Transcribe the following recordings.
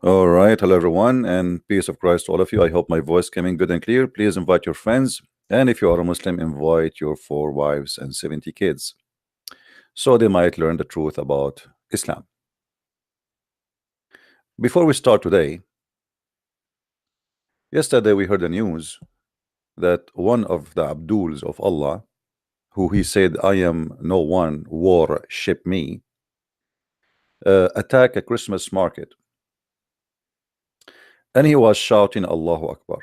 All right, hello everyone, and peace of Christ to all of you. I hope my voice coming good and clear. Please invite your friends, and if you are a Muslim, invite your 4 wives and 70 kids, so they might learn the truth about Islam. Before we start today, yesterday we heard the news that one of the Abduls of Allah, who he said, "I am no one, worship me," attacked a Christmas market, and he was shouting Allahu Akbar.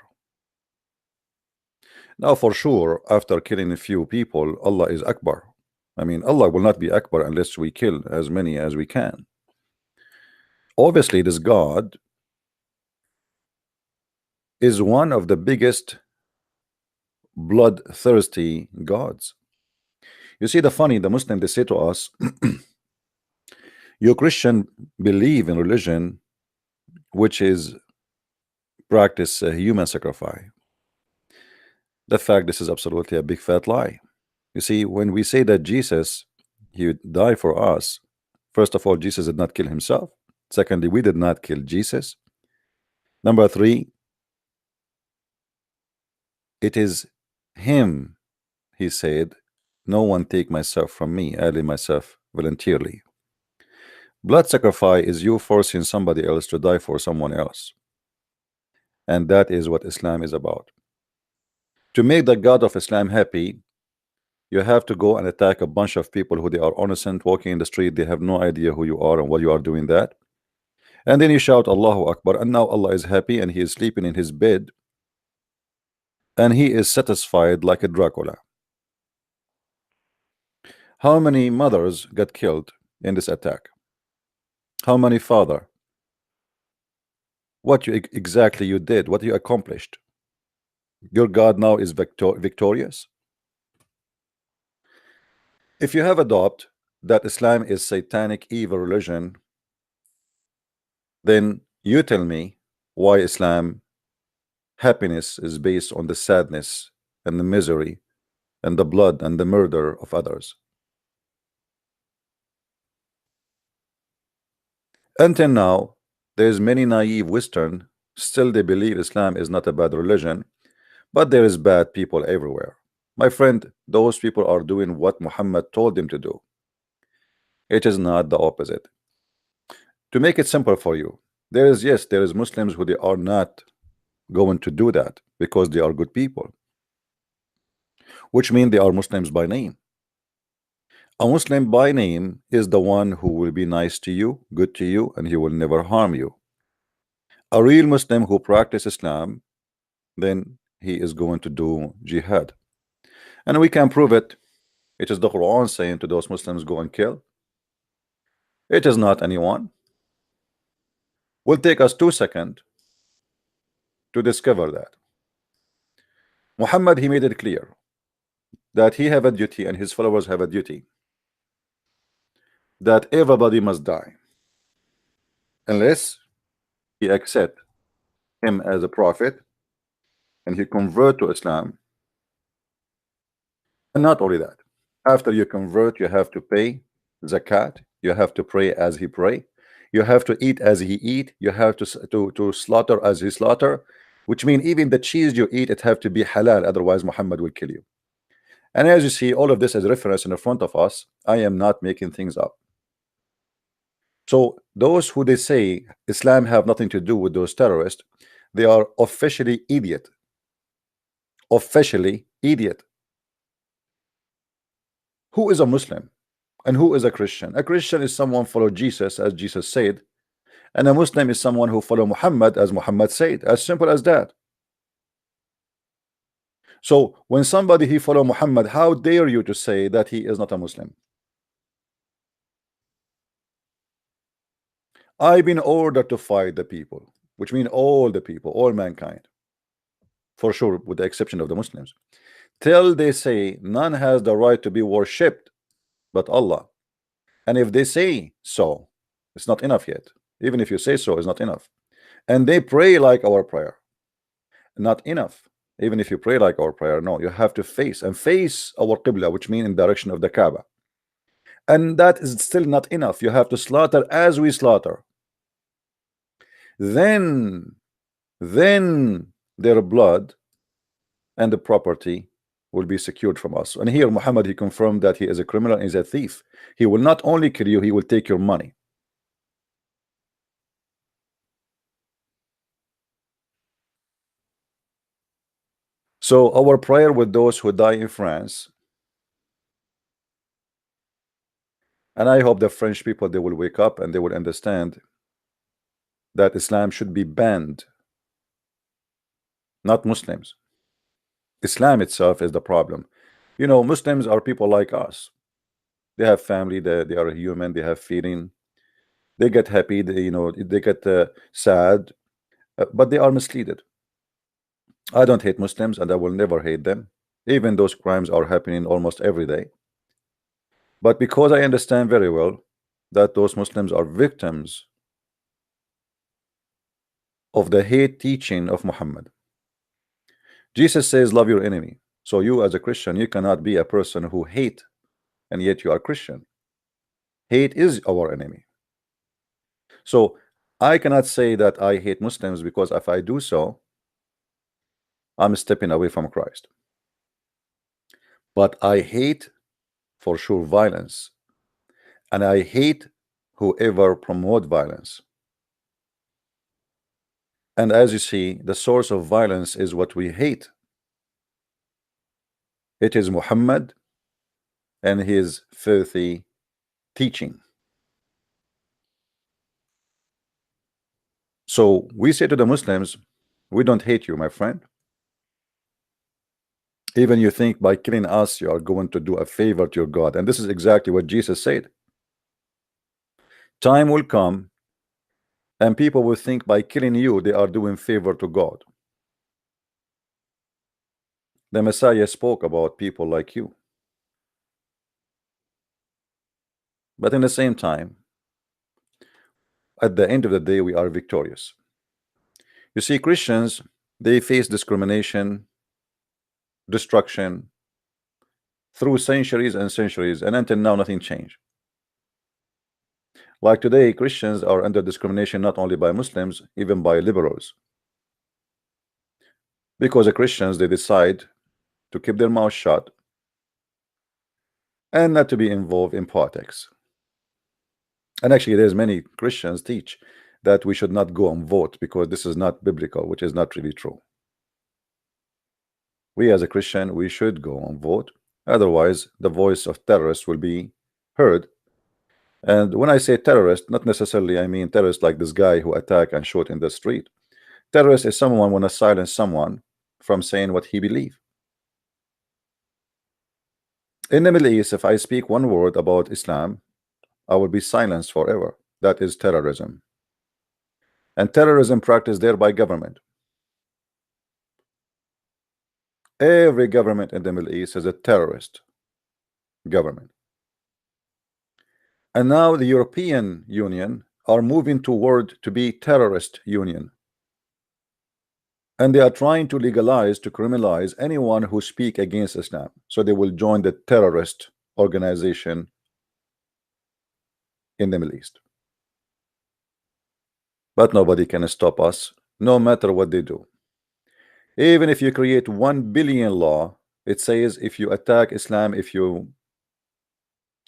Now, for sure, after killing a few people, Allah is Akbar. I mean, Allah will not be Akbar unless we kill as many as we can. Obviously, this God is one of the biggest bloodthirsty gods. You see, the Muslim, they say to us, you Christian believe in religion which is practice human sacrifice. The fact, this is absolutely a big fat lie. You see, when we say that Jesus, he would die for us, first of all, Jesus did not kill himself. Secondly, we did not kill Jesus. Number three, it is him, he said, no one take myself from me, I lay myself voluntarily. Blood sacrifice is you forcing somebody else to die for someone else. And that is what Islam is about. To make the God of Islam happy, you have to go and attack a bunch of people who they are innocent, walking in the street, they have no idea who you are and what you are doing that. And then you shout Allahu Akbar, and now Allah is happy and he is sleeping in his bed and he is satisfied like a Dracula. How many mothers got killed in this attack? How many father? What you exactly you did? What you accomplished? Your God now is victorious. If you have adopted that Islam is satanic evil religion, then you tell me why Islam happiness is based on the sadness and the misery and the blood and the murder of others. Until now, there's many naive Western still they believe Islam is not a bad religion, but there is bad people everywhere. My friend, those people are doing what Muhammad told them to do. It is not the opposite. To make it simple for you, there is Muslims who they are not going to do that because they are good people, which means they are Muslims by name. A Muslim by name is the one who will be nice to you, good to you, and he will never harm you. A real Muslim who practices Islam, then he is going to do jihad. And we can prove it. It is the Quran saying to those Muslims, go and kill. It is not anyone. Will take us 2 seconds to discover that. Muhammad, he made it clear that he have a duty and his followers have a duty that everybody must die unless he accept him as a prophet and he convert to Islam. And not only that, after you convert, you have to pay zakat, you have to pray as he pray, you have to eat as he eat, you have to slaughter as he slaughter, which means even the cheese you eat, it have to be halal, otherwise Muhammad will kill you. And as you see, all of this as reference in the front of us. I am not making things up. So those who they say Islam have nothing to do with those terrorists, they are officially idiot. Officially idiot. Who is a Muslim and who is a Christian? A Christian is someone follow Jesus as Jesus said, and a Muslim is someone who follow Muhammad as Muhammad said. As simple as that. So when somebody he follow Muhammad, how dare you to say that he is not a Muslim? I've been ordered to fight the people, which mean all the people, all mankind, for sure, with the exception of the Muslims, till they say none has the right to be worshipped but Allah. And if they say so, it's not enough yet. Even if you say so, it's not enough. And they pray like our prayer, not enough. Even if you pray like our prayer, no, you have to face our Qibla, which means in direction of the Kaaba. And that is still not enough. You have to slaughter as we slaughter. then their blood and the property will be secured from us. And here Muhammad, he confirmed that he is a criminal and is a thief. He will not only kill you, he will take your money. So our prayer with those who die in France, and I hope the French people, they will wake up and they will understand that Islam should be banned, not Muslims. Islam itself is the problem. You know, Muslims are people like us. They have family, they are human, they have feeling, they get happy, they get sad, but they are misleaded. I don't hate Muslims and I will never hate them, even those crimes are happening almost every day. But because I understand very well that those Muslims are victims of the hate teaching of Muhammad. Jesus says, love your enemy. So you as a Christian, you cannot be a person who hate and yet you are Christian. Hate is our enemy. So I cannot say that I hate Muslims, because if I do so, I'm stepping away from Christ. But I hate for sure violence, and I hate whoever promote violence. And as you see, the source of violence is what we hate. It is Muhammad and his filthy teaching. So we say to the Muslims, we don't hate you, my friend. Even you think by killing us you are going to do a favor to your God, and this is exactly what Jesus said. Time will come and people will think by killing you they are doing favor to God. The Messiah spoke about people like you. But in the same time, at the end of the day, we are victorious. You see, Christians, they face discrimination, destruction through centuries and centuries, and until now nothing changed. Like today, Christians are under discrimination not only by Muslims, even by liberals. Because the Christians, they decide to keep their mouth shut and not to be involved in politics. And actually, there's many Christians teach that we should not go and vote because this is not biblical, which is not really true. We as a Christian, we should go and vote. Otherwise, the voice of terrorists will be heard. And when I say terrorist, not necessarily I mean terrorist like this guy who attack and shoot in the street. Terrorist is someone want to silence someone from saying what he believes. In the Middle East, if I speak one word about Islam, I will be silenced forever. That is terrorism. And terrorism practiced there by government. Every government in the Middle East is a terrorist government. And now the European Union are moving toward to be terrorist union. And they are trying to legalize, to criminalize anyone who speak against Islam. So they will join the terrorist organization in the Middle East. But nobody can stop us, no matter what they do. Even if you create 1 billion law, it says if you attack Islam, if you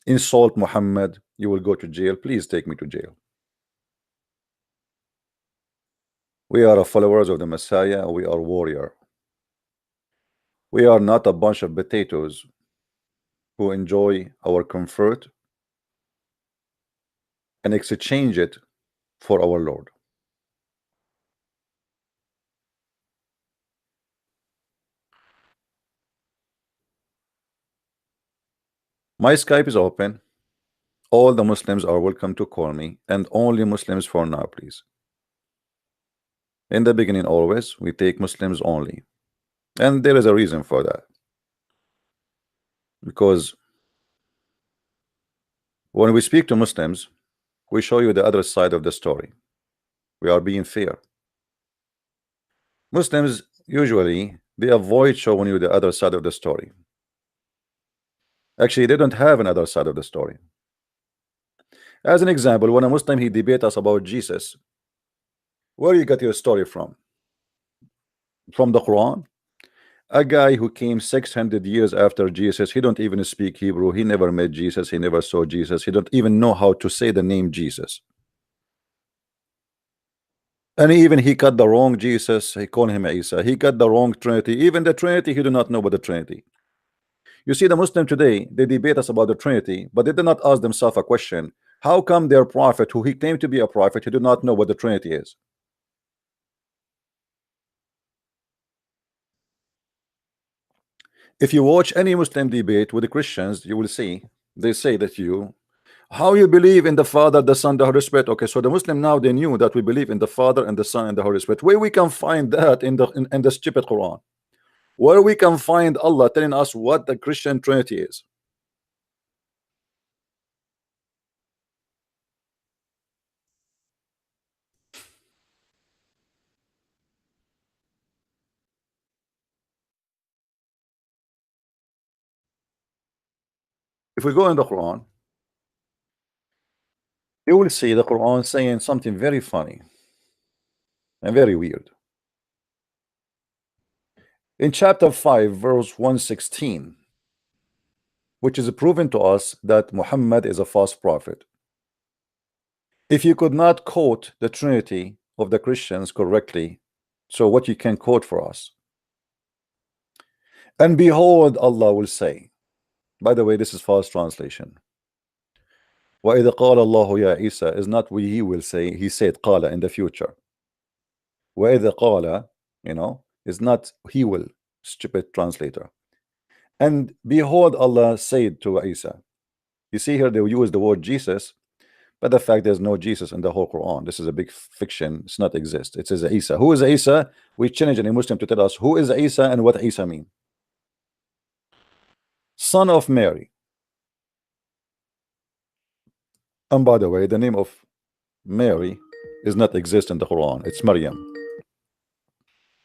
insult Muhammad, you will go to jail. Please take me to jail. We are followers of the Messiah. We are warrior. We are not a bunch of potatoes who enjoy our comfort and exchange it for our Lord. My Skype is open. All the Muslims are welcome to call me, and only Muslims for now, please. In the beginning, always, we take Muslims only. And there is a reason for that. Because when we speak to Muslims, we show you the other side of the story. We are being fair. Muslims, usually, they avoid showing you the other side of the story. Actually, they don't have another side of the story. As an example, when a Muslim, he debate us about Jesus, Where you got your story from? From the Quran? A guy who came 600 years after Jesus, he don't even speak Hebrew, he never met Jesus, he never saw Jesus, he don't even know how to say the name Jesus. And even he got the wrong Jesus, he called him Isa, he got the wrong Trinity, even the Trinity, he do not know about the Trinity. You see, the Muslim today, they debate us about the Trinity, but they did not ask themselves a question. How come their prophet, who he claimed to be a prophet, he do not know what the Trinity is? If you watch any Muslim debate with the Christians, you will see they say that how you believe in the Father, the Son, the Holy Spirit. Okay, so the Muslim now, they knew that we believe in the Father and the Son and the Holy Spirit. Where we can find that in the stupid Quran? Where we can find Allah telling us what the Christian Trinity is? If we go in the Quran, you will see the Quran saying something very funny and very weird. In chapter 5, verse 116, which is proven to us that Muhammad is a false prophet. If you could not quote the Trinity of the Christians correctly, so what you can quote for us? And behold, Allah will say, by the way, this is false translation. وَإِذَا قَالَ اللَّهُ يَا عِيسَى is not what he will say, he said قَالَ in the future. وَإِذَا قَالَ, is not he will, stupid translator. And behold, Allah said to Isa. You see here they use the word Jesus, but the fact there's no Jesus in the whole Quran. This is a big fiction. It's not exist. It says Isa. Who is Isa? We challenge any Muslim to tell us who is Isa and what Isa mean. Son of Mary. And by the way, the name of Mary is not exist in the Quran. It's Maryam.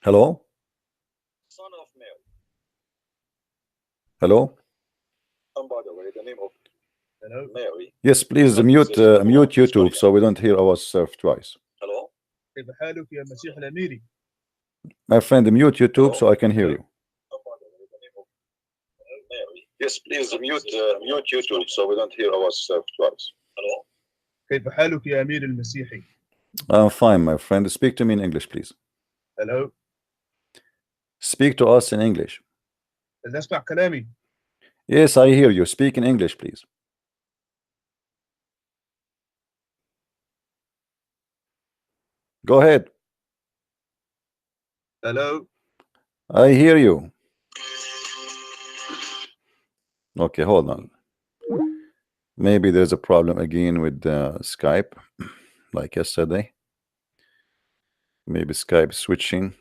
Hello? Son of Mary. Hello? And by the way, the name of Mary. Yes, please mute YouTube so we don't hear ourselves twice. Hello? My friend, mute YouTube so I can hear you. Yes, please mute YouTube so we don't hear ourselves twice. Hello? كيف حالك يا أمير المسيحي? I'm fine, my friend. Speak to me in English, please. Hello? Speak to us in English. تسمع كلامي? Yes, I hear you. Speak in English, please. Go ahead. Hello? I hear you. Okay, hold on. Maybe there's a problem again with Skype, like yesterday. Maybe Skype switching.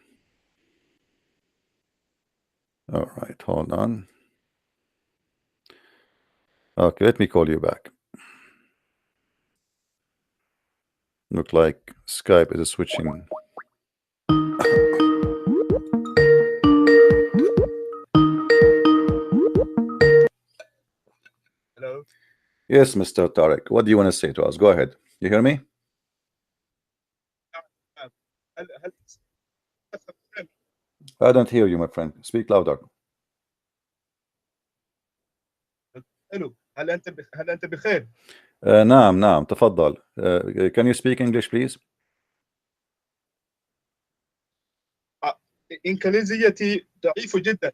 All right, hold on. Okay, let me call you back. Look like Skype is switching. Hello? Yes, Mr. Tarek. What do you want to say to us? Go ahead. You hear me? I don't hear you, my friend. Speak louder. Hello. هل أنت بخير؟ نعم نعم تفضل. Can you speak English please? إنجليزيتي ضعيف جدا.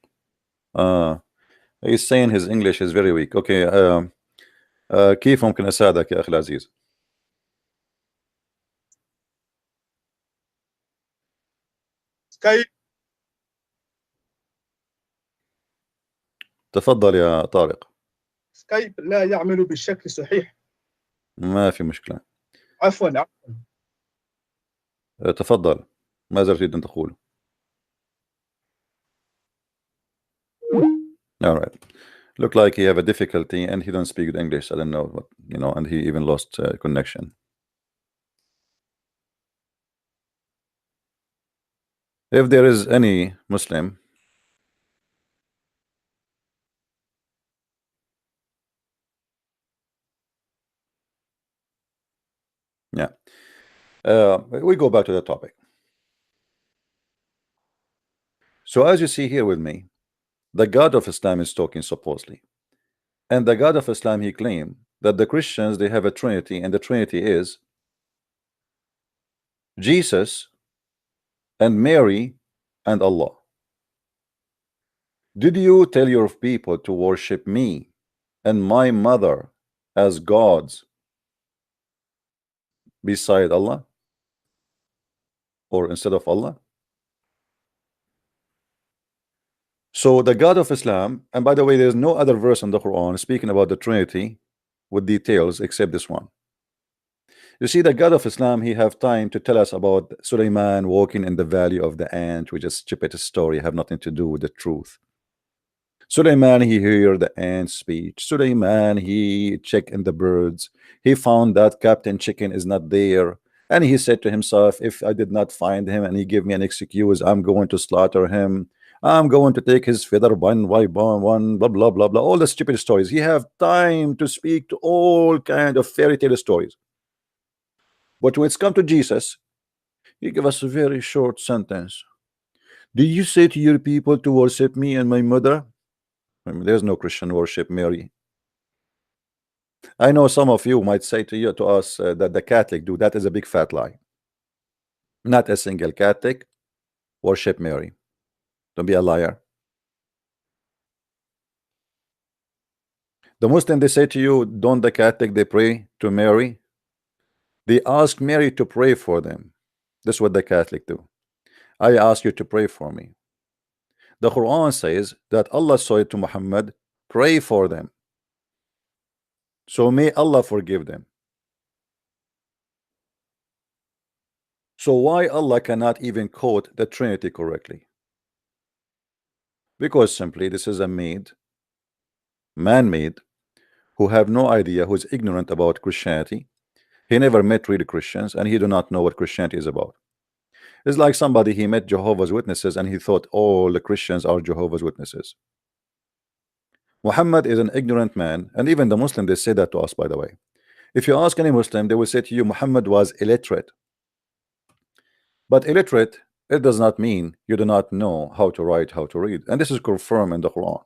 He's saying his English is very weak. Okay. كيف ممكن أساعدك يا أخي العزيز؟ سكايب. تفضل يا طارق. سكايب لا يعمل بالشكل الصحيح. ما في مشكلة. عفوا. تفضل. ماذا تريد أن تقول؟ All right. Look like he have a difficulty and he don't speak English. I don't know what, and he even lost connection. If there is any Muslim yeah, We go back to the topic. So as you see here with me, the God of Islam is talking supposedly. And the God of Islam, he claimed that the Christians, they have a Trinity, and the Trinity is Jesus and Mary and Allah. Did you tell your people to worship me and my mother as gods beside Allah or instead of Allah? So the God of Islam, and by the way, there's no other verse in the Quran speaking about the Trinity with details except this one. You see, the God of Islam, he have time to tell us about Sulaiman walking in the valley of the ant, which is stupid story, have nothing to do with the truth. Sulaiman, he heard the ant speech. Sulaiman, he checked in the birds. He found that Captain Chicken is not there. And he said to himself, if I did not find him and he gave me an excuse, I'm going to slaughter him. I'm going to take his feather one by one, blah, blah, blah, blah. All the stupid stories. He have time to speak to all kind of fairy tale stories. But when it's come to Jesus, he give us a very short sentence. Do you say to your people to worship me and my mother? I mean, there's no Christian worship Mary. I know some of you might say to us that the Catholic do. That is a big fat lie. Not a single Catholic worship Mary. Don't be a liar. The Muslim, they say to you, don't the Catholic, they pray to Mary? They ask Mary to pray for them. This is what the Catholic do. I ask you to pray for me. The Quran says that Allah said to Muhammad, pray for them. So may Allah forgive them. So why Allah cannot even quote the Trinity correctly? Because simply this is a man-made, who have no idea, who is ignorant about Christianity. He never met real Christians, and he do not know what Christianity is about. It's like somebody, he met Jehovah's Witnesses and he thought all the Christians are Jehovah's Witnesses. Muhammad is an ignorant man, and even the Muslim, they say that to us, by the way. If you ask any Muslim, they will say to you, Muhammad was illiterate. But illiterate, it does not mean you do not know how to write, how to read. And this is confirmed in the Quran.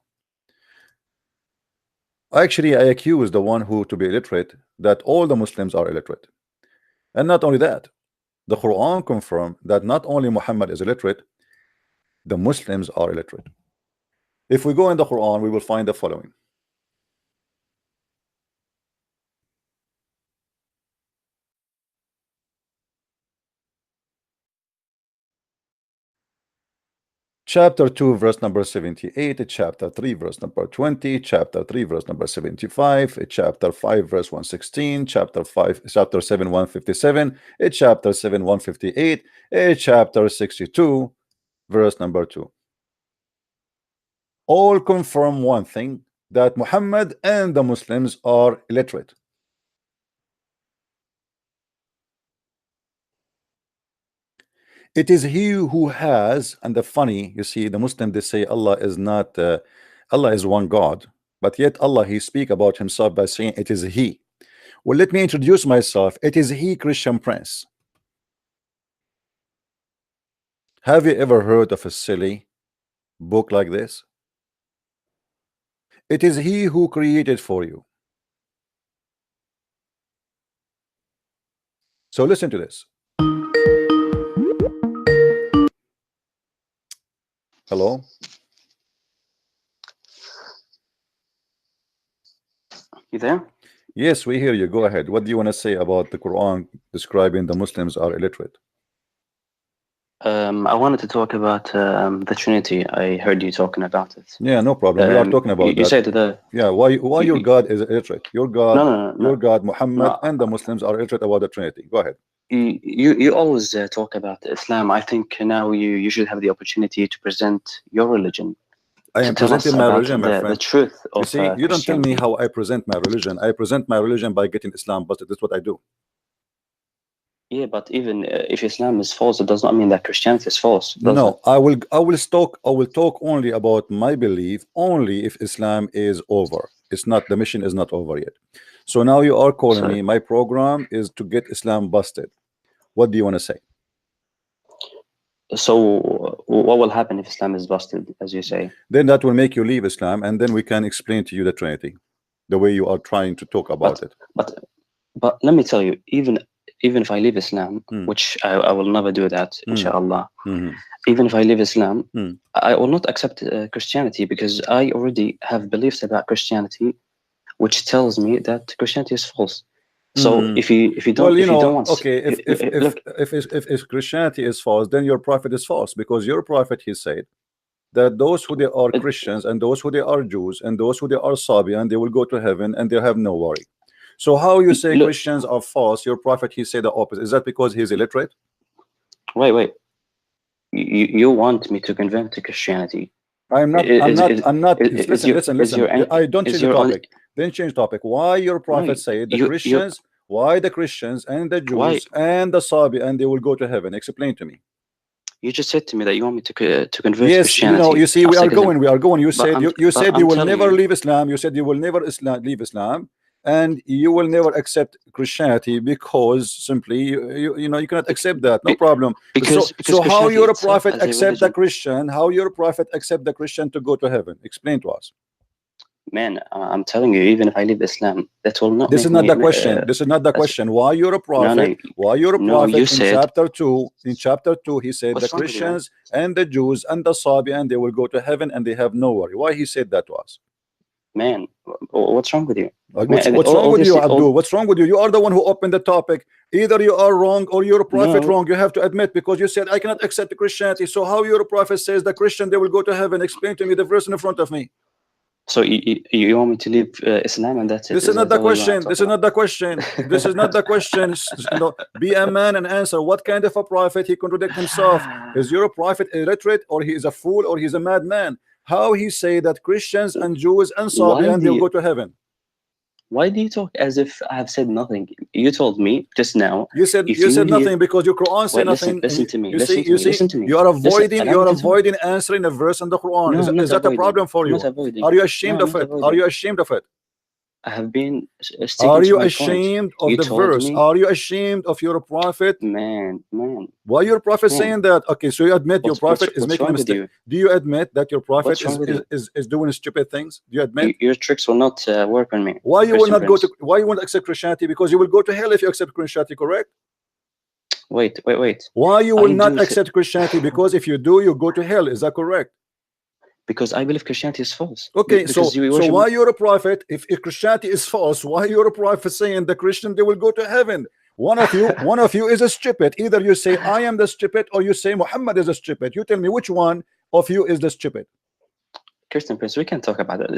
Actually, I accuse the one who to be illiterate that all the Muslims are illiterate. And not only that, the Quran confirmed that not only Muhammad is illiterate, the Muslims are illiterate. If we go in the Quran, we will find the following. Chapter 2, verse number 78, chapter 3, verse number 20, chapter 3, verse number 75, chapter 5, verse 116, chapter 7, 157, chapter 7, 158, chapter 62, verse number 2. All confirm one thing, that Muhammad and the Muslims are illiterate. It is he who has, and the funny, you see, the Muslim, they say Allah is not, Allah is one God, but yet Allah, he speak about himself by saying it is he. Well, let me introduce myself. It is he, Christian Prince. Have you ever heard of a silly book like this? It is he who created for you. So listen to this. Hello? You there? Yes, we hear you. Go ahead. What do you want to say about the Quran describing the Muslims are illiterate? I wanted to talk about the Trinity. I heard you talking about it. Yeah, no problem. We are talking about you that. said the Yeah, why your God is illiterate? Your God, no. your God Muhammad No. and the Muslims are illiterate about the Trinity. Go ahead. You always talk about Islam. I think now you should have the opportunity to present your religion. I am Tell us presenting my about religion, my friend. the truth of You see, you don't tell me Christianity. how I present my religion. I present my religion by getting Islam, but that's what I do. Yeah, but even if Islam is false, it does not mean that Christianity is false. No, I will talk only about my belief only if Islam is over. It's not, the mission is not over yet. So now you are calling me, my program is to get Islam busted. What do you want to say? So what will happen if Islam is busted, as you say? Then that will make you leave Islam, and then we can explain to you the Trinity, the way you are trying to talk about it. But let me tell you, even if I leave Islam, which I will never do that, inshallah. Even if I leave Islam, I will not accept Christianity, because I already have beliefs about Christianity, which tells me that Christianity is false. So if you don't, well, if you don't want, okay, if Christianity is false, then your prophet is false, because your prophet, he said that those who they are Christians and those who they are Jews and those who they are Sabian, they will go to heaven and they have no worry. So how you say Christians are false? Your prophet, he said the opposite. Is that because he's illiterate? Wait. You want me to convert to Christianity? I'm not. Listen. I don't change the topic. Then change topic. Why your prophet say the Christians? Why the Christians and the Jews and the Sabi and they will go to heaven? Explain to me. You just said to me that you want me to convert to Christianity. Yes, you see, we are going. You said you will never leave Islam. You said you will never leave Islam, and you will never accept Christianity because simply you cannot accept that. No problem. So how your prophet accept the Christian? How your prophet accept the Christian to go to heaven? Explain to us. Man, I'm telling you, even if I leave Islam, that will not. This is not the question. This is not the question. Why you're a prophet? Why you're a prophet? In chapter 2, he said the Christians and the Jews and the Sabian, they will go to heaven and they have no worry. Why he said that to us? Man, what's wrong with you? What's wrong with you, Abdul? What's wrong with you? You are the one who opened the topic. Either you are wrong or you're a prophet wrong. You have to admit, because you said I cannot accept Christianity. So how your prophet says the Christian they will go to heaven? Explain to me the verse in front of me. So you want me to leave Islam and that's it? This is not the question. This is not the question. This is not the question. Be a man and answer. What kind of a prophet? He contradicts himself. Is your prophet illiterate, or he is a fool, or he's a madman? How he say that Christians and Jews and Sabian they'll go to heaven? Why do you talk as if I have said nothing? You told me just now. You said nothing because your Quran said nothing. Listen to me. Listen to me. You are avoiding answering a verse in the Quran. Is that a problem for you? Are you ashamed of it? Are you ashamed of it? I have been. Are you ashamed of the verse? Are you ashamed of your prophet? Man. Why your prophet saying that? Okay, so you admit your prophet is making a mistake. Do you admit that your prophet is doing stupid things? Do you admit? Your tricks will not work on me. Why you will not go to? Why you won't accept Christianity? Because you will go to hell if you accept Christianity, correct? Wait. Why you will not accept Christianity? Because if you do, you go to hell. Is that correct? Because I believe Christianity is false. Okay, so why you're a prophet? If Christianity is false, why you're a prophet saying the Christian they will go to heaven? One of you is a stupid. Either you say I am the stupid, or you say Muhammad is a stupid. You tell me which one of you is the stupid. Christian Prince, we can talk about it.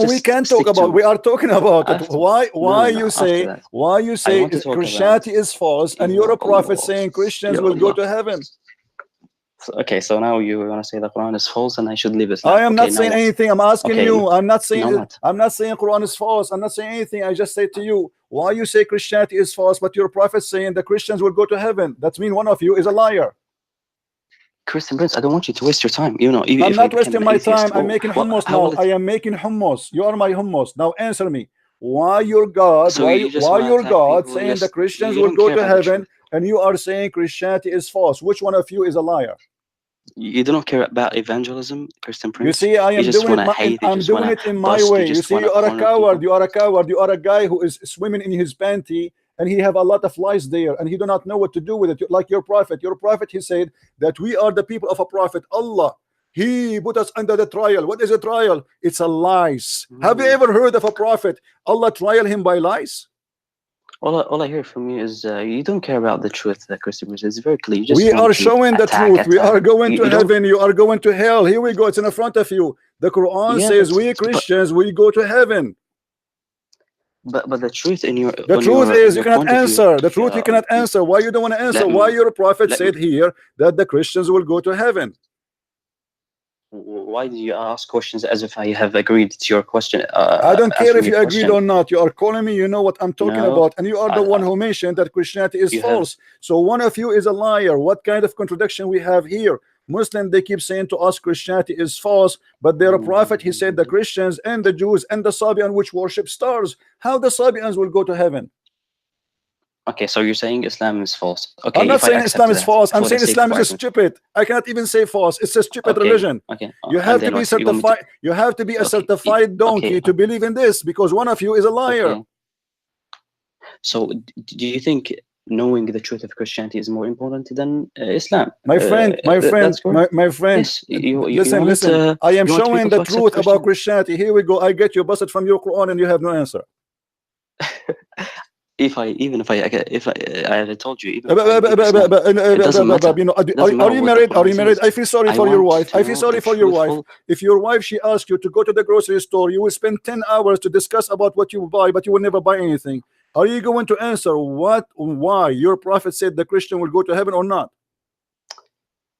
We can't talk about. We are talking about it. Why you say Christianity is false, and you're a prophet saying Christians will go to heaven? Okay, so now you want to say the Quran is false and I should leave Islam. I am not saying anything. I'm asking you. I'm not saying Quran is false. I'm not saying anything. I just say to you, why you say Christianity is false, but your prophet saying the Christians will go to heaven? That means one of you is a liar. Christian Prince, I don't want you to waste your time. I'm not wasting my time. I'm making hummus now. I am making hummus. You are my hummus. Now answer me. Why your God? Why your God saying the Christians will go to heaven, and you are saying Christianity is false? Which one of you is a liar? You don't care about evangelism, Christian Prince. You see, I'm doing it in my way. You see, you are a coward. You are a coward. You are a guy who is swimming in his panty, and he have a lot of lies there, and he do not know what to do with it. Like your prophet. Your prophet, he said that we are the people of a prophet. Allah, he put us under the trial. What is a trial? It's a lies. Have you ever heard of a prophet Allah trial him by lies? All I hear from you is you don't care about the truth, Christian Prince. It's very clear. We are showing the truth. We are going to heaven. You are going to hell. Here we go. It's in front of you. The Quran says we Christians, we go to heaven. But the truth in your is you cannot answer. The truth you cannot answer. Why you don't want to answer? Why your prophet said here that the Christians will go to heaven? Why do you ask questions as if I have agreed to your question? I don't care if you agreed or not. You are calling me, you know what I'm talking about, and you are the one who mentioned that Christianity is false. So one of you is a liar. What kind of contradiction we have here? Muslims, they keep saying to us Christianity is false, but their prophet, he said the Christians and the Jews and the Sabian which worship stars, how the Sabians will go to heaven? Okay, so you're saying Islam is false. Okay, I'm not saying Islam is false. I'm saying Islam is just stupid. I cannot even say false. It's a stupid religion. Okay. You have to be certified. You have to be a certified donkey to believe in this, because one of you is a liar. Okay. So, do you think knowing the truth of Christianity is more important than Islam? My friend. Yes, listen. I am showing the truth about Christianity. Here we go. I get you busted from your Quran and you have no answer. If I told you, even are you married? Are you married? I feel sorry for your wife. I feel sorry for your wife. If your wife, she asks you to go to the grocery store, you will spend 10 hours to discuss about what you buy, but you will never buy anything. Are you going to answer why your prophet said the Christian will go to heaven or not?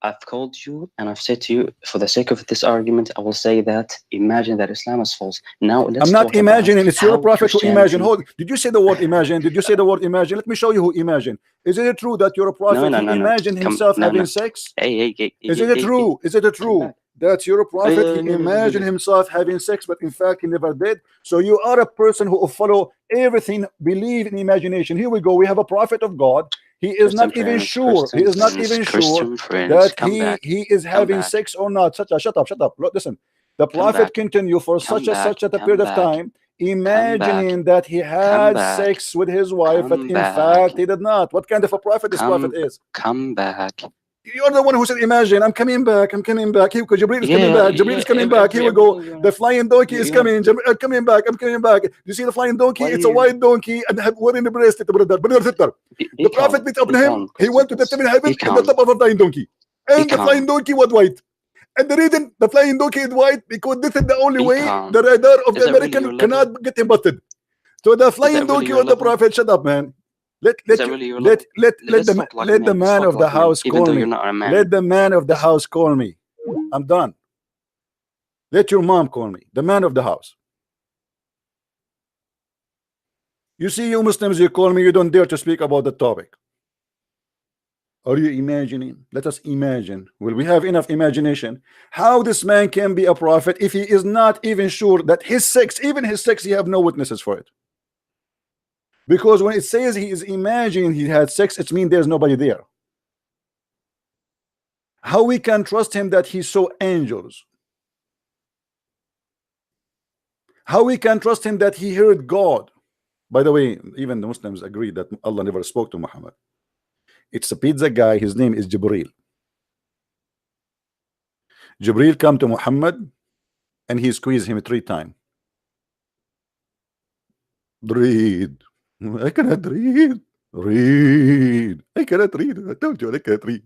I've called you and I've said to you, for the sake of this argument, I will say that imagine that Islam is false. Now I'm not imagining. It's your prophet who imagine. Hold. Did you say the word imagine? Did you say the word imagine? Let me show you who imagine. Is it true that your prophet imagined himself having sex? Is it true? Is it true that your prophet imagined himself having sex, but in fact he never did? So you are a person who follow everything, believe in imagination. Here we go. We have a prophet of God. He is not even sure. He is not even sure that he is having sex or not. Shut up. Look, listen. The prophet continued for such a period of time, imagining that he had sex with his wife, but in fact he did not. What kind of a prophet this prophet is? Come back. You're the one who said imagine. I'm coming back. Here, because Jibreel is coming back. Jibreel is coming back. Here we go. The flying donkey is coming. I'm coming back. You see the flying donkey? It's a white donkey and have one in the breast. The prophet met up him. He went to the seventh heaven in the top of a flying donkey. And the flying donkey was white. And the reason the flying donkey is white, because this is the only way the radar of the American cannot get him busted. So the flying donkey was the prophet. Shut up, man. Let the man of the house call me. Let the man of the house call me. I'm done. Let your mom call me. The man of the house. You see, you Muslims, you call me, you don't dare to speak about the topic. Are you imagining? Let us imagine. Will we have enough imagination? How this man can be a prophet if he is not even sure that his sex, even his sex, he have no witnesses for it. Because when it says he is imagining he had sex, it means there's nobody there. How we can trust him that he saw angels? How we can trust him that he heard God? By the way, even the Muslims agree that Allah never spoke to Muhammad. It's a pizza guy. His name is Jibreel. Jibreel come to Muhammad and he squeezed him 3 times. Breathe. I cannot read. Read. I cannot read. I told you I can't read.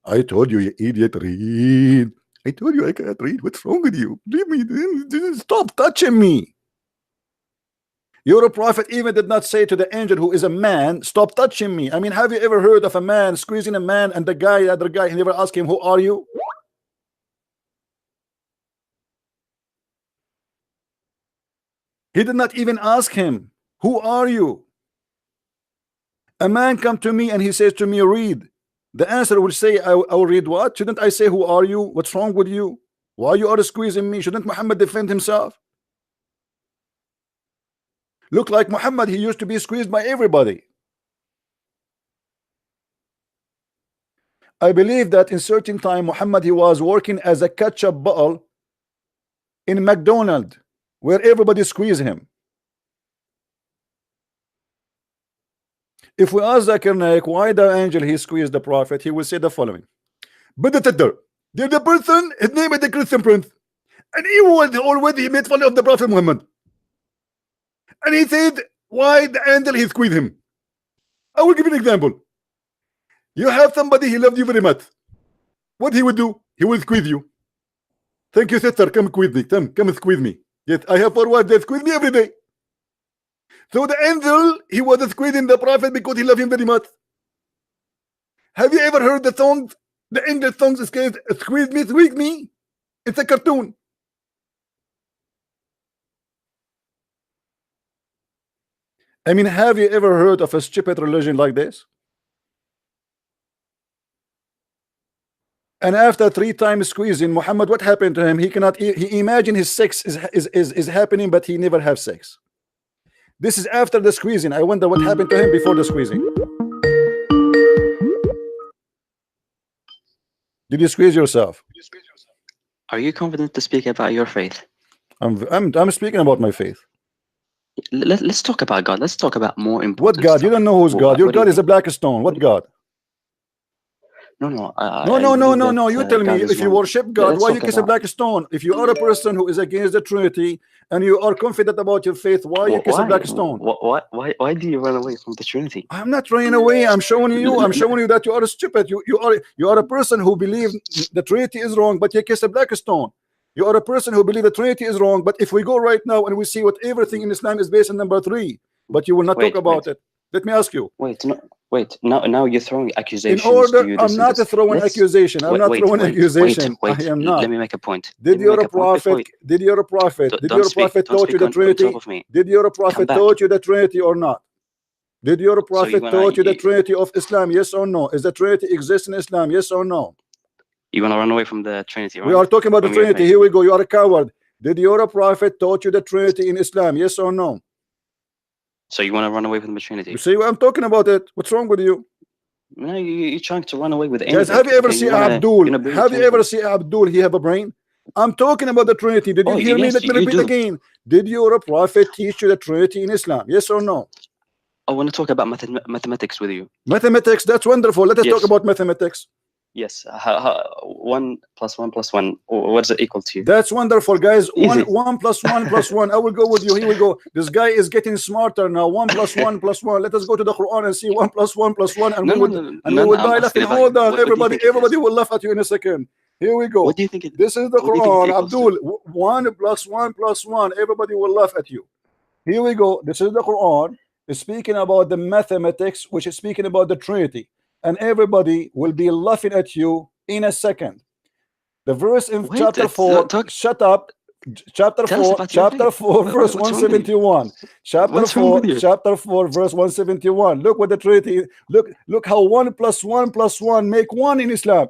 I told you, you idiot, read. I told you I cannot read. What's wrong with you? Leave me. Stop touching me. Your prophet even did not say to the angel who is a man, stop touching me. I mean, have you ever heard of a man squeezing a man and the other guy, he never asked him, who are you? He did not even ask him, who are you? A man come to me and he says to me, read. The answer will say, I will read what? Shouldn't I say, who are you? What's wrong with you? Why you are squeezing me? Shouldn't Muhammad defend himself? Look like Muhammad, he used to be squeezed by everybody. I believe that in certain time, Muhammad, he was working as a ketchup bottle in McDonald's, where everybody squeezed him. If we ask Zakir Naik why the angel he squeezed the prophet, he will say the following. But there's the person, his name is the Christian prince, and he was already made fun of the Prophet Muhammad. And he said, why the angel he squeezed him? I will give you an example. You have somebody, he loved you very much. What he would do? He will squeeze you. Thank you, sister. Come squeeze me. Come squeeze me. Yes, I have 4 wives that squeeze me every day. So the angel, he was squeezing the prophet because he loved him very much. Have you ever heard the song? The angel song is called Squeeze Me, Squeeze Me. It's a cartoon. I mean, have you ever heard of a stupid religion like this? And after 3 times squeezing Muhammad, what happened to him? He cannot. He imagined his sex is happening, but he never have sex. This is after the squeezing. I wonder what happened to him before the squeezing. Did you squeeze yourself? Are you confident to speak about your faith? I'm speaking about my faith. Let's talk about God. Let's talk about more important What God? stuff. You don't know who's God. Your God is a black stone. What God? No. No. You tell me, if you worship God, why you kiss a black stone? If you are a person who is against the Trinity and you are confident about your faith, why you kiss a black stone? Why do you run away from the Trinity? I'm not running away. I'm showing you. I'm showing you that you are stupid. You are a person who believes the Trinity is wrong, but you kiss a black stone. You are a person who believes the Trinity is wrong, but if we go right now and we see what everything in Islam is based on number 3, but you will not talk about it. Let me ask you. Now you're throwing accusations. In order, I'm not throwing accusation. I'm not throwing accusation. I am not. Let me make a point. Did your prophet taught you the Trinity? Did your prophet taught you the Trinity or not? Did your prophet taught you the Trinity of Islam? Yes or no? Is the Trinity exist in Islam? Yes or no? You want to run away from the Trinity, right? We are talking about the Trinity. Here we go. You are a coward. Did your prophet taught you the Trinity in Islam? Yes or no? So you want to run away from the Trinity? You see, I'm talking about it. What's wrong with you? No, you're trying to run away with anything. Guys, have you ever seen Abdul? Have you ever seen Abdul? He have a brain. I'm talking about the Trinity. Did you hear me? Let me repeat again. Did your prophet teach you the Trinity in Islam? Yes or no? I want to talk about mathematics with you. Mathematics, that's wonderful. Let us talk about mathematics. Yes. 1 + 1 + 1. What does it equal to? That's wonderful, guys. 1 + 1 + 1. I will go with you. Here we go. This guy is getting smarter now. 1 + 1 + 1. Let us go to the Quran and see 1 + 1 + 1, and we will die laughing. Hold on, everybody will laugh at you in a second. Here we go. What do you think? This is the Quran, Abdul. 1 + 1 + 1. Everybody will laugh at you. Here we go. This is the Quran. It's speaking about the mathematics, which is speaking about the Trinity. And everybody will be laughing at you in a second. The verse in chapter 4, shut up. Chapter 4, verse 171. Chapter 4, verse 171. Look what the Trinity. Look how 1 + 1 + 1 make 1 in Islam.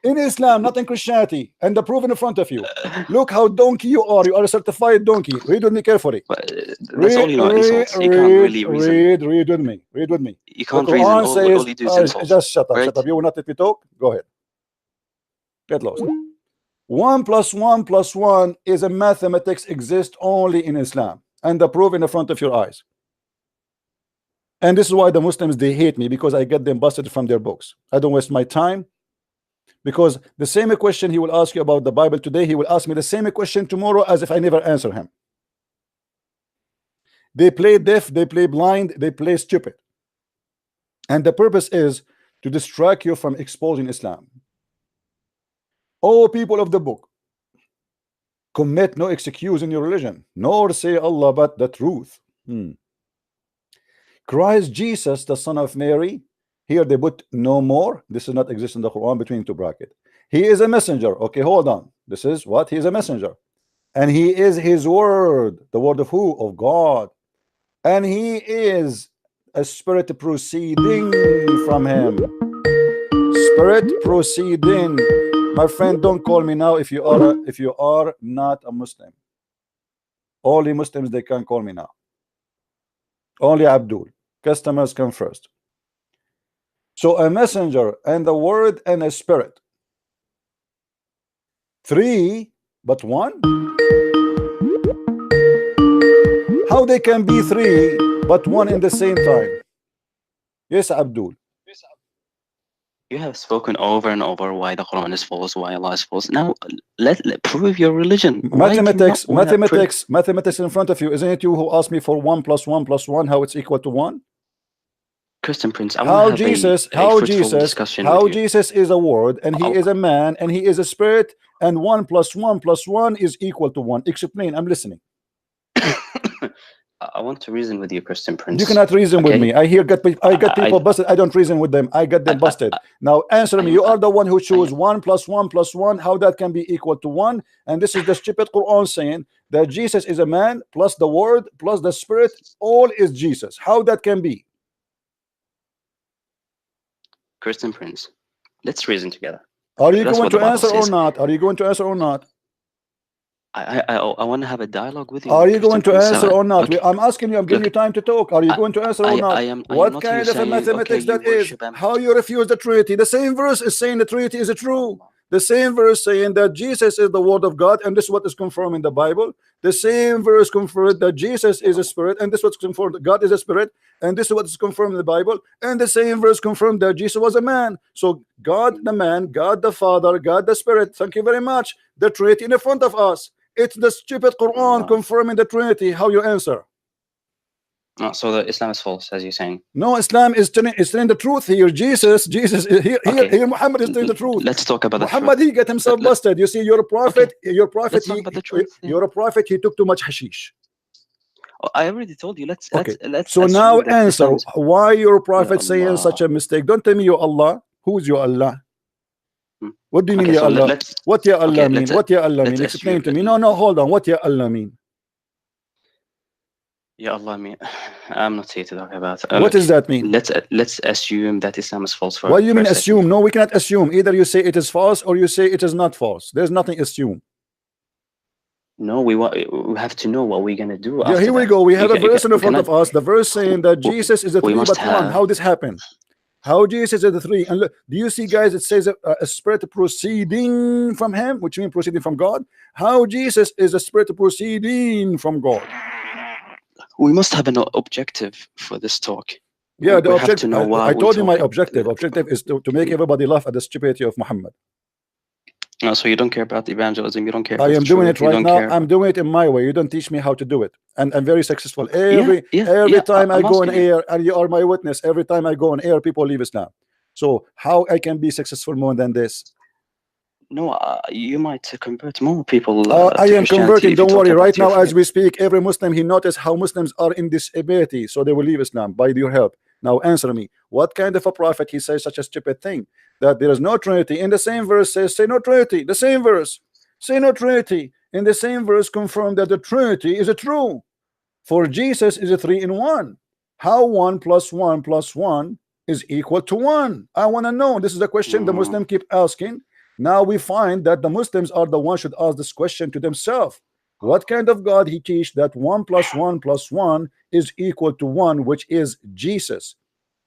In Islam, not in Christianity. And the proof in front of you. Look how donkey you are. You are a certified donkey. Read with me carefully. That's all you know, insults. You can't really reason. Read with me. Read with me. You can't reason. All you do is insult. Just shut up. Shut up. You will not let me talk. Go ahead. Get lost. 1 + 1 + 1 is a mathematics exists only in Islam. And the proof in the front of your eyes. And this is why the Muslims, they hate me, because I get them busted from their books. I don't waste my time. Because the same question he will ask you about the Bible today, he will ask me the same question tomorrow, as if I never answer him. They play deaf, they play blind, they play stupid. And the purpose is to distract you from exposing Islam. Oh, people of the book, commit no excuse in your religion, nor say Allah but the truth. Christ Jesus, the son of Mary. Here they put no more. This is not exist in the Quran between two brackets. He is a messenger. Okay, hold on. This is what? He is a messenger. And he is his word. The word of who? Of God. And he is a spirit proceeding from him. Spirit proceeding. My friend, don't call me now if you are not a Muslim. Only Muslims, they can call me now. Only Abdul. Customers come first. So a messenger and the word and a spirit. 3 but 1. How they can be 3 but 1 in the same time? Yes, Abdul. You have spoken over and over why the Quran is false, why Allah is false. Now let prove your religion. Mathematics in front of you. Isn't it you who asked me for 1 + 1 + 1 how it's equal to 1? Christian Prince, how Jesus is a word, and he is a man, and he is a spirit, and 1 + 1 + 1 is equal to 1. Explain. I'm listening. I want to reason with you, Christian Prince. You cannot reason with me. I got people busted. I don't reason with them. I got them busted. Now answer me. You are the one who chose 1 + 1 + 1. How that can be equal to 1? And this is the stupid Quran saying that Jesus is a man plus the word plus the spirit. All is Jesus. How that can be? Christian Prince, let's reason together. Are you going to answer or not? Are you going to answer or not? I want to have a dialogue with you. Are you going to answer or not? Okay. I'm asking you. I'm giving you time to talk. Are you going to answer or not? What kind of a mathematics that is? How you refuse the Trinity? The same verse is saying the Trinity is true. The same verse saying that Jesus is the Word of God, and this is what is confirmed in the Bible. The same verse confirmed that Jesus is a spirit, and this is what's confirmed. God is a spirit, and this is what is confirmed in the Bible. And the same verse confirmed that Jesus was a man. So God the man, God the Father, God the Spirit. Thank you very much. The Trinity in the front of us. It's the stupid Quran confirming the Trinity. How you answer? So the Islam is false, as you're saying. No, Islam is telling the truth here. Jesus here, okay. here Muhammad is telling the truth. Let's talk about Muhammad. He got himself busted. You see, you're a prophet. Okay. You're a prophet. You're a prophet. He took too much hashish. I already told you. Let's So now answer why your prophet saying such a mistake. Don't tell me you Allah. Who's your Allah? What do you mean, Ya Allah? What Ya Allah mean? What Ya Allah mean? Explain to me. No, hold on. What Ya Allah mean? Ya Allah mean. I'm not here to talk about it. What does that mean? Let's assume that Islam is false. What do you mean assume? No, we cannot assume. Either you say it is false or you say it is not false. There's nothing assume. No, we have to know what we're gonna do. Yeah, here we go. We have a verse in front of us. The verse saying that Jesus is the three but one. How this happened? How Jesus is the three? And look, do you see, guys? It says a spirit proceeding from him, which means proceeding from God. How Jesus is a spirit proceeding from God? We must have an objective for this talk. Yeah, the objective. I told you my objective. Objective is to make everybody laugh at the stupidity of Muhammad. No, so you don't care about evangelism. You don't care. I am doing it right now. I'm doing it in my way. You don't teach me how to do it, and I'm very successful. Every time I go on air, and you are my witness. Every time I go on air, people leave Islam. So how I can be successful more than this? No, you might convert more people. I am converting. Don't worry. Right now, as we speak, every Muslim, he noticed how Muslims are in disability, so they will leave Islam by your help. Now answer me. What kind of a prophet he says such a stupid thing? That there is no Trinity. In the same verse says, say no Trinity. The same verse, say no Trinity. In the same verse confirm that the Trinity is a true. For Jesus is a 3 in 1. How 1 plus 1 plus 1 is equal to 1? I want to know. This is a question the Muslim keep asking. Now we find that the Muslims are the ones should ask this question to themselves. What kind of God he teach that 1 plus 1 plus 1 is equal to 1, which is Jesus?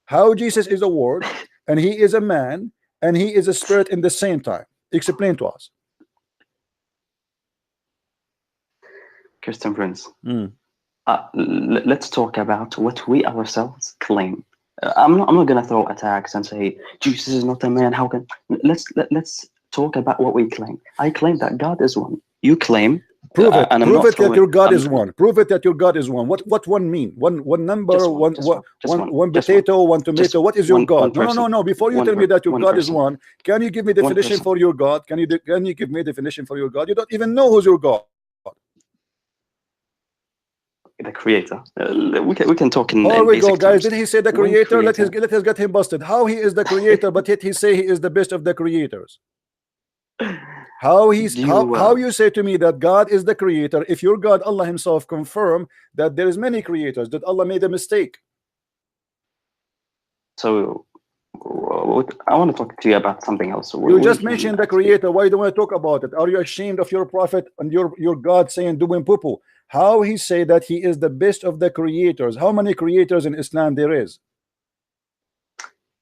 How Jesus is a word, and he is a man, and he is a spirit in the same time. Explain to us. Christian friends, let's talk about what we ourselves claim. I'm not going to throw attacks and say Jesus is not a man. How can let's talk about what we claim. I claim that God is one. You claim. Prove it. Prove it that your God is one. Prove it that your God is one. What one mean? One number, one potato, one tomato. What is your God? No. Before you tell me that your God is one, can you give me definition for your God? Can you give me a definition for your God? You don't even know who's your God. The creator. We can talk in. There we go, guys. Did he say the creator? Let us get him busted. How he is the creator, but yet he say he is the best of the creators. How you say to me that God is the creator if your God Allah himself confirmed that there is many creators, that Allah made a mistake? So I want to talk to you about something else. You just mentioned the creator. Why don't I talk about it? Are you ashamed of your prophet and your God saying doing poo-poo? How he say that he is the best of the creators? How many creators in Islam there is?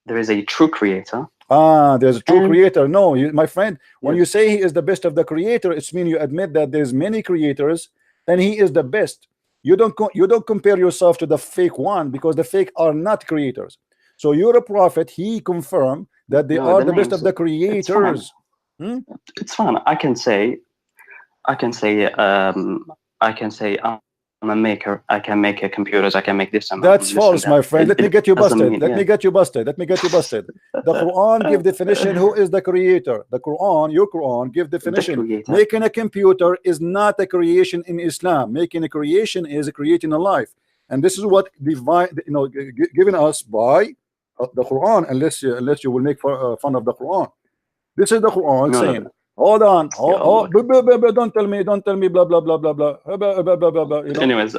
There is a true creator. There's a true creator. No, my friend, when you say he is the best of the creator, it's mean you admit that there's many creators and he is the best. You don't compare yourself to the fake one, because the fake are not creators. So you're a prophet. He confirmed that they are the best of the creators. It's fine. I can say I'm a maker. I can make computers. I can make this. That's false, my friend. Let me get you busted. Let me get you busted. The Quran give definition. Who is the creator? The Quran, your Quran, give definition. Making a computer is not a creation in Islam. Making a creation is creating a life, and this is what divine, given us by the Quran. Unless you will make fun of the Quran. This is the Quran saying. Hold on. Don't tell me blah blah blah blah blah. Anyways,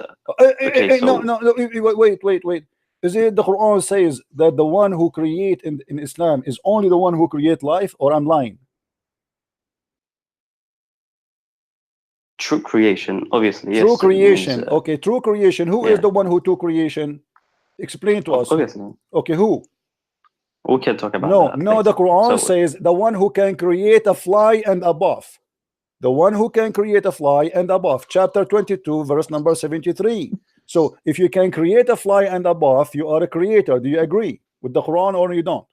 wait. Is it the Quran says that the one who create in Islam is only the one who create life, or I'm lying? true creation, obviously, yes. True creation. Means, okay, true creation. Who is the one who took creation? Explain to us. Obviously. Okay, who? We can talk about No, that no, later. the Quran says the one who can create a fly and above. The one who can create a fly and above. Chapter 22, verse number 73. So if you can create a fly and above, you are a creator. Do you agree with the Quran or you don't?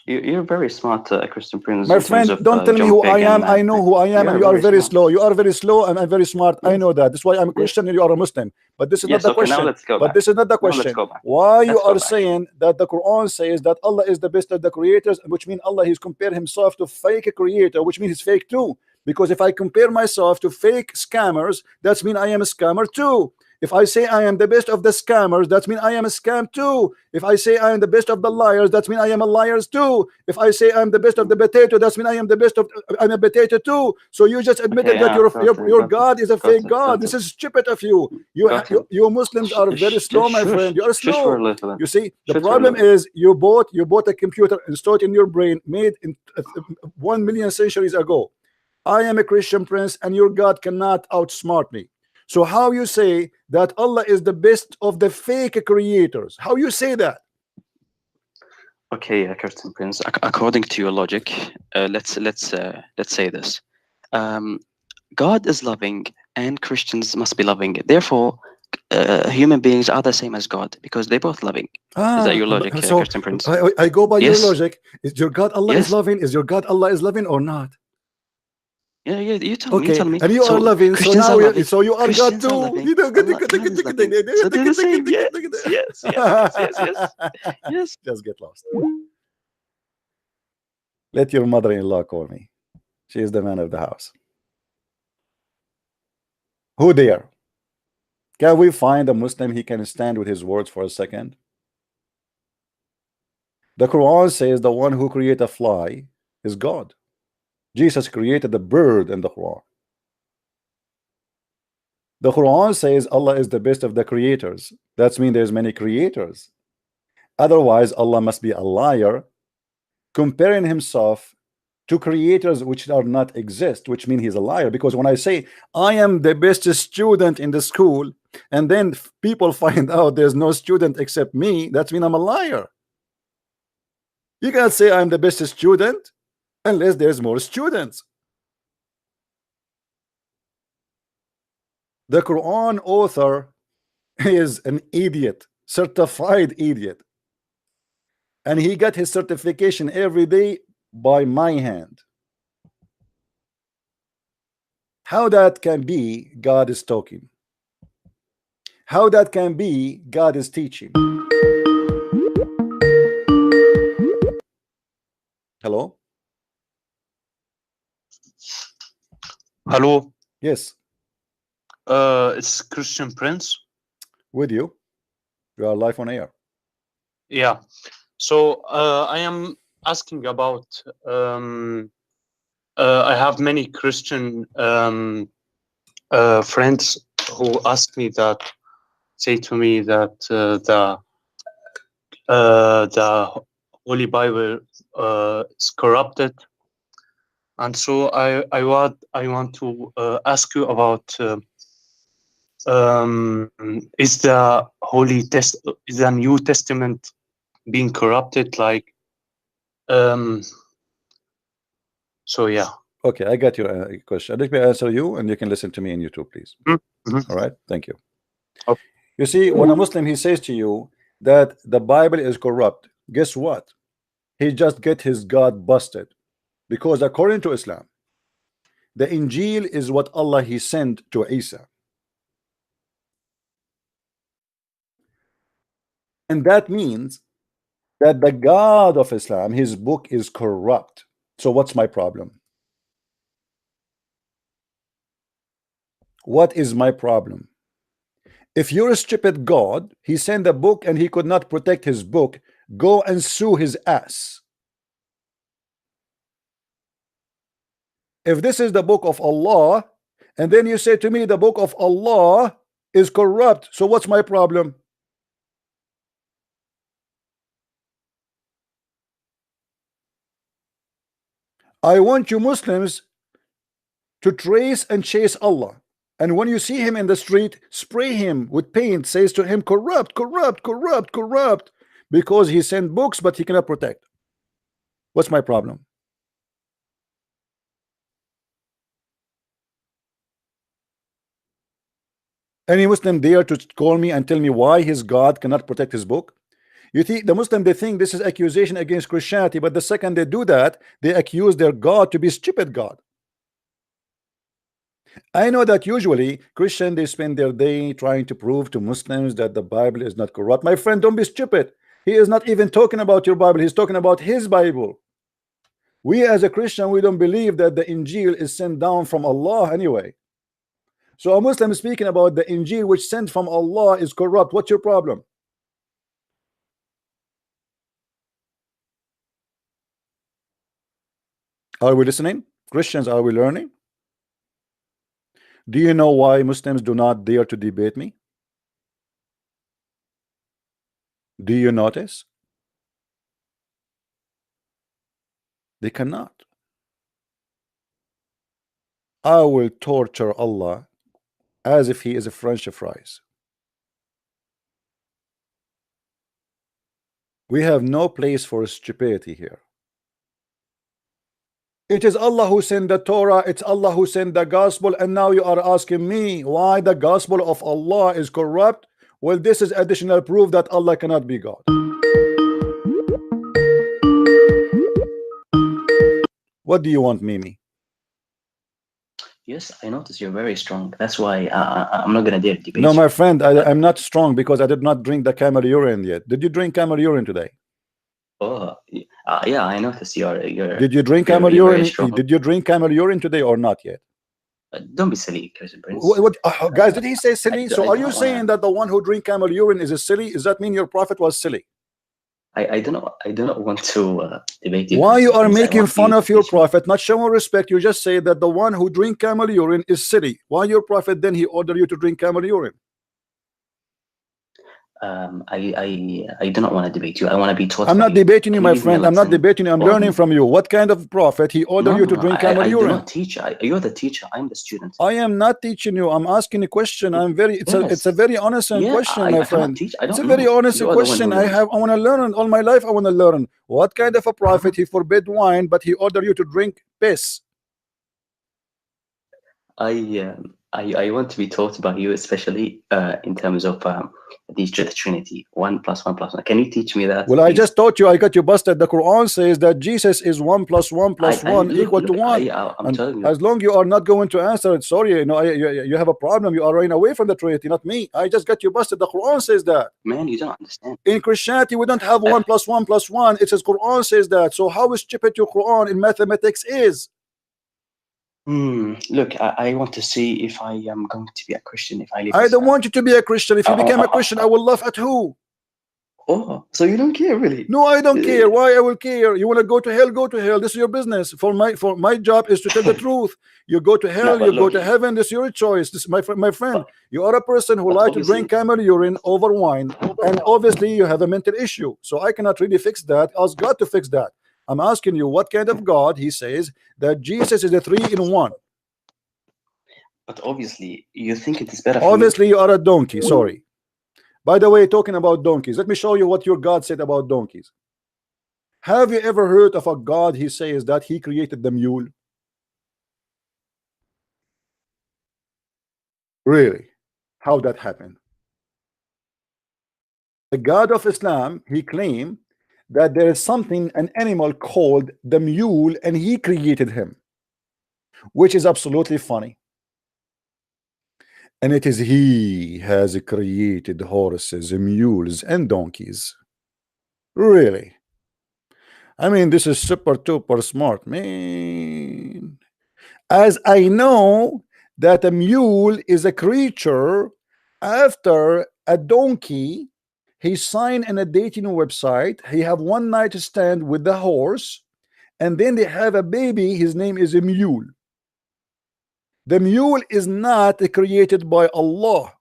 You're very smart, Christian Prince. My friend, don't tell me who I am. I know who I am, and you are very slow. You are very slow, and I'm very smart. I know that. That's why I'm a Christian and you are a Muslim. But this is not the question. Now let's go but back. This is not the question. Why you are saying that the Quran says that Allah is the best of the creators, which means Allah he's compared himself to fake creator, which means he's fake too. Because if I compare myself to fake scammers, that means I am a scammer too. If I say I am the best of the scammers, that means I am a scam too. If I say I am the best of the liars, that means I am a liars too. If I say I am the best of the potato, that means I am the best of I'm a potato too. So you just admitted that your God is a fake God. This is stupid of you. You Muslims are very slow, my friend. You are slow. You see, the problem is you bought a computer installed in your brain, made in 1 million centuries ago. I am a Christian prince, and your God cannot outsmart me. So how you say that Allah is the best of the fake creators? How you say that? Okay, Christian Prince. According to your logic, let's say this: God is loving, and Christians must be loving. Therefore, human beings are the same as God because they're both loving. Is that your logic, Christian Prince? I go by your logic. Is your God Allah is loving? Is your God Allah is loving or not? Yeah, you tell me. You tell me. And you are loving, so now you are God too. You know, yes. Just get lost. Let your mother-in-law call me. She is the man of the house. Who there? Can we find a Muslim he can stand with his words for a second? The Quran says the one who created a fly is God. Jesus created the bird in the Quran. The Quran says Allah is the best of the creators. That means there's many creators. Otherwise, Allah must be a liar, comparing himself to creators which are not exist, which means he's a liar. Because when I say I am the best student in the school, and then people find out there's no student except me, that means I'm a liar. You can't say I'm the best student unless there's more students. The Quran author is an idiot, certified idiot, and he got his certification every day by my hand. How that can be God is talking? How that can be God is teaching? Hello? Hello. Yes. It's Christian Prince. With you. You are live on air. Yeah. So I am asking about. I have many Christian friends who ask me that, say to me that the Holy Bible is corrupted, and so I want to ask you about. Is the is the New Testament being corrupted? Like, so yeah. Okay, I got your question. Let me answer you, and you can listen to me in YouTube, please. Mm-hmm. All right, thank you. Okay. You see, when a Muslim he says to you that the Bible is corrupt, guess what? He just get his God busted, because according to Islam, the Injil is what Allah he sent to Isa. And that means that the God of Islam, his book is corrupt. So what's my problem? What is my problem? If you're a stupid God, he sent a book and he could not protect his book, go and sue his ass. If this is the book of Allah, and then you say to me the book of Allah is corrupt, so what's my problem? I want you Muslims to trace and chase Allah. And when you see him in the street, spray him with paint, says to him, corrupt, corrupt, corrupt, corrupt, because he sent books, but he cannot protect. What's my problem? Any Muslim dare to call me and tell me why his God cannot protect his book? You see, the Muslim, they think this is accusation against Christianity, but the second they do that, they accuse their God to be stupid God. I know that usually Christian, they spend their day trying to prove to Muslims that the Bible is not corrupt. My friend, don't be stupid. He is not even talking about your Bible. He's talking about his Bible. We as a Christian, we don't believe that the Injil is sent down from Allah anyway. So a Muslim speaking about the Injil which sent from Allah is corrupt. What's your problem? Are we listening? Christians, are we learning? Do you know why Muslims do not dare to debate me? Do you notice? They cannot. I will torture Allah as if he is a French fries. We have no place for stupidity here. It is Allah who sent the Torah, it's Allah who sent the gospel, and now you are asking me why the gospel of Allah is corrupt. Well, this is additional proof that Allah cannot be God. What do you want, Mimi? Yes, I notice you're very strong. That's why I'm not gonna dare debate. No, my friend, I'm not strong because I did not drink the camel urine yet. Did you drink camel urine today? Oh, yeah, I noticed you're. Did you drink camel urine? Did you drink camel urine today or not yet? Don't be silly, Christian Prince. Guys, did he say silly? So are you saying that the one who drink camel urine is a silly? Does that mean your prophet was silly? I don't know. I do not want to debate you. Why you are making fun of your prophet, not showing respect? You just say that the one who drink camel urine is silly. Why your prophet then he ordered you to drink camel urine? I do not want to debate you. I want to be taught. I'm not debating you, my friend. I'm not debating you. I'm learning from you. What kind of prophet he ordered you to drink camel urine? I do not teach. You're the teacher. I'm the student. I am not teaching you. I'm asking a question. It's a very honest question, my friend. It's a very honest question. I want to learn. All my life I want to learn. What kind of a prophet he forbid wine, but he ordered you to drink piss? I want to be taught about you, especially in terms of the Trinity, 1 + 1 + 1. Can you teach me that? Well, please? I just taught you. I got you busted. The Quran says that Jesus is 1 + 1 + 1 equal to 1. I'm telling you. As long you are not going to answer it, sorry, you have a problem. You are running away from the Trinity, not me. I just got you busted. The Quran says that. Man, you don't understand. In Christianity, we don't have 1 + 1 + 1. It says Quran says that. So how stupid your Quran in mathematics is? Look, I want to see if I am going to be a Christian if I live. I don't want you to be a Christian. If you become a Christian, I will laugh at who? Oh, so you don't care, really? No, I don't care. Why I will care? You want to go to hell? Go to hell. This is your business. For my job is to tell the truth. You go to hell. You go to heaven. This is your choice. This my friend. You are a person who likes to drink camel urine over wine, and obviously you have a mental issue. So I cannot really fix that. Ask God to fix that. I'm asking you, what kind of God he says that Jesus is a 3-in-1? But obviously, you think it is better. Obviously, you are a donkey. Sorry. By the way, talking about donkeys, let me show you what your God said about donkeys. Have you ever heard of a God he says that he created the mule? Really? How that happened? The God of Islam, he claimed that there is something, an animal called the mule, and he created him, which is absolutely funny. And it is he has created horses, mules, and donkeys. Really? I mean, this is super duper smart, man. As I know that a mule is a creature after a donkey. He signed in a dating website. He have one night stand with the horse, and then they have a baby. His name is a mule. The mule is not created by Allah.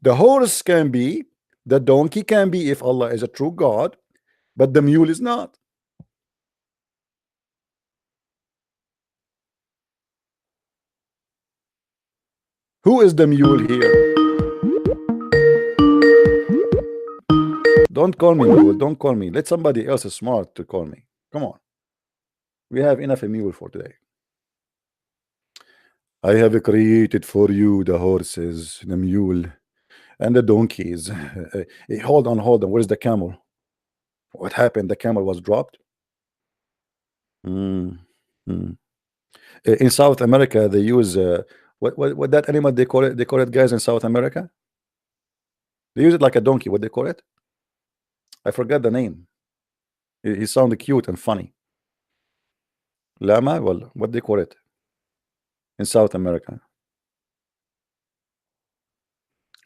The horse can be, the donkey can be if Allah is a true God, but the mule is not. Who is the mule here? Don't call me mule. Don't call me. Let somebody else smart to call me. Come on. We have enough a mule for today. I have created for you the horses, the mule, and the donkeys. Hold on, hold on. Where's the camel? What happened? The camel was dropped. In South America, they use what that animal they call it? They call it, guys, in South America. They use it like a donkey. What they call it? I forgot the name. He sounded cute and funny. Llama? Well, what they call it in South America?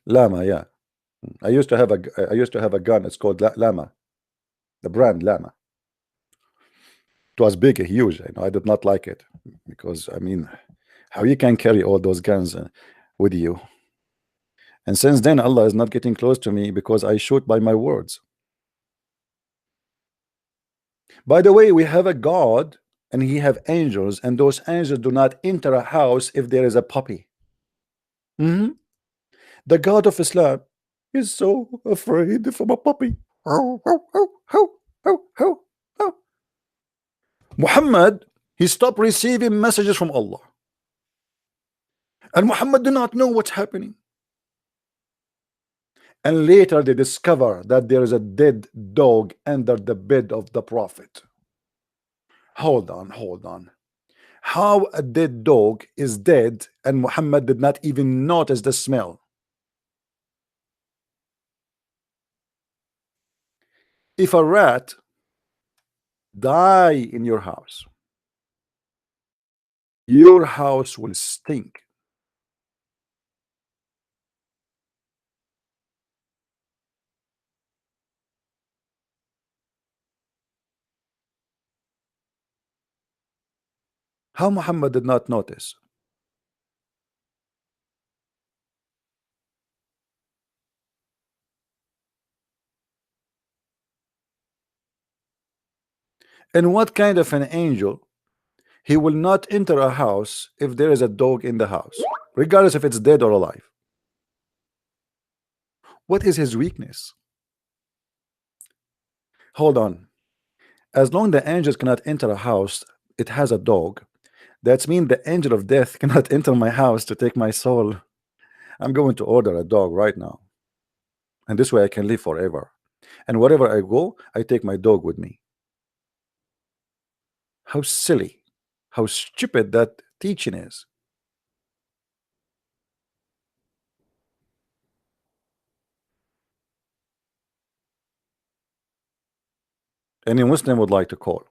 Llama, yeah. I used to have a gun. It's called Llama. The brand Llama. It was big, huge. I did not like it because, I mean, how you can carry all those guns with you? And since then, Allah is not getting close to me because I shoot by my words. By the way, we have a God and he have angels, and those angels do not enter a house if there is a puppy. The God of Islam is so afraid of a puppy. Muhammad, he stopped receiving messages from Allah, and Muhammad do not know what's happening. And later they discover that there is a dead dog under the bed of the Prophet. Hold on. How a dead dog is dead and Muhammad did not even notice the smell? If a rat die in your house will stink. How Muhammad did not notice? And what kind of an angel? He will not enter a house if there is a dog in the house, regardless if it's dead or alive. What is his weakness? Hold on. As long as the angels cannot enter a house, it has a dog. That means the angel of death cannot enter my house to take my soul. I'm going to order a dog right now. And this way I can live forever. And wherever I go, I take my dog with me. How silly, how stupid that teaching is. Any Muslim would like to call?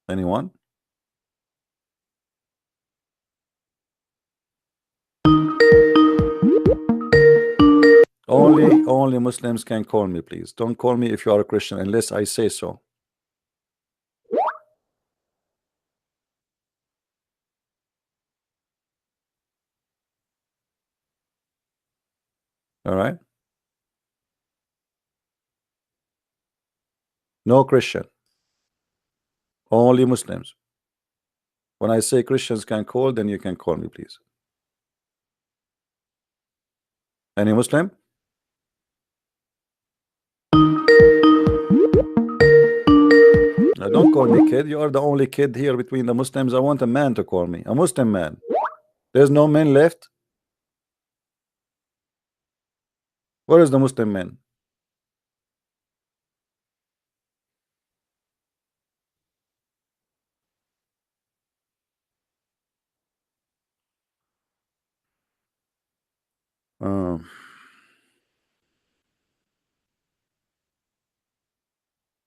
Anyone? Only Muslims can call me, please. Don't call me if you are a Christian unless I say so. All right? No Christian. Only Muslims. When I say Christians can call, then you can call me, please. Any Muslim? Now, don't call me kid. You are the only kid here between the Muslims. I want a man to call me. A Muslim man. There's no men left. Where is the Muslim man?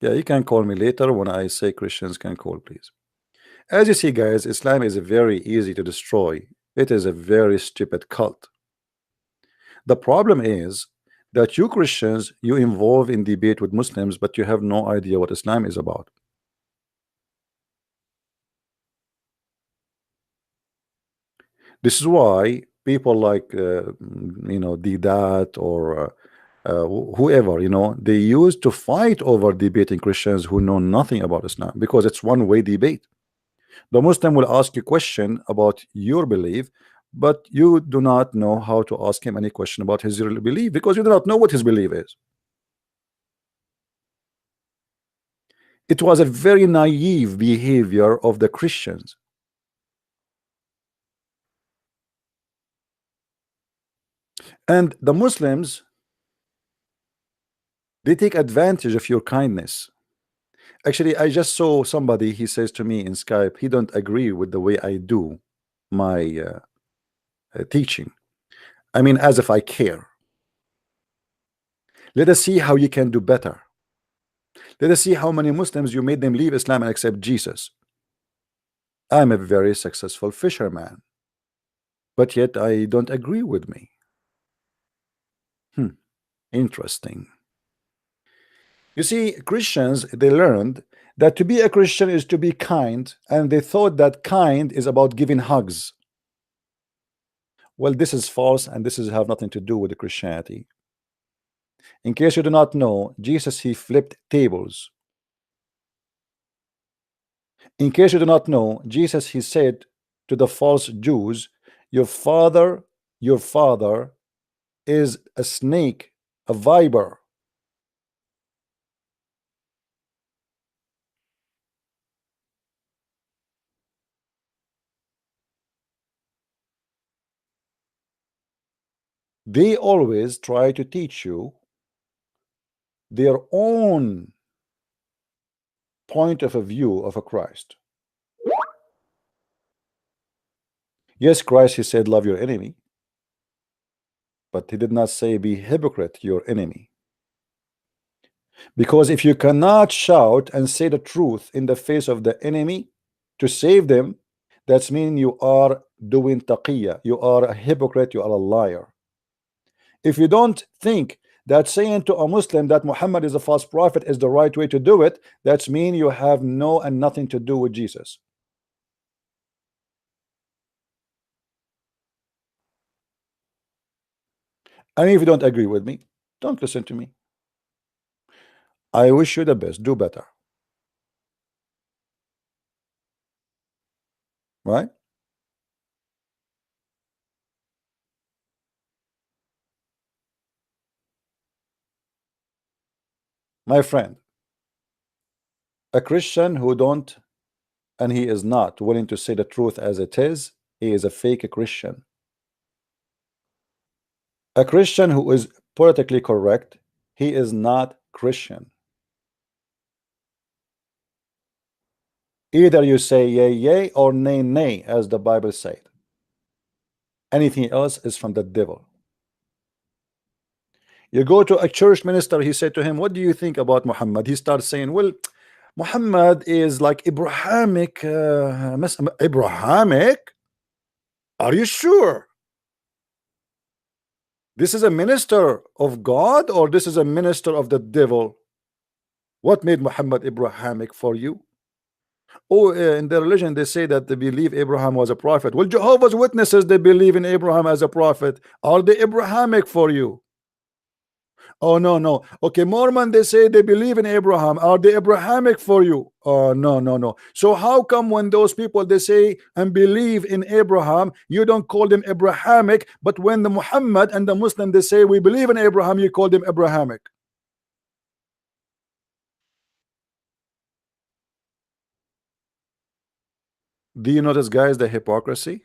Yeah, you can call me later when I say Christians can call, please. As you see, guys, Islam is very easy to destroy. It is a very stupid cult. The problem is that you Christians, you involve in debate with Muslims, but you have no idea what Islam is about. This is why people like Didat or whoever, you know, they used to fight over debating Christians who know nothing about Islam, because it's one-way debate. The Muslim will ask you a question about your belief, but you do not know how to ask him any question about his belief, because you do not know what his belief is. It was a very naive behavior of the Christians. And the Muslims, they take advantage of your kindness. Actually, I just saw somebody, he says to me in Skype, he don't agree with the way I do my teaching. I mean, as if I care. Let us see how you can do better. Let us see how many Muslims you made them leave Islam and accept Jesus. I'm a very successful fisherman, but yet I don't agree with me. Interesting. You see, Christians, they learned that to be a Christian is to be kind, and they thought that kind is about giving hugs. Well, this is false, and this is have nothing to do with the Christianity. In case you do not know, Jesus, he flipped tables. In case you do not know, Jesus, he said to the false Jews, your father is a snake, a viper. They always try to teach you their own point of a view of a Christ. Yes, Christ, he said, love your enemy, but he did not say be hypocrite your enemy. Because if you cannot shout and say the truth in the face of the enemy to save them, that's mean you are doing taqiyya, you are a hypocrite, you are a liar. If you don't think that saying to a Muslim that Muhammad is a false prophet is the right way to do it, that's mean you have no and nothing to do with Jesus. And if you don't agree with me, don't listen to me. I wish you the best, do better. Right? My friend, a Christian who don't and he is not willing to say the truth as it is, he is a fake Christian. A Christian who is politically correct, he is not Christian. Either you say yay yay or nay nay, as the Bible said. Anything else is from the devil. You go to a church minister, he said to him, what do you think about Muhammad? He starts saying, well, Muhammad is like Abrahamic. Abrahamic? Are you sure? This is a minister of God or this is a minister of the devil? What made Muhammad Abrahamic for you? Oh, in the religion they say that they believe Abraham was a prophet. Well, Jehovah's Witnesses, they believe in Abraham as a prophet. Are they Abrahamic for you? Oh, no. Okay, Mormon, they say they believe in Abraham. Are they Abrahamic for you? Oh, no. So how come when those people, they say and believe in Abraham, you don't call them Abrahamic, but when the Muhammad and the Muslim, they say we believe in Abraham, you call them Abrahamic? Do you notice, guys, the hypocrisy?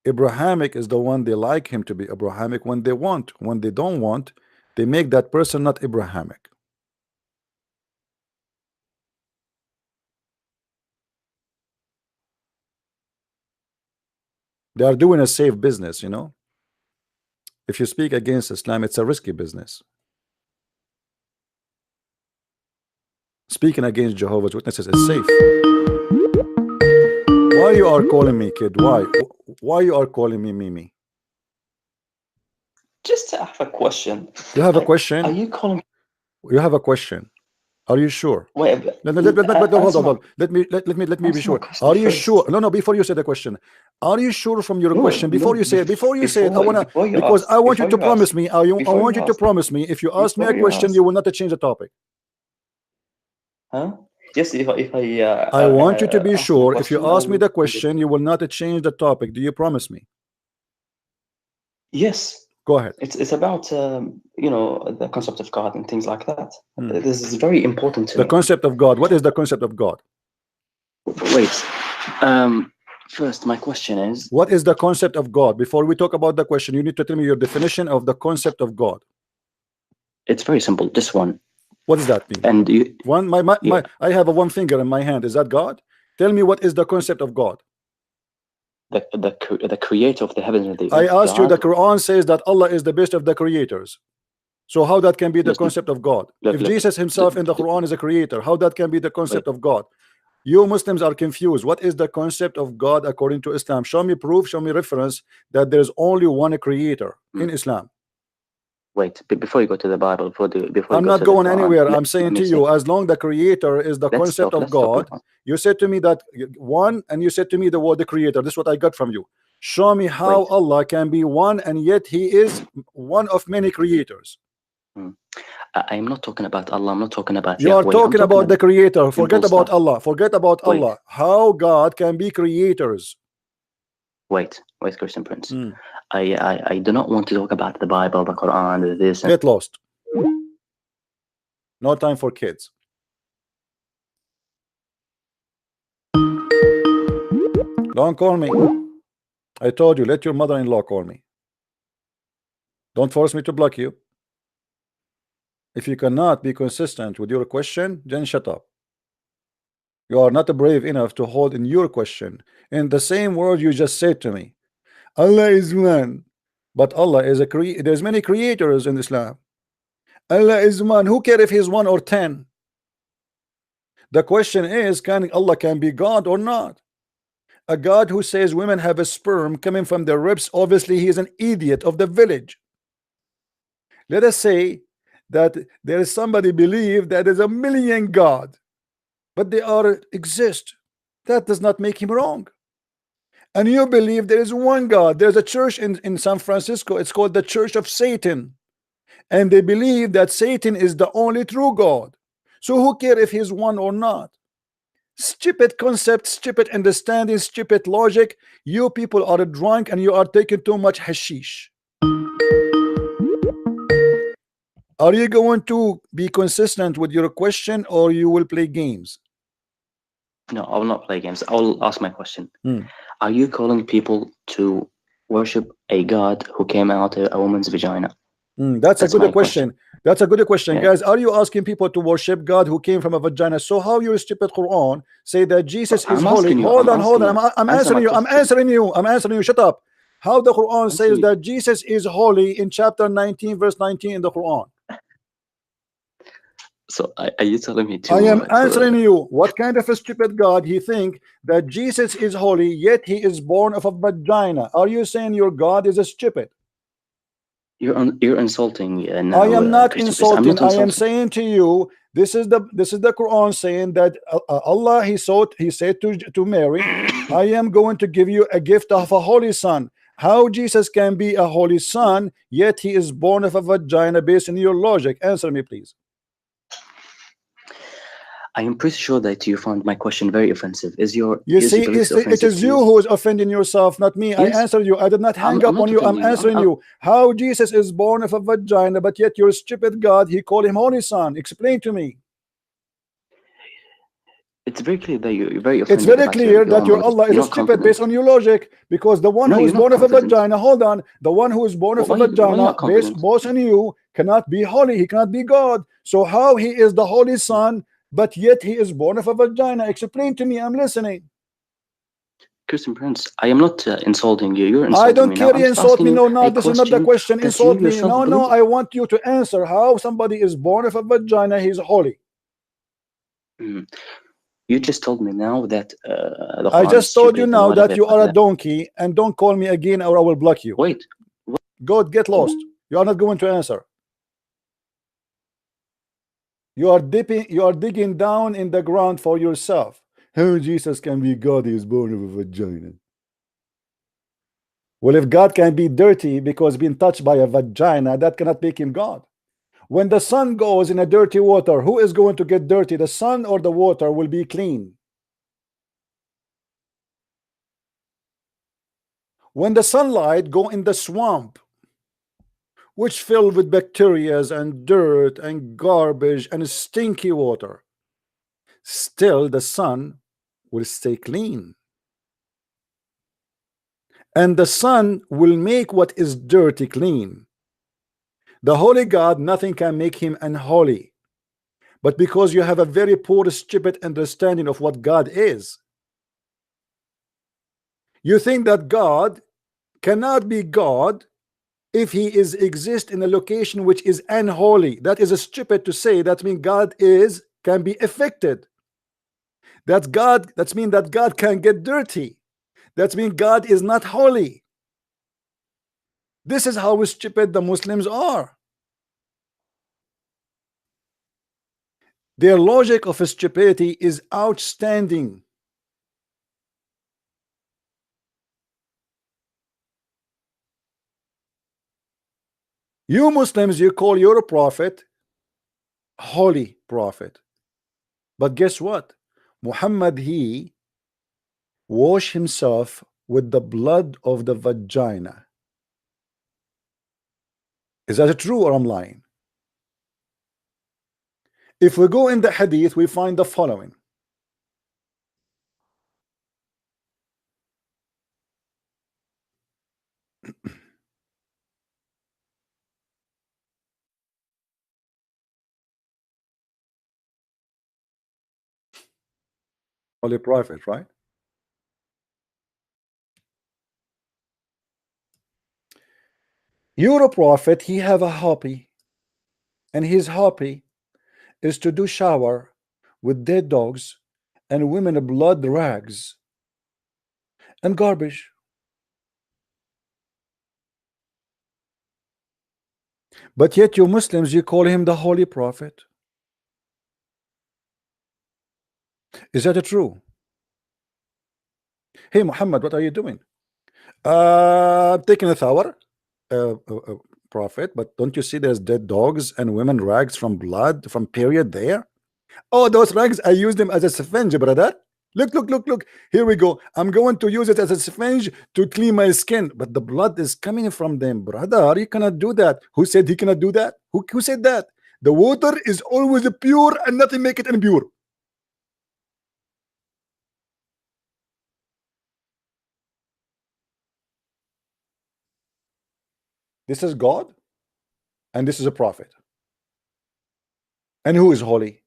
Abrahamic is the one they like him to be Abrahamic when they want. When they don't want, they make that person not Abrahamic. They are doing a safe business, you know. If you speak against Islam, it's a risky business. Speaking against Jehovah's Witnesses is safe. Why you are calling me kid? Why you are calling me Mimi? Just to have a question. You have a question? Are you calling? You have a question. Are you sure? Wait, Hold on. Let me be sure. Are you sure? No, before you say the question, are you sure from your question? Before you say it, I wanna, because I want you to promise me. I want you to promise me, if you ask me a question, you will not change the topic. Huh? Yes, if I want you to be sure. If you ask me the question, you will not change the topic. Do you promise me? Yes. Go ahead. It's about you know, the concept of God and things like that. This is very important to the me. Concept of God. What is the concept of God? Wait. First, my question is, what is the concept of God? Before we talk about the question, you need to tell me your definition of the concept of God. It's very simple. This one. What does that mean? And you, I have a one finger in my hand. Is that God? Tell me, what is the concept of God? The creator of the heavens and the earth. I asked you, the Quran says that Allah is the best of the creators. So how that can be the concept of God? If Jesus himself in the Quran is a creator, how that can be the concept of God? You Muslims are confused. What is the concept of God according to Islam? Show me proof, show me reference that there's only one creator in Islam. Wait, before you go to the Bible, I'm not going anywhere. I'm saying to you, as long the creator is the concept of God, you said to me that one, and you said to me the word the creator. This is what I got from you. Show me how Allah can be one and yet he is one of many creators. I'm not talking about Allah. I'm not talking about you Yahweh. are talking about the creator. Forget about Allah. Forget about Allah. How God can be creators? Wait, Christian Prince. I do not want to talk about the Bible, the Quran, this. Get lost. No time for kids. Don't call me. I told you, let your mother-in-law call me. Don't force me to block you. If you cannot be consistent with your question, then shut up. You are not brave enough to hold in your question in the same word you just said to me. Allah is one, but Allah is there's many creators in Islam. Allah is one. Who cares if he's 1 or 10? The question is, Allah can be God or not? A God who says women have a sperm coming from their ribs, obviously he is an idiot of the village. Let us say that there is somebody believe that there's a million God, but they exist. That does not make him wrong. And you believe there is one God. There's a church in San Francisco. It's called the Church of Satan. And they believe that Satan is the only true God. So who cares if he's one or not? Stupid concept, stupid understanding, stupid logic. You people are drunk and you are taking too much hashish. Are you going to be consistent with your question, or you will play games? No, I will not play games. I will ask my question. Are you calling people to worship a God who came out of a woman's vagina? That's a good question. That's a good question, yeah. Guys, are you asking people to worship God who came from a vagina? So how your stupid Quran say that Jesus is holy? Hold on. I'm answering you. Shut up. How the Quran says that Jesus is holy in chapter 19, verse 19 in the Quran? So are you telling me to? I am answering you. What kind of a stupid God he think that Jesus is holy, yet he is born of a vagina? Are you saying your God is a stupid? You're insulting. Now, I am not insulting. I am saying to you, this is the Quran saying that Allah he said to Mary, I am going to give you a gift of a holy son. How Jesus can be a holy son, yet he is born of a vagina? Based on your logic, answer me, please. I am pretty sure that you found my question very offensive. It is you who is offending yourself, not me. Yes. I answered you. I did not hang up on you. I'm answering you. How Jesus is born of a vagina, but yet your stupid God, he called him holy son. Explain to me. It's very clear that you're very offended. It's very clear that your Allah is stupid based on your logic, because the one who is born of a vagina, hold on, the one who is born of a vagina based both on you cannot be holy. He cannot be God. So how he is the holy son, but yet he is born of a vagina? Explain to me. I'm listening. Christian Prince, I am not insulting you. You're insulting me. I don't care. You insult me. No, this is not the question. Insult me. No. I want you to answer how somebody is born of a vagina. He's holy. You just told me now that I just told you now that you are a donkey, and don't call me again or I will block you. Wait. God, get lost. You are not going to answer. You are digging down in the ground for yourself. How Jesus can be God? He is born of a vagina. Well, if God can be dirty because being touched by a vagina, that cannot make him God. When the sun goes in a dirty water, who is going to get dirty? The sun or the water will be clean. When the sunlight go in the swamp, which filled with bacteria and dirt and garbage and stinky water, still the sun will stay clean. And the sun will make what is dirty clean. The holy God, nothing can make him unholy. But because you have a very poor, stupid understanding of what God is, you think that God cannot be God if he is exist in a location which is unholy. That is a stupid to say. That means God can be affected. That's mean that God can get dirty. That means God is not holy. This is how stupid the Muslims are. Their logic of stupidity is outstanding. You Muslims, you call your prophet holy prophet. But guess what? Muhammad, he washed himself with the blood of the vagina. Is that true or I'm lying? If we go in the hadith, we find the following. Holy prophet, right? Your prophet, he have a hobby, and his hobby is to do shower with dead dogs and women blood rags and garbage. But yet you Muslims, you call him the holy prophet. Is that true? Hey Muhammad, what are you doing? Taking a shower, prophet, but don't you see there's dead dogs and women rags from blood from period there? Oh, those rags, I use them as a sponge, brother. Look. Here we go. I'm going to use it as a sponge to clean my skin, but the blood is coming from them, brother. You cannot do that. Who said he cannot do that? Who said that? The water is always pure and nothing make it impure. This is God, and this is a prophet. And who is holy?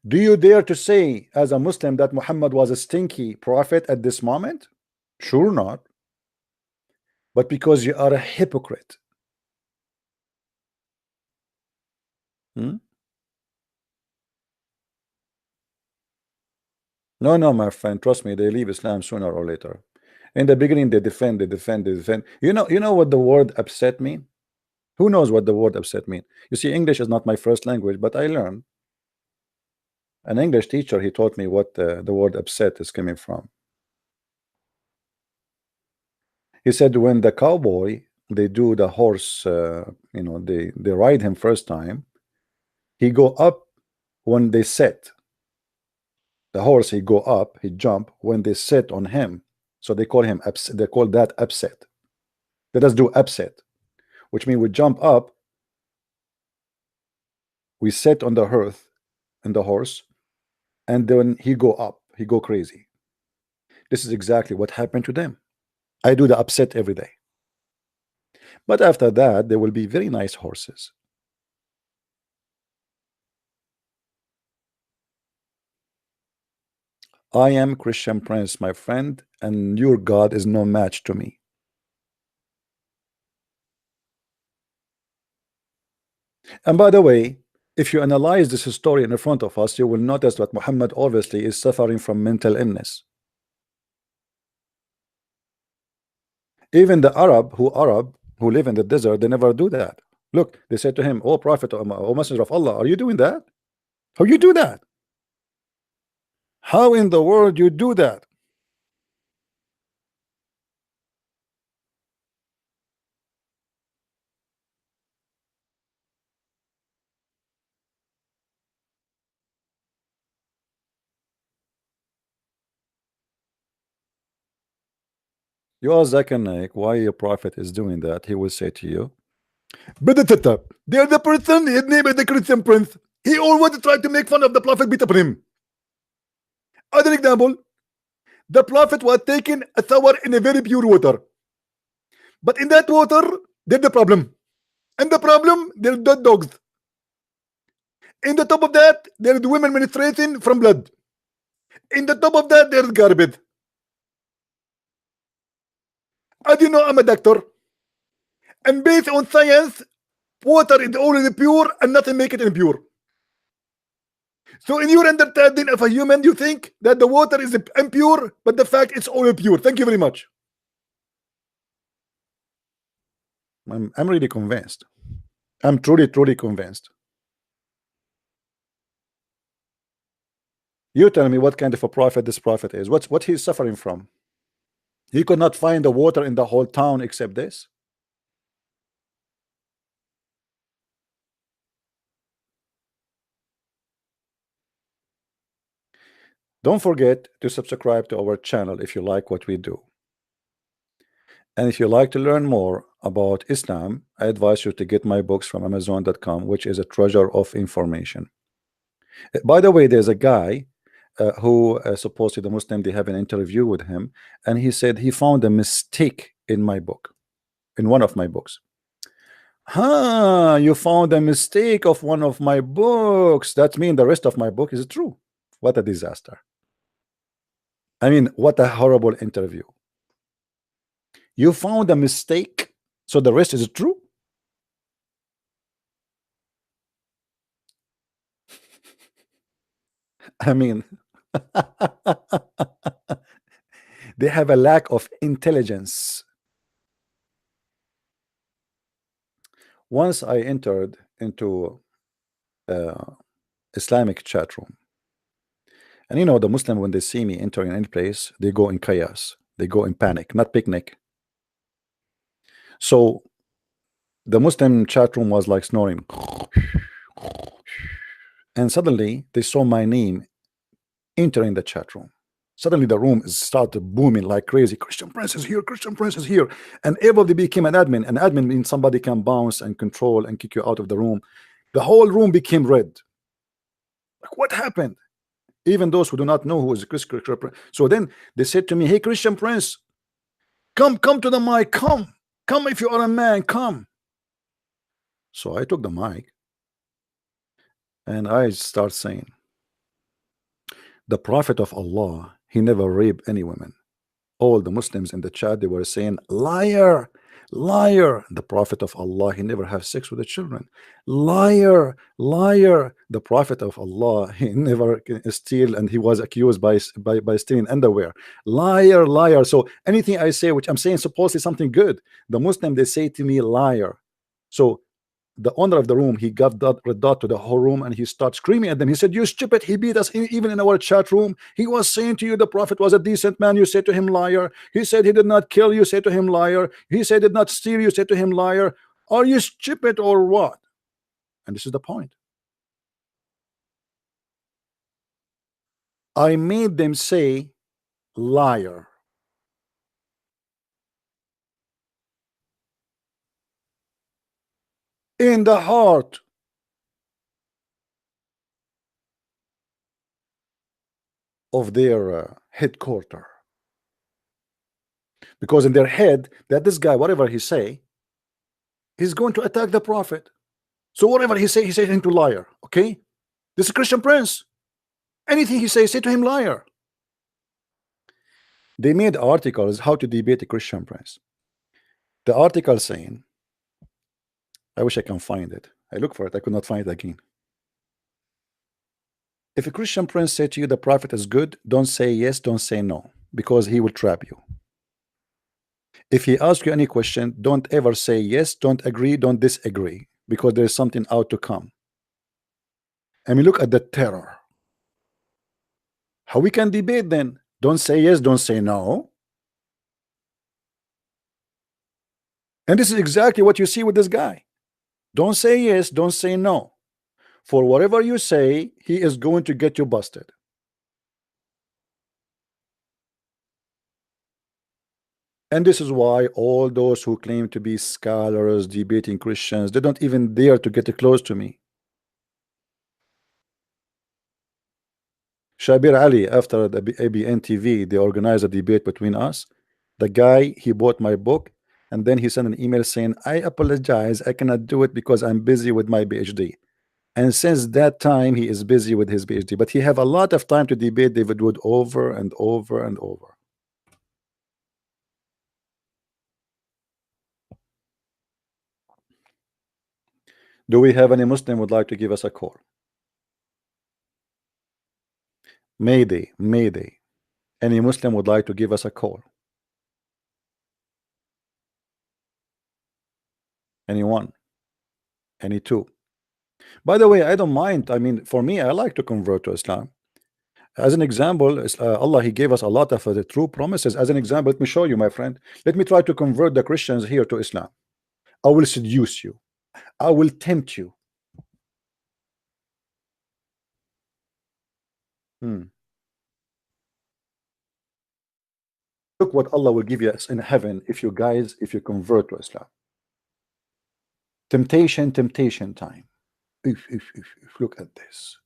Do you dare to say as a Muslim that Muhammad was a stinky prophet at this moment? Sure not. But because you are a hypocrite. No, my friend, trust me, they leave Islam sooner or later. In the beginning, they defend. You know what the word upset mean? Who knows what the word upset mean? You see, English is not my first language, but I learned. An English teacher, he taught me what the word upset is coming from. He said when the cowboy, they do the horse, they ride him first time, he go up when they sit. The horse, he go up, he jump when they sit on him. So they call him upset. They call that upset. Let us do upset, which means we jump up, we sit on the earth and the horse, and then he go up, he go crazy. This is exactly what happened to them. I do the upset every day. But after that, there will be very nice horses. I am Christian Prince, my friend, and your God is no match to me. And by the way, if you analyze this story in front of us, you will notice that Muhammad obviously is suffering from mental illness. Even the Arab who live in the desert, they never do that. Look, they said to him, "Oh Prophet, oh Messenger of Allah, are you doing that? How you do that? How in the world you do that?" You ask Zakir Naik why your prophet is doing that, he will say to you, "Bid'atata, they are the person, his name is the Christian prince. He always tried to make fun of the prophet, beat up him." Other example, the prophet was taking a shower in a very pure water, but in that water there's the problem, and the problem there's dead dogs. In the top of that there's women menstruating from blood. In the top of that there's garbage. As you know, I'm a doctor, and based on science, water is already pure and nothing make it impure. So in your understanding of a human, you think that the water is impure, but the fact it's all pure. Thank you very much. I'm really convinced. I'm truly convinced. You tell me what kind of a prophet this prophet is. What he's suffering from. He could not find the water in the whole town except this. Don't forget to subscribe to our channel if you like what we do. And if you like to learn more about Islam, I advise you to get my books from Amazon.com, which is a treasure of information. By the way, there's a guy who supposedly the Muslim, they have an interview with him, and he said he found a mistake in my book, in one of my books. You found a mistake of one of my books. That means the rest of my book is true. What a disaster. I mean, what a horrible interview. You found a mistake, so the rest is true? I mean, they have a lack of intelligence. Once I entered into Islamic chat room, and you know, the Muslim, when they see me entering any place, they go in chaos, they go in panic, not picnic. So the Muslim chat room was like snoring, and suddenly they saw my name entering the chat room. Suddenly the room started booming like crazy. Christian Prince is here, Christian Prince is here. And everybody became an admin. An admin means somebody can bounce and control and kick you out of the room. The whole room became red. Like, what happened? Even those who do not know who is Christian Prince. So then they said to me, "Hey, Christian Prince, come to the mic, come if you are a man, come." So I took the mic and I start saying, the Prophet of Allah, he never raped any women. All the Muslims in the chat, they were saying, "Liar, liar." The Prophet of Allah, he never have sex with the children. Liar, liar. The Prophet of Allah, he never steal, and he was accused by stealing underwear. Liar, liar. So anything I say, which I'm saying supposedly something good, the Muslim, they say to me, liar. So the owner of the room, he got that red dot to the whole room, and he started screaming at them. He said, "You stupid, he beat us even in our chat room. He was saying to you the Prophet was a decent man. You said to him, liar. He said he did not kill. You said to him, liar. He said he did not steal. You said to him, liar. Are you stupid or what?" And this is the point. I made them say liar. In the heart of their headquarters, because in their head that this guy, whatever he say, he's going to attack the Prophet. So whatever he say him to liar. Okay, this is Christian Prince. Anything he say to him liar. They made articles how to debate a Christian Prince. The article saying, I wish I can find it. I look for it. I could not find it again. If a Christian Prince say to you the Prophet is good, don't say yes, don't say no, because he will trap you. If he asks you any question, don't ever say yes, don't agree, don't disagree, because there's something out to come. And we look at the terror. How we can debate then? Don't say yes, don't say no. And this is exactly what you see with this guy. Don't say yes, don't say no. For whatever you say, he is going to get you busted. And this is why all those who claim to be scholars debating Christians, they don't even dare to get close to me. Shabir Ali, after the ABN TV, they organized a debate between us. The guy, he bought my book, and then he sent an email saying, I apologize, I cannot do it because I'm busy with my PhD. And since that time, he is busy with his PhD, but he have a lot of time to debate David Wood over and over and over. Do we have any Muslim would like to give us a call? Mayday, Mayday. Any Muslim would like to give us a call? Anyone? Any two? By the way, I don't mind. I mean, for me, I like to convert to Islam. As an example, Allah, He gave us a lot of the true promises. As an example, let me show you, my friend. Let me try to convert the Christians here to Islam. I will seduce you. I will tempt you. Look what Allah will give you in heaven if you convert to Islam. Temptation time. Look at this.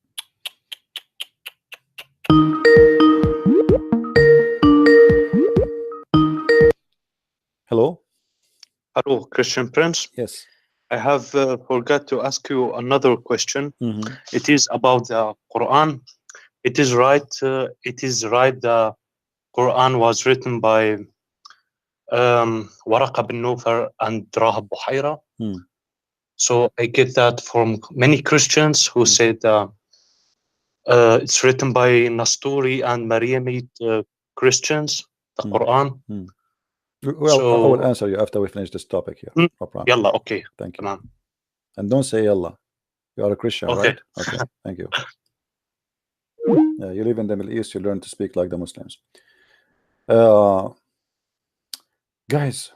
Hello? Hello, Christian Prince. Yes. I have forgot to ask you another question. It is about the Quran. It is right. The Quran was written by Waraq bin Nawfal and Rahab Buhaira. So I get that from many Christians who said it's written by Nasturi and Mariamite Christians, the Quran. Well, so, I will answer you after we finish this topic here. No problem. Yalla, okay. Thank you. And don't say Yalla. You are a Christian, right? Okay, thank you. You live in the Middle East, you learn to speak like the Muslims. Guys,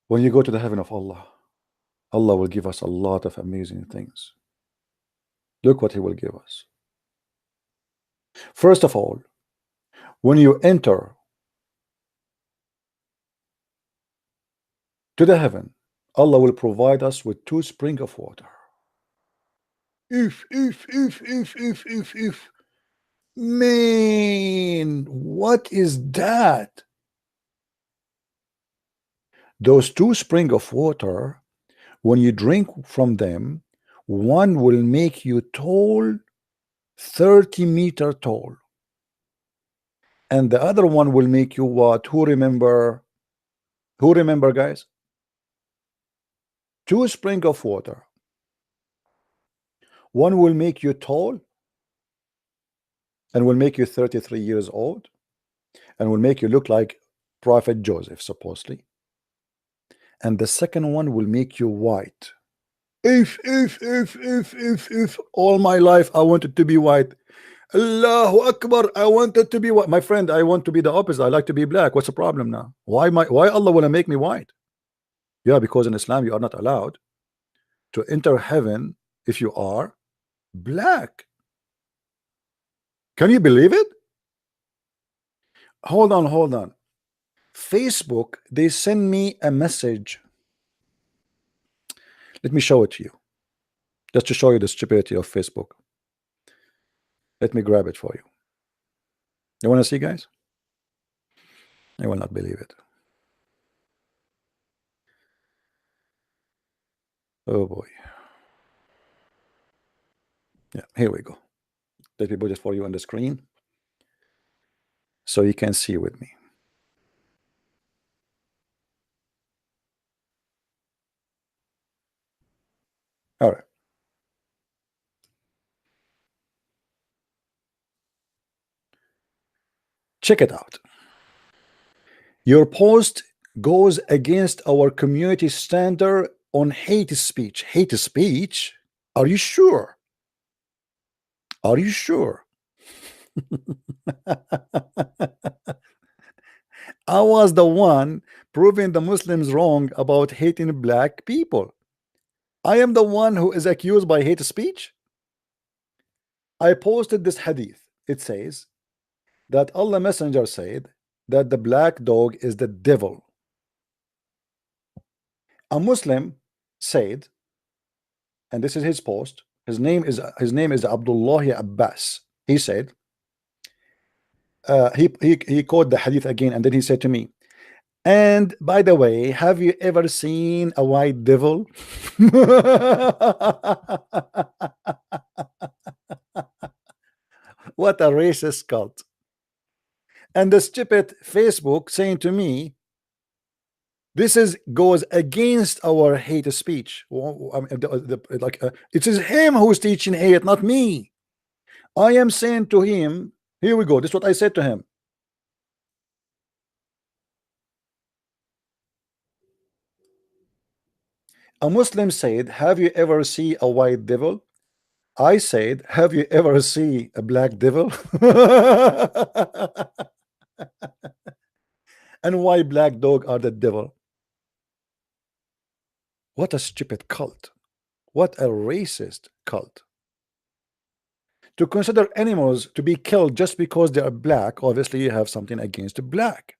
when you go to the heaven of Allah, Allah will give us a lot of amazing things. Look what He will give us. First of all, when you enter to the heaven, Allah will provide us with 2 springs of water. If. Man, what is that? Those 2 springs of water, when you drink from them, one will make you tall, 30 meters tall. And the other one will make you what? Who remember, guys? 2 springs of water. One will make you tall and will make you 33 years old and will make you look like Prophet Joseph, supposedly. And the second one will make you white. If all my life I wanted to be white. Allahu Akbar, I wanted to be white. My friend, I want to be the opposite. I like to be black. What's the problem now? Why Allah want to make me white? Yeah, because in Islam you are not allowed to enter heaven if you are black. Can you believe it? Hold on. Facebook, they send me a message. Let me show it to you, just to show you the stupidity of Facebook. Let me grab it for you. You want to see, guys? I will not believe it. Oh boy. Yeah, here we go. Let me put it for you on the screen so you can see with me. All right. Check it out. Your post goes against our community standard on hate speech. Hate speech? Are you sure? Are you sure? I was the one proving the Muslims wrong about hating black people. I am the one who is accused by hate speech. I posted this hadith. It says that Allah Messenger said that the black dog is the devil. A Muslim said, and this is his post, his name is Abdullah Abbas. He said, he quoted the hadith again, and then he said to me, and by the way, have you ever seen a white devil? What a racist cult. And the stupid Facebook saying to me, this goes against our hate speech. It is him who's teaching hate, not me. I am saying to him, here we go, this is what I said to him. A Muslim said, have you ever seen a white devil? I said, have you ever seen a black devil? And why black dog are the devil? What a stupid cult. What a racist cult. To consider animals to be killed just because they are black, obviously you have something against black.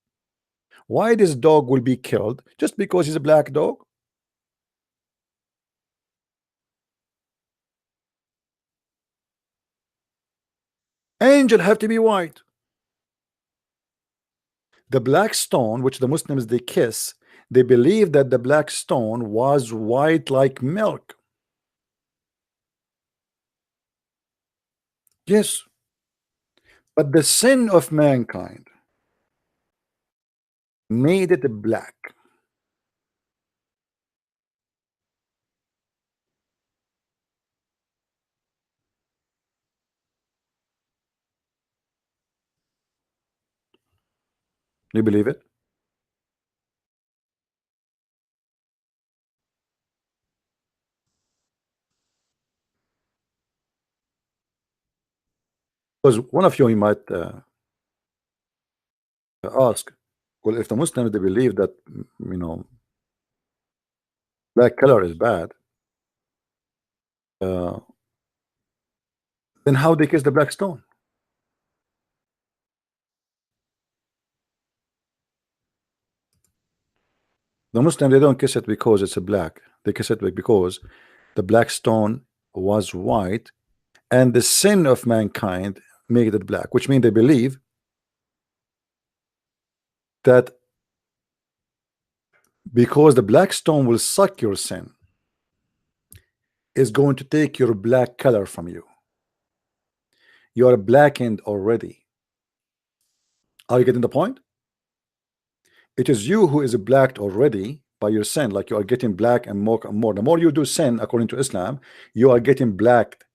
Why this dog will be killed just because he's a black dog? Angel have to be white. The black stone, which the Muslims they kiss, they believe that the black stone was white like milk. Yes, but the sin of mankind made it black. You believe it? Because one of you might ask, well, if the Muslims they believe that black color is bad, then how they kiss the black stone? The Muslims they don't kiss it because it's a black. They kiss it because the black stone was white, and the sin of mankind made it black, which means they believe that because the black stone will suck your sin, is going to take your black color from you. You are blackened already. Are you getting the point? It is you who is blacked already by your sin, like you are getting black and more and more. The more you do sin, according to Islam, you are getting blacked.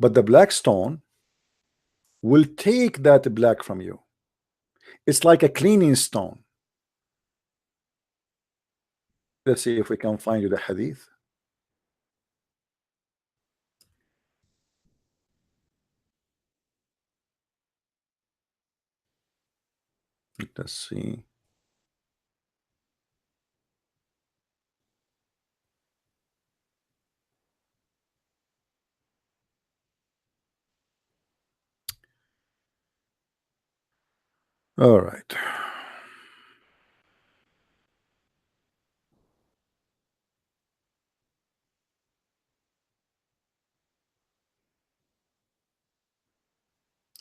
But the black stone will take that black from you. It's like a cleaning stone. Let's see if we can find you the hadith. Let's see. All right.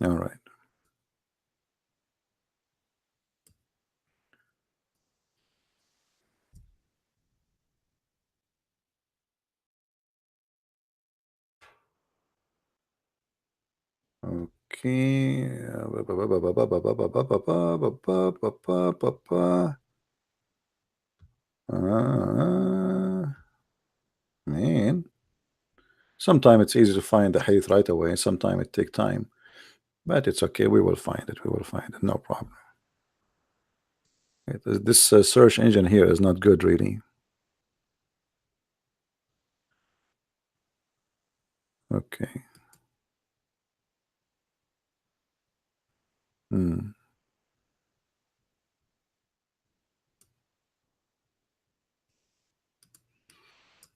All right. Okay. Man, sometimes it's easy to find the hadith right away. Sometimes it takes time, but it's okay. We will find it. We will find it. No problem. This search engine here is not good, really. Okay.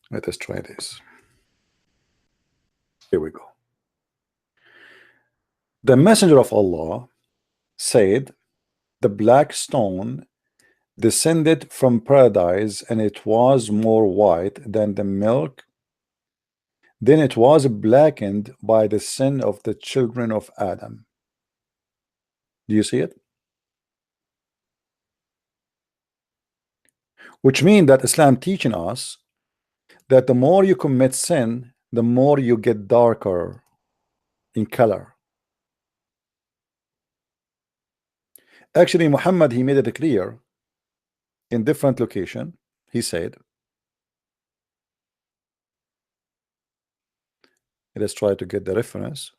Let us try this. Here we go. The messenger of Allah said, the black stone descended from paradise, and it was more white than the milk. Then it was blackened by the sin of the children of Adam. Do you see it? Which means that Islam teaching us that the more you commit sin, the more you get darker in color. Actually, Muhammad, he made it clear in different location. He said, let's try to get the reference.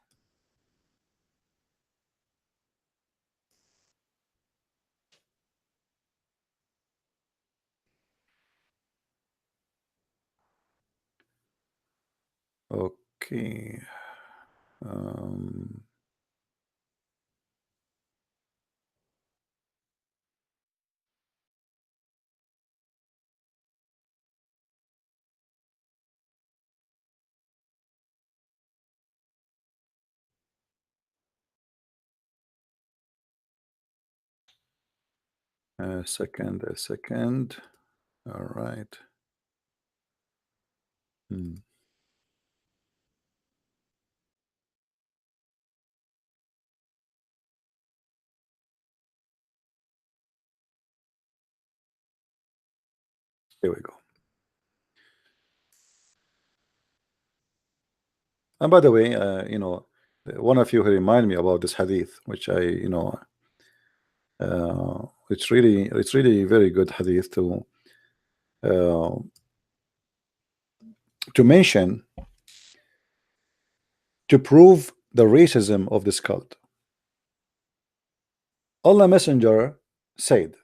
Okay. A second. All right. Here we go. And by the way, you know, one of you who remind me about this hadith, which I, you know, it's really very good hadith to mention, to prove the racism of this cult. Allah Messenger said,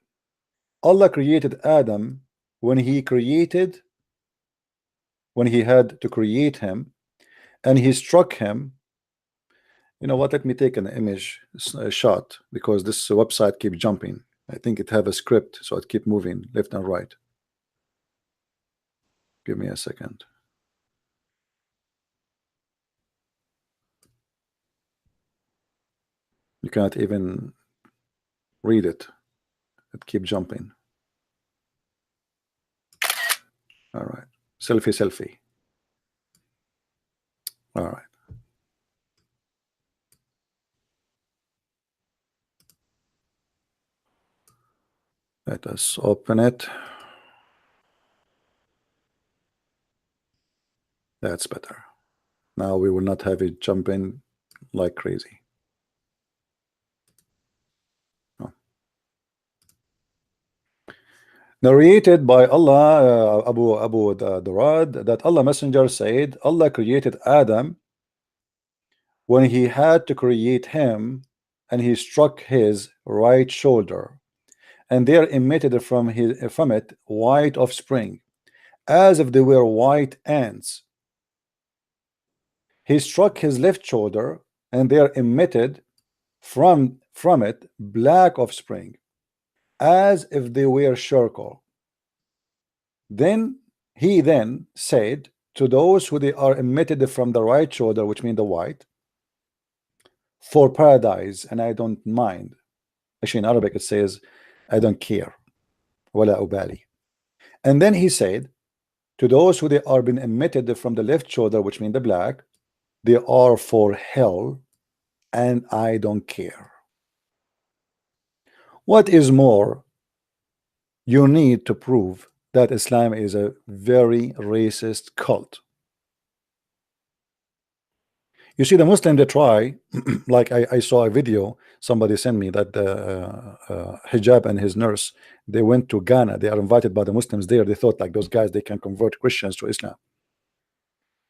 Allah created Adam when he had to create him, and he struck him. You know what, let me take an image, a shot, because this website keeps jumping. I think it have a script, so it keep moving left and right. Give me a second. You cannot even read it. It keep jumping. All right. Selfie. All right. Let us open it. That's better. Now we will not have it jumping like crazy. No. Narrated by Allah, Abu Durad, that Allah Messenger said, Allah created Adam when he had to create him, and he struck his right shoulder, and there emitted from it white offspring, as if they were white ants. He struck his left shoulder, and there emitted from it black offspring, as if they were charcoal. Then he said to those who they are emitted from the right shoulder, which means the white, for paradise, and I don't mind. Actually, in Arabic it says, I don't care. Wala ubali. And then he said to those who they are been emitted from the left shoulder, which means the black, they are for hell, and I don't care. What is more, you need to prove that Islam is a very racist cult. You see, the Muslim, they try, like I saw a video, somebody sent me that hijab and his nurse, they went to Ghana. They are invited by the Muslims there. They thought like those guys, they can convert Christians to Islam.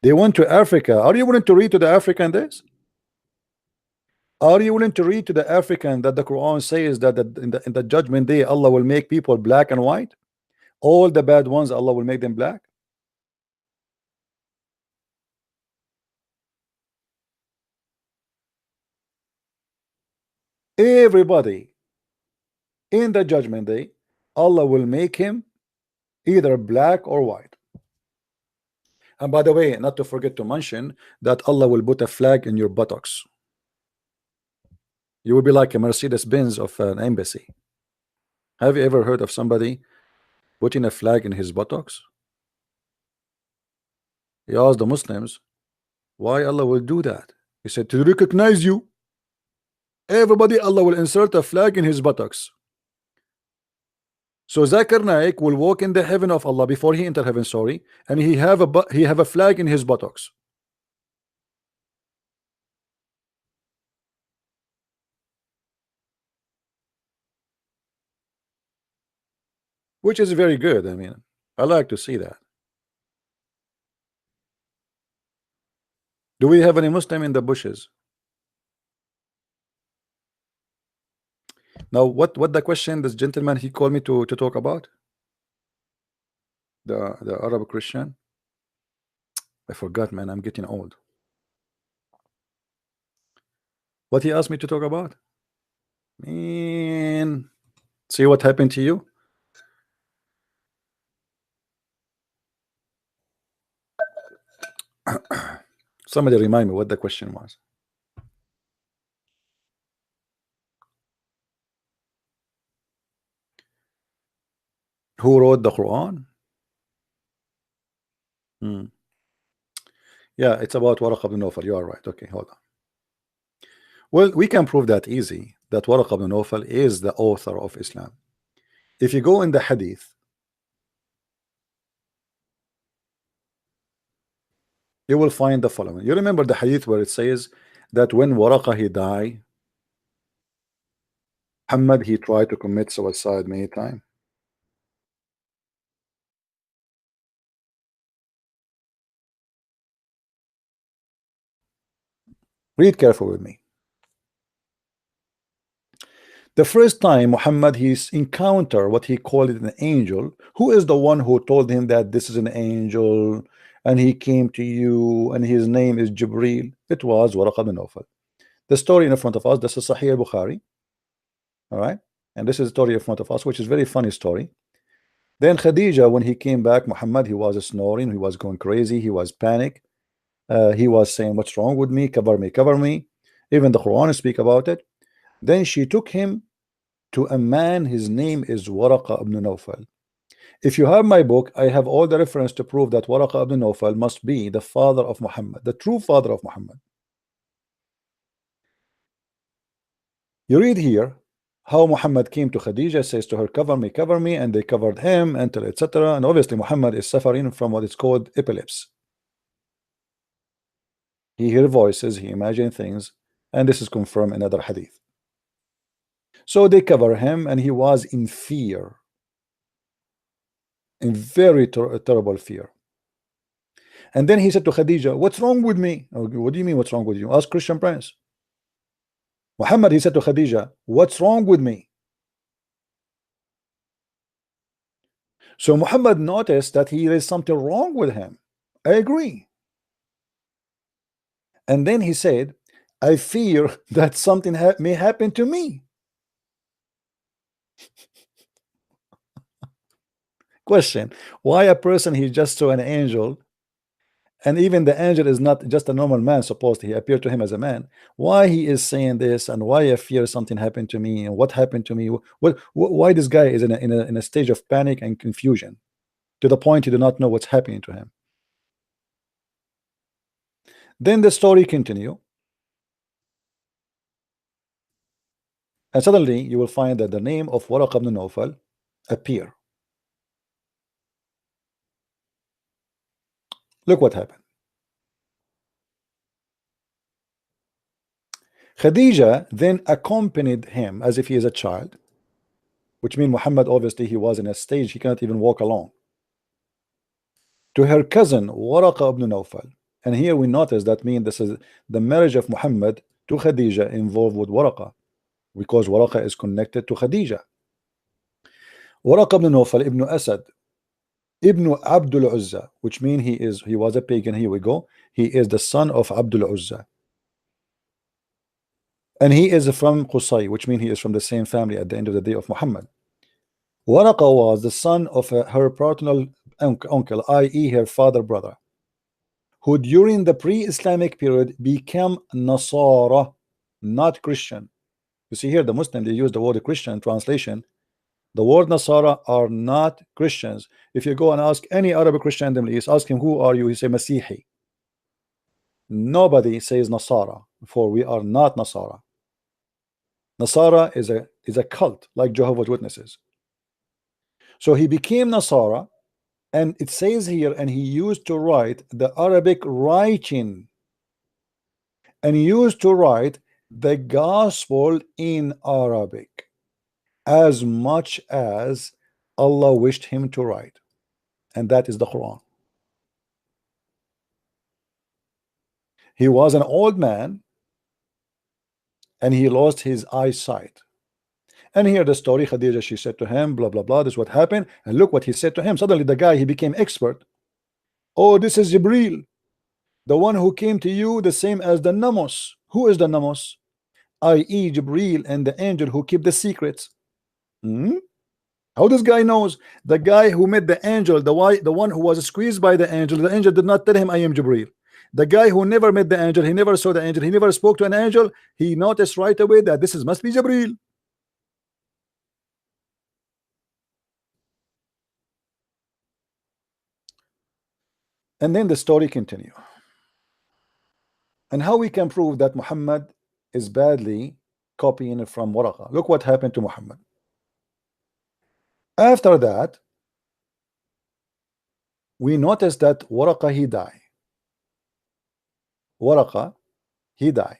They went to Africa. Are you willing to read to the African this? Are you willing to read to the African that the Quran says that in the judgment day Allah will make people black and white? All the bad ones Allah will make them black? Everybody in the judgment day Allah will make him either black or white. And by the way, not to forget to mention that Allah will put a flag in your buttocks. You will be like a Mercedes-Benz of an embassy. Have you ever heard of somebody putting a flag in his buttocks? He asked the Muslims why Allah will do that. He said, to recognize you. Everybody, Allah will insert a flag in his buttocks. So Zakir Naik will walk in the heaven of Allah before he enter heaven, sorry, and he have a flag in his buttocks. Which is very good. I mean, I like to see that. Do we have any Muslim in the bushes? Now, what the question this gentleman he called me to talk about? The Arab Christian? I forgot, man. I'm getting old. What he asked me to talk about? Man, see what happened to you? Somebody remind me what the question was. Who wrote the Quran? Yeah, it's about Waraq ibn Nawfal. You are right. Okay, hold on. Well, we can prove that easy, that Waraq ibn Nawfal is the author of Islam. If you go in the hadith, you will find the following. You remember the hadith where it says that when Waraqa he died, Muhammad he tried to commit suicide many times. Read carefully with me. The first time Muhammad he's encounter what he called an angel, who is the one who told him that this is an angel and he came to you and his name is Jibreel? It was Waraq ibn Nawfal. The story in front of us, this is Sahih Bukhari. All right, and this is the story in front of us, which is very funny story. Then Khadija, when he came back, Muhammad he was snoring, he was going crazy, he was panic. He was saying, what's wrong with me? Cover me, cover me. Even the Quran speak about it. Then she took him to a man, his name is Waraqa ibn Nawfal. If you have my book, I have all the reference to prove that Waraqa ibn Nawfal must be the father of Muhammad, the true father of Muhammad. You read here how Muhammad came to Khadija, says to her, cover me, and they covered him, until etc. And obviously Muhammad is suffering from what is called epilepsy. He hears voices, he imagines things, and this is confirmed in another hadith. So they cover him, and he was in fear, in very terrible fear. And then he said to Khadija, what's wrong with me? What do you mean what's wrong with you? Ask Christian Prince. Muhammad, he said to Khadija, what's wrong with me? So Muhammad noticed that there is something wrong with him. I agree. And then he said, I fear that something may happen to me. Question, why a person he just saw an angel, and even the angel is not just a normal man, supposed he appeared to him as a man, why he is saying this, and why I fear something happened to me, and what happened to me? Why this guy is in a stage of panic and confusion to the point he do not know what's happening to him? Then the story continue, and suddenly you will find that the name of Waraq ibn Nawfal appear. Look what happened. Khadija then accompanied him as if he is a child, which means Muhammad obviously he was in a stage he cannot even walk alone, to her cousin Waraq ibn Nawfal. And here we notice that means this is the marriage of Muhammad to Khadija involved with Waraqa, because Waraqa is connected to Khadija. Waraqa ibn Nawfal ibn Asad ibn Abdul Uzza, which means he was a pagan. Here we go. He is the son of Abdul Uzza, and he is from Qusay, which means he is from the same family at the end of the day of Muhammad. Waraqa was the son of her paternal uncle, i.e. her father brother, who during the pre-Islamic period became Nasara, not Christian. You see here, the Muslim, they use the word Christian translation. The word Nasara are not Christians. If you go and ask any Arabic Christian in the Middle East, ask him, who are you? He say Masihi. Nobody says Nasara, for we are not Nasara. Nasara is a cult like Jehovah's Witnesses. So he became Nasara, and it says here, and he used to write the Arabic writing, and he used to write the gospel in Arabic as much as Allah wished him to write, and that is the Quran. He was an old man, and he lost his eyesight. And here the story, Khadija, she said to him, blah blah blah, this is what happened, and look what he said to him. Suddenly the guy, he became expert. Oh, this is Jibril, the one who came to you, the same as the Namos. Who is the Namos? I.e. Jibril, and the angel who keep the secrets. How this guy knows? The guy who met the angel, the one who was squeezed by the angel did not tell him, I am Jibril. The guy who never met the angel, he never saw the angel, he never spoke to an angel, he noticed right away that this must be Jibril. And then the story continue. And how we can prove that Muhammad is badly copying it from Waraqa. Look what happened to Muhammad. After that, we noticed that Waraqa, he died. Waraqa, he died.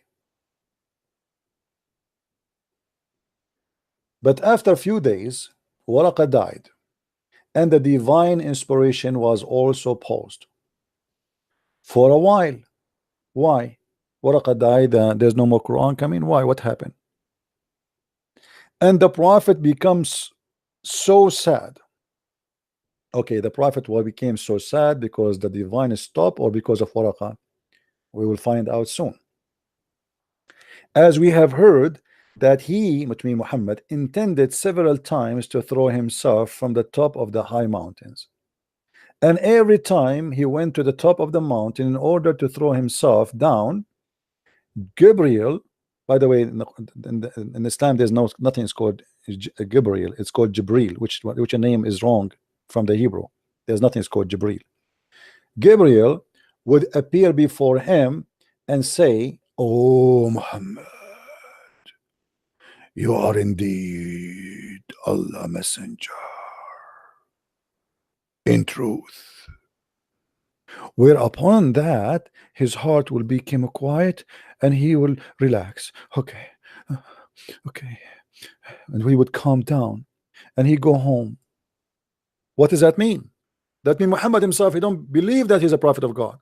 But after a few days, Waraqa died, and the divine inspiration was also paused for a while. Why? Waraqa died, there's no more Quran coming. Why? What happened? And the prophet becomes so sad. Okay, the prophet became so sad because the divine stopped, or because of Waraqa? We will find out soon. As we have heard that he, between Muhammad, intended several times to throw himself from the top of the high mountains. And every time he went to the top of the mountain in order to throw himself down, Gabriel, by the way, in Islam there's nothing is called Gabriel, it's called Jibril, which a name is wrong from the Hebrew. There's nothing is called Jibril. Gabriel would appear before him and say, "Oh Muhammad, you are indeed Allah messenger in truth." Whereupon that his heart will become quiet and he will relax. Okay, and he would calm down and he go home. What does that mean? That means Muhammad himself, he don't believe that he's a prophet of God.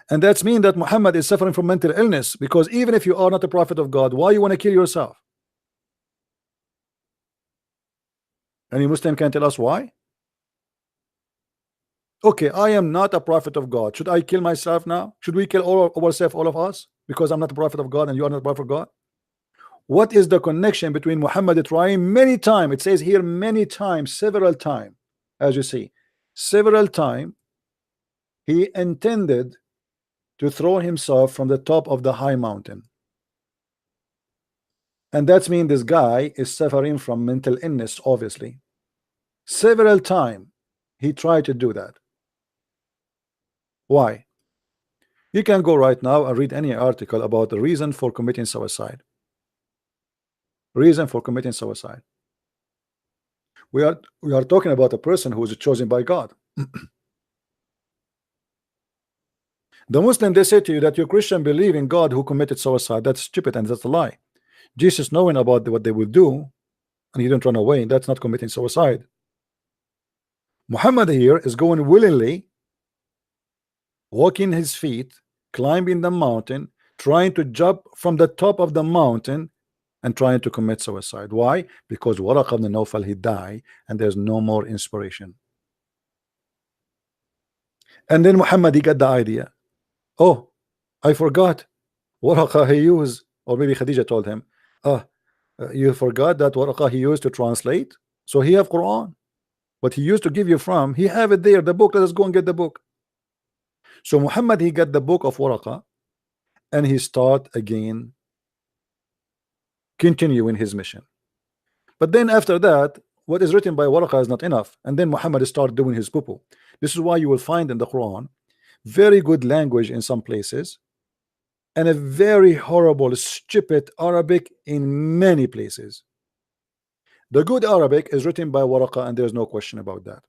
And that's mean that Muhammad is suffering from mental illness, because even if you are not a prophet of God, why you want to kill yourself? Any Muslim can tell us why? Okay, I am not a prophet of God. Should I kill myself now? Should we kill ourselves, all of us, because I'm not a prophet of God and you are not a prophet of God? What is the connection between Muhammad trying many times? It says here many times, several times, as you see, several times he intended to throw himself from the top of the high mountain. And that's mean this guy is suffering from mental illness, obviously. Several times he tried to do that. Why? You can go right now and read any article about the reason for committing suicide. Reason for committing suicide. We are talking about a person who is chosen by God. The Muslim, they say to you that your Christian believe in God who committed suicide. That's stupid and that's a lie. Jesus, knowing about what they will do, and he didn't run away, that's not committing suicide. Muhammad here is going willingly, walking his feet, climbing the mountain, trying to jump from the top of the mountain and trying to commit suicide. Why? Because Waraq ibn Nawfal, he died and there's no more inspiration. And then Muhammad, he got the idea. Oh, I forgot. Waraq he used, or maybe Khadija told him, you forgot that Waraq he used to translate. So he have Quran. What he used to give you from, he have it there, the book. Let us go and get the book. So Muhammad, he got the book of Waraq and he start again continuing his mission. But then after that, what is written by Waraqah is not enough, and then Muhammad start doing his poo-poo. This is why you will find in the Quran very good language in some places and a very horrible, stupid Arabic in many places. The good Arabic is written by Waraqah, and there's no question about that.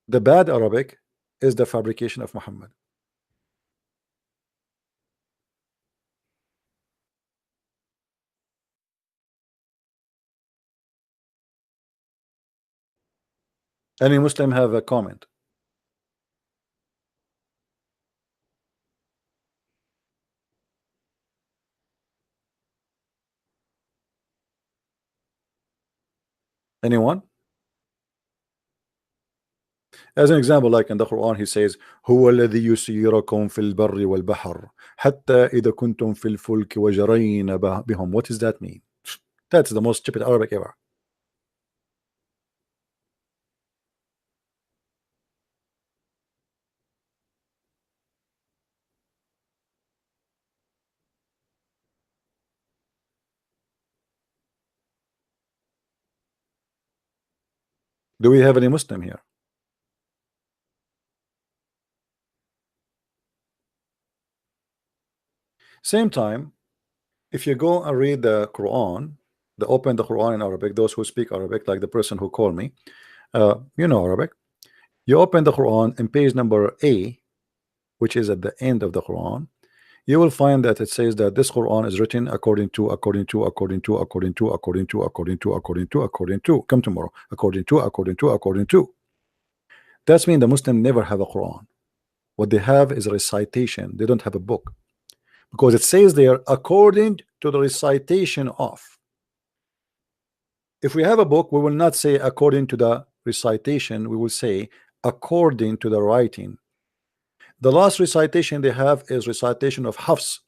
The bad Arabic is the fabrication of Muhammad. Any Muslim have a comment? Anyone? As an example, like in the Quran, he says, هو الذي يسيركم في البر والبحر حتى إذا كنتم في الفلك وجرين بهم. What does that mean? That's the most stupid Arabic ever. Do we have any Muslim here? Same time, if you go and read the Quran, open the Quran in Arabic, those who speak Arabic, like the person who called me, you know Arabic. You open the Quran in page number A, which is at the end of the Quran, you will find that it says that this Quran is written according to come tomorrow, according to. That's mean the Muslim never have a Quran. What they have is a recitation. They don't have a book, because it says there according to the recitation of. If we have a book, we will not say according to the recitation, we will say according to the writing. The last recitation they have is recitation of Hafs.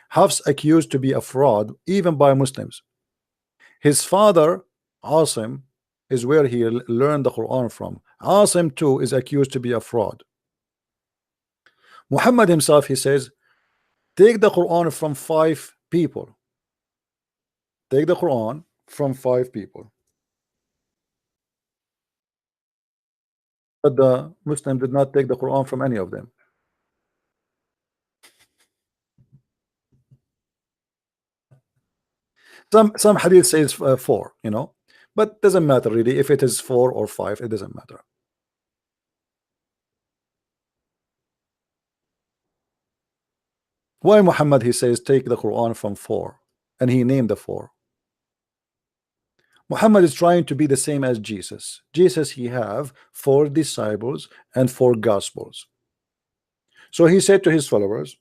Hafs accused to be a fraud even by Muslims. His father Asim is where he learned the Quran from. Asim too is accused to be a fraud. Muhammad himself, he says, take the Quran from 5 people. Take the Quran from 5 people. But the Muslim did not take the Quran from any of them. Some hadith says 4, you know, but doesn't matter really if it is 4 or 5. It doesn't matter. Why Muhammad, he says take the Quran from 4, and he named the 4. Muhammad is trying to be the same as Jesus. Jesus, he have 4 disciples and 4 gospels. So he said to his followers,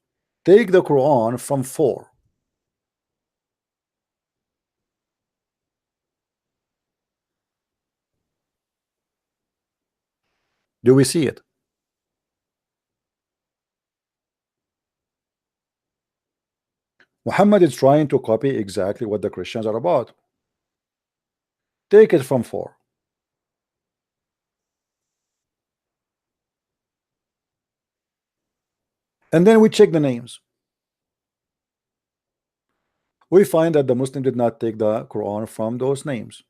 take the Quran from 4. Do we see it? Muhammad is trying to copy exactly what the Christians are about. Take it from 4. And then we check the names. We find that the Muslim did not take the Quran from those names.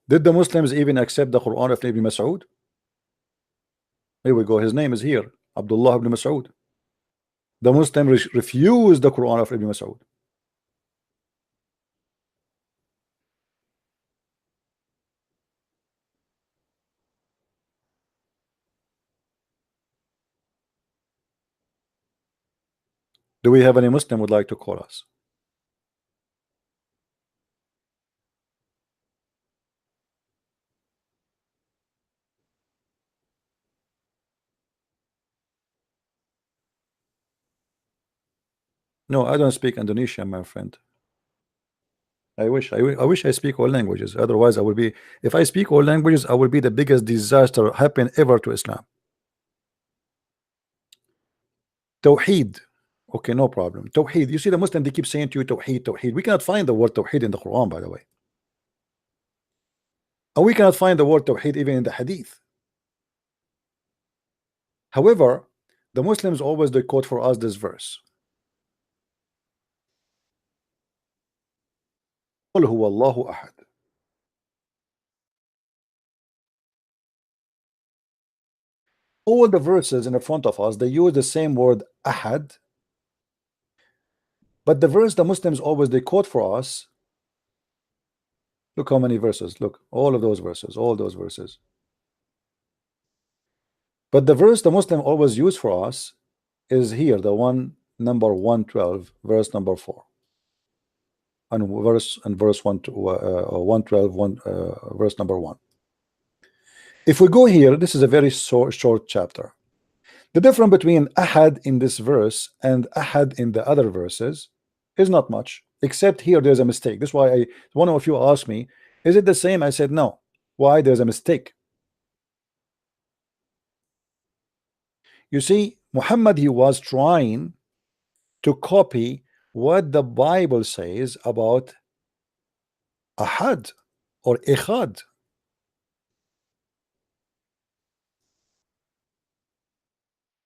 Did the Muslims even accept the Quran of Ibn Mas'ud? Here we go. His name is here, Abdullah ibn Mas'ud. The Muslim refused the Quran of Ibn Mas'ud. Do we have any Muslim would like to call us? No, I don't speak Indonesian, my friend. I wish I speak all languages. Otherwise, I will be. If I speak all languages, I will be the biggest disaster happen ever to Islam. Tawheed. Okay, no problem. Tawheed. You see, the Muslim, they keep saying to you, Tawheed, Tawheed. We cannot find the word Tawheed in the Quran, by the way. And we cannot find the word Tawheed even in the Hadith. However, the Muslims always they quote for us this verse. قل هو الله أحد. All the verses in the front of us, they use the same word ahad, but the verse the Muslims always they quote for us, look how many verses, look, all of those verses, all those verses. But the verse the Muslim always use for us is here, the one number 112, verse number 4. And verse 112, verse number 1. If we go here, this is a very short chapter. The difference between ahad in this verse and ahad in the other verses is not much, except here there's a mistake. That's why one of you asked me, is it the same? I said no. Why? There's a mistake. You see, Muhammad, he was trying to copy what the Bible says about ahad or echad.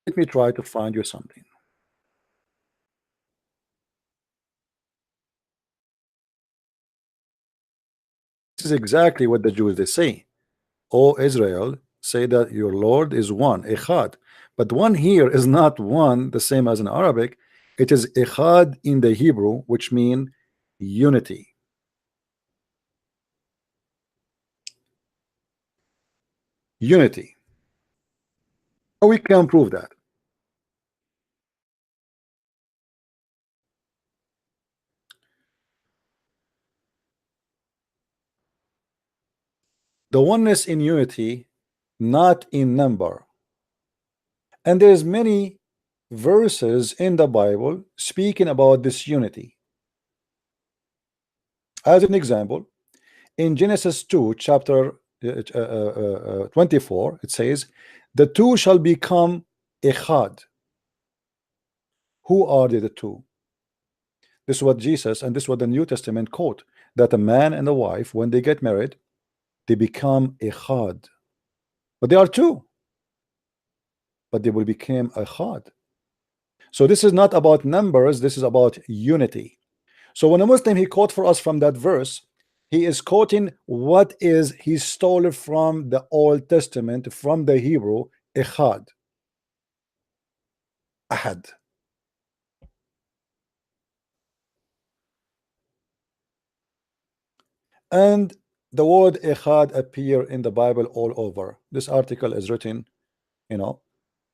Let me try to find you something. This is exactly what the Jews they say. O Israel, say that your Lord is one, echad. But one here is not one the same as in Arabic. It is echad in the Hebrew, which means unity. Unity. We can prove that. The oneness in unity, not in number. And there's many verses in the Bible speaking about this unity. As an example, in Genesis 2, chapter 24, it says, the two shall become echad. Who are the two? This is what Jesus, and this is what the New Testament quote, that a man and a wife, when they get married, they become echad. But they are two. But they will become echad. So this is not about numbers, this is about unity. So when a Muslim, he quote for us from that verse, he is quoting what is he stole from the Old Testament, from the Hebrew, echad, ahad. And the word echad appear in the Bible all over. This article is written, you know,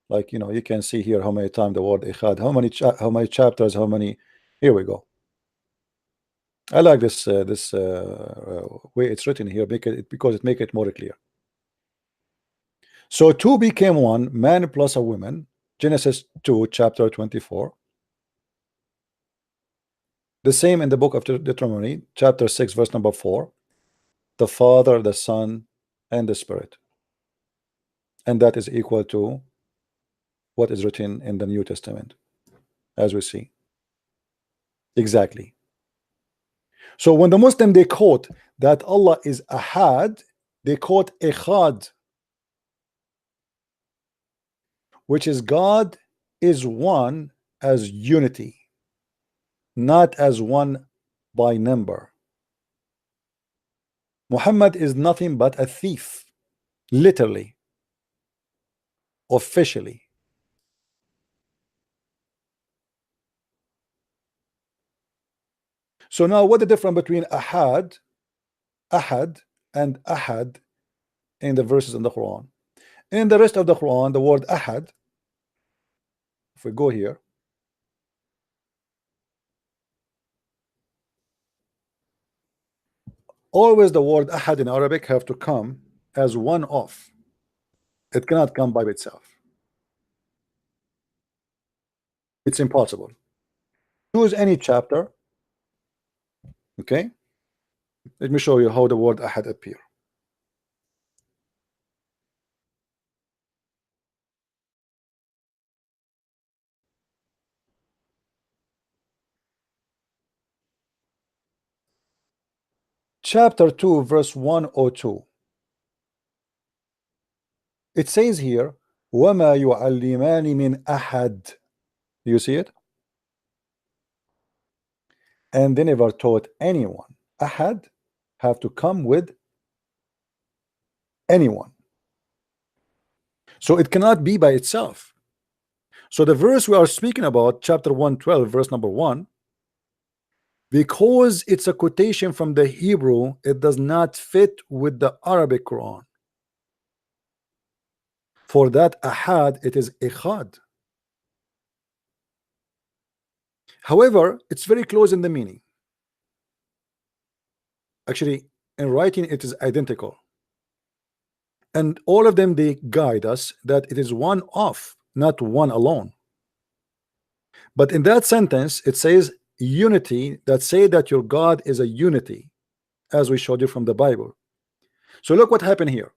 like, you know, you can see here how many times the word echad, how many chapters, how many. Here we go. I like this way it's written here, because it make it more clear. So two became one, man plus a woman. Genesis 2, chapter 24. The same in the book of Deuteronomy, chapter 6, verse number 4. The Father, the Son, and the Spirit. And that is equal to what is written in the New Testament, as we see. Exactly. So when the Muslim, they quote that Allah is ahad, they quote echad, which is God is one as unity, not as one by number. Muhammad is nothing but a thief, literally, officially. So now what the difference between ahad and ahad in the verses in the Quran? In the rest of the Quran, the word ahad, if we go here, always the word ahad in Arabic have to come as one of. It cannot come by itself. It's impossible. Choose any chapter. Okay. Let me show you how the word ahad appear. Chapter 2, verse 102. It says here, وَمَا يُعَلِّمَانِ مِنْ أَحَدٍ. You see it? And they never taught anyone. Ahad have to come with anyone. So it cannot be by itself. So the verse we are speaking about, chapter 112, verse number 1, because it's a quotation from the Hebrew, it does not fit with the Arabic Quran. For that ahad, it is ikhad. However, it's very close in the meaning. Actually, in writing, it is identical. And all of them, they guide us that it is one of, not one alone. But in that sentence, it says unity, that say that your God is a unity, as we showed you from the Bible. So look what happened here.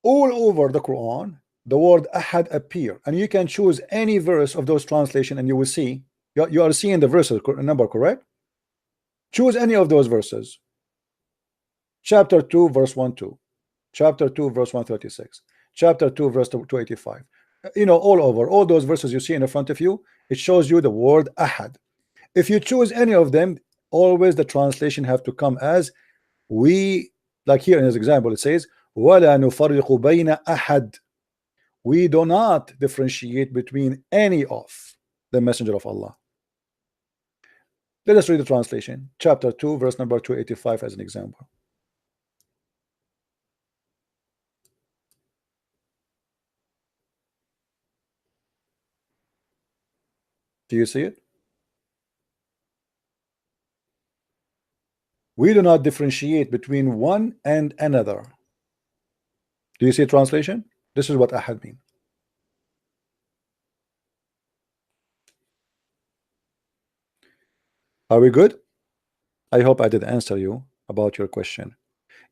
All over the Quran, the word ahad appear, and you can choose any verse of those translation, and you will see you are seeing the verses number, correct? Choose any of those verses. Chapter 2, verse 12, chapter 2, verse 136, chapter 2, verse 285. You know, all over, all those verses you see in front of you, it shows you the word ahad. If you choose any of them, always the translation have to come as we, like here in this example, it says وَلَا نُفَرِّقُ بَيْنَ أَحَدٍ. We do not differentiate between any of the messenger of Allah. Let us read the translation, chapter 2, verse number 285 as an example. Do you see it? We do not differentiate between one and another. Do you see translation? This is what ahad mean. Are we good? I hope I did answer you about your question.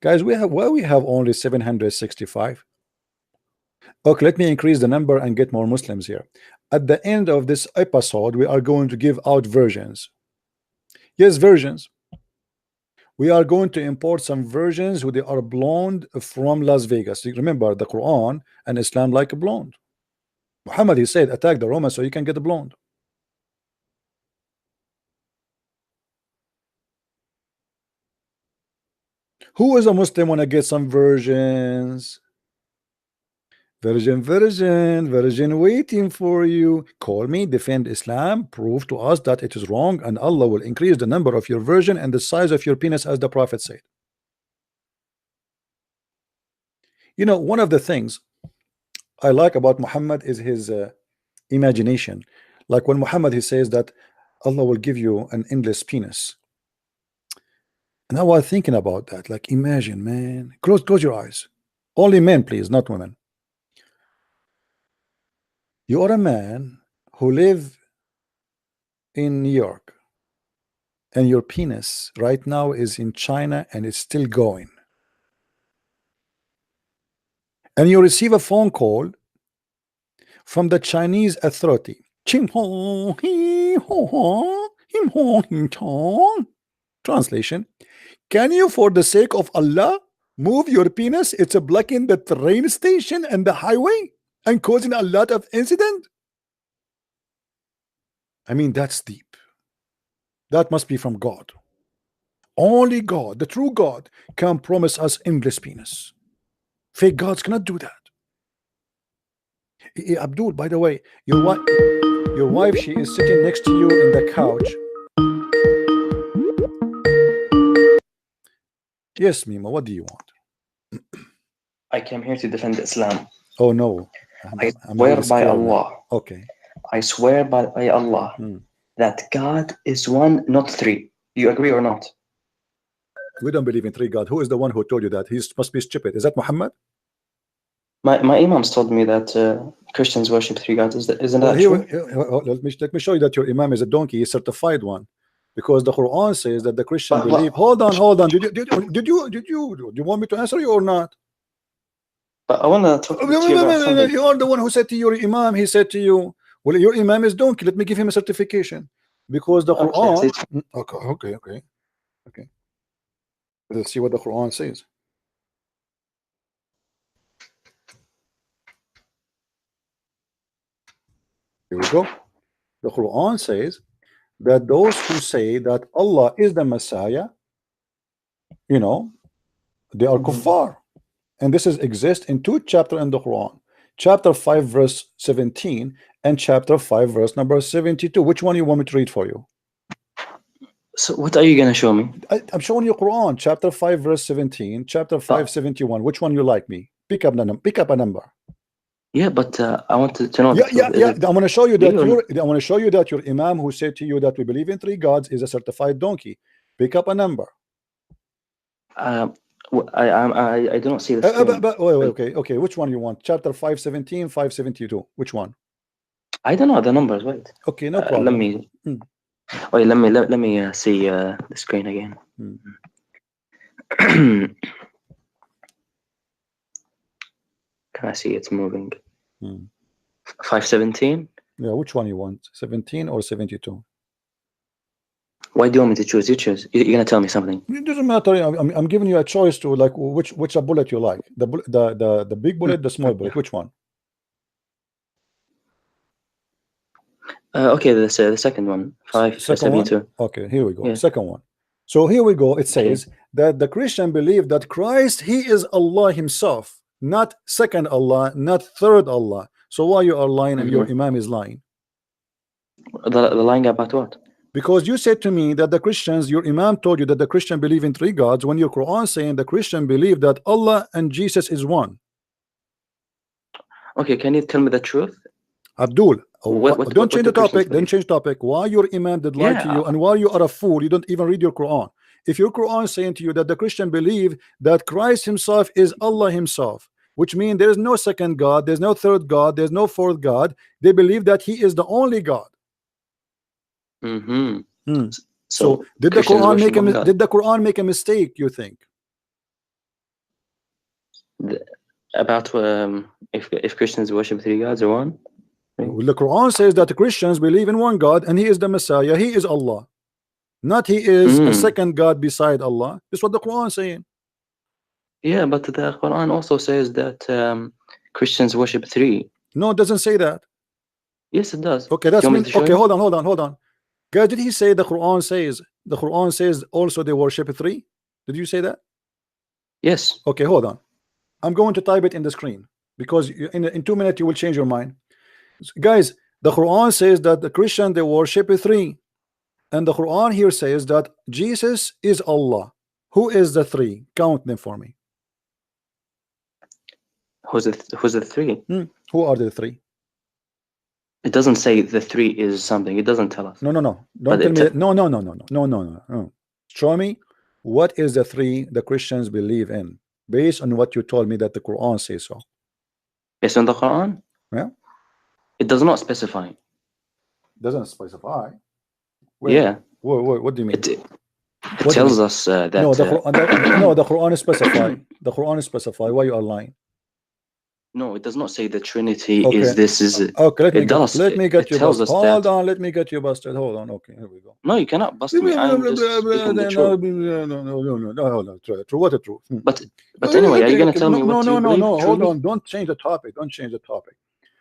Guys, we have only 765. Okay, let me increase the number and get more Muslims here. At the end of this episode, we are going to give out versions. Yes, versions. We are going to import some versions who they are blonde from Las Vegas. Remember, the Quran and Islam like a blonde. Muhammad, he said, attack the Romans so you can get a blonde. Who is a Muslim want to get some versions? Version waiting for you. Call me, defend Islam, prove to us that it is wrong, and Allah will increase the number of your version and the size of your penis, as the Prophet said. You know, one of the things I like about Muhammad is his imagination. Like when Muhammad, he says that Allah will give you an endless penis. And I was thinking about that. Like, imagine, man. Close your eyes. Only men, please, not women. You are a man who live in New York, and your penis right now is in China and it's still going. And you receive a phone call from the Chinese authority. Translation: can you, for the sake of Allah, move your penis? It's blocking the train station and the highway and causing a lot of incident. I mean, that's deep. That must be from God. Only God, the true God, can promise us endless penis. Fake gods cannot do that. Abdul, by the way, your wife, she is sitting next to you in the couch. Yes, Mima, what do you want? I came here to defend Islam. Oh no. I swear by Allah. Now. Okay. I swear by Allah that God is one, not three. Do you agree or not? We don't believe in three gods. Who is the one who told you that? He must be stupid. Is that Muhammad? My imams told me that Christians worship 3 gods. Isn't that true? Let me show you that your imam is a donkey, a certified one, because the Quran says that the Christian believe. Hold on. Did you want me to answer you or not? But I want to talk to you about something. You are the one who said to your imam. He said to you, "Well, your imam is donkey. Let me give him a certification." Because the Quran. Okay. Let's see what the Quran says. Here we go. The Quran says that those who say that Allah is the Messiah, they are kuffar. And this exists in 2 chapters in the Quran. Chapter 5 verse 17 and chapter 5 verse number 72. Which one you want me to read for you? So what are you going to show me? I'm showing you Quran, chapter 5 verse 17, chapter 5 71. Which one you like me? Pick up a number. Yeah, but I want to know. Yeah. I want to show you that your imam who said to you that we believe in 3 gods is a certified donkey. Pick up a number. I do not see the okay. Which one you want? Chapter 517, 572. Which one? I don't know the numbers. Wait. Okay, no problem. Let me see the screen again. Can I see it's moving? 517. Yeah, which one you want? 17 or 72? Why do you want me to choose? You choose. You're gonna tell me something. It doesn't matter. I'm giving you a choice to like which a bullet you like. The big bullet, the small bullet. Which one? Okay, the second one. 572. Okay, here we go. Yeah. Second one. So here we go. It says that the Christian believe that Christ, he is Allah himself, not second Allah, not third Allah. So why you are lying and your imam is lying? The lying about what? Because you said to me that the Christians, your imam told you that the Christian believe in 3 gods, when your Quran saying the Christian believe that Allah and Jesus is one. Okay, can you tell me the truth? Abdul, don't change the topic. Then change topic. Why your imam did lie to you, and why you are a fool? You don't even read your Quran. If your Quran is saying to you that the Christian believe that Christ himself is Allah himself, which means there is no second God, there's no third God, there's no fourth God. They believe that he is the only God. So did the Quran make a mistake, you think? About if Christians worship 3 gods or one? Well, the Quran says that the Christians believe in one God and he is the Messiah, he is Allah, not he is a second God beside Allah. That's what the Quran is saying. Yeah, but the Quran also says that Christians worship 3. No, it doesn't say that. Yes, it does. Okay, that's mean, okay. Hold on. Guys, did he say the Quran says also they worship 3? Did you say that? Yes. Okay, hold on. I'm going to type it in the screen because in 2 minutes you will change your mind. Guys, the Quran says that the Christian they worship 3, and the Quran here says that Jesus is Allah. Who is the 3? Count them for me. Who's the 3? Who are the 3? It doesn't say the 3 is something. It doesn't tell us. No. Don't tell me. No. Show me what is the 3 the Christians believe in based on what you told me that the Quran says so. Based on the Quran? Yeah. It does not specify. Doesn't specify. Yeah. What do you mean? It tells us that. No, the Quran is specified. The Quran is specified. Why you are lying? No, it does not say the Trinity is this. Is it? Okay, let me get you busted. Hold on, let me get you busted. Hold on. Okay, here we go. No, you cannot bust me. I'm just speaking the truth. No, hold on. True. What the truth? But anyway, are you going to tell me what you believe? No. Hold on. Don't change the topic.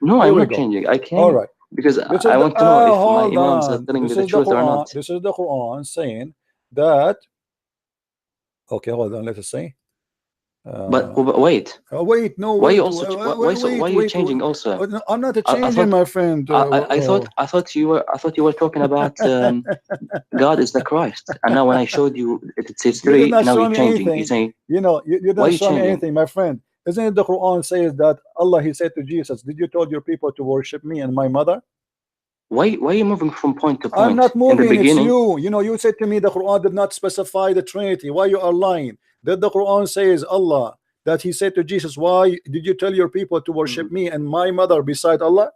No, I'm not changing. I can't. All right. Because I want to know if my imams are telling me the truth or not. This is the Quran saying that. Okay, hold on. Let us say. But wait. Wait. No. Why are you changing also? I'm not changing, my friend. I thought you were talking about God is the Christ, and now when I showed you it says 3, now you're changing. You're saying you don't show me anything, my friend. Isn't it the Quran says that Allah, he said to Jesus, did you told your people to worship me and my mother? Why are you moving from point to point? I'm not moving. In the beginning, it's you said to me the Quran did not specify the Trinity. Why you are lying? That the Quran says Allah, that he said to Jesus, why did you tell your people to worship me and my mother beside Allah?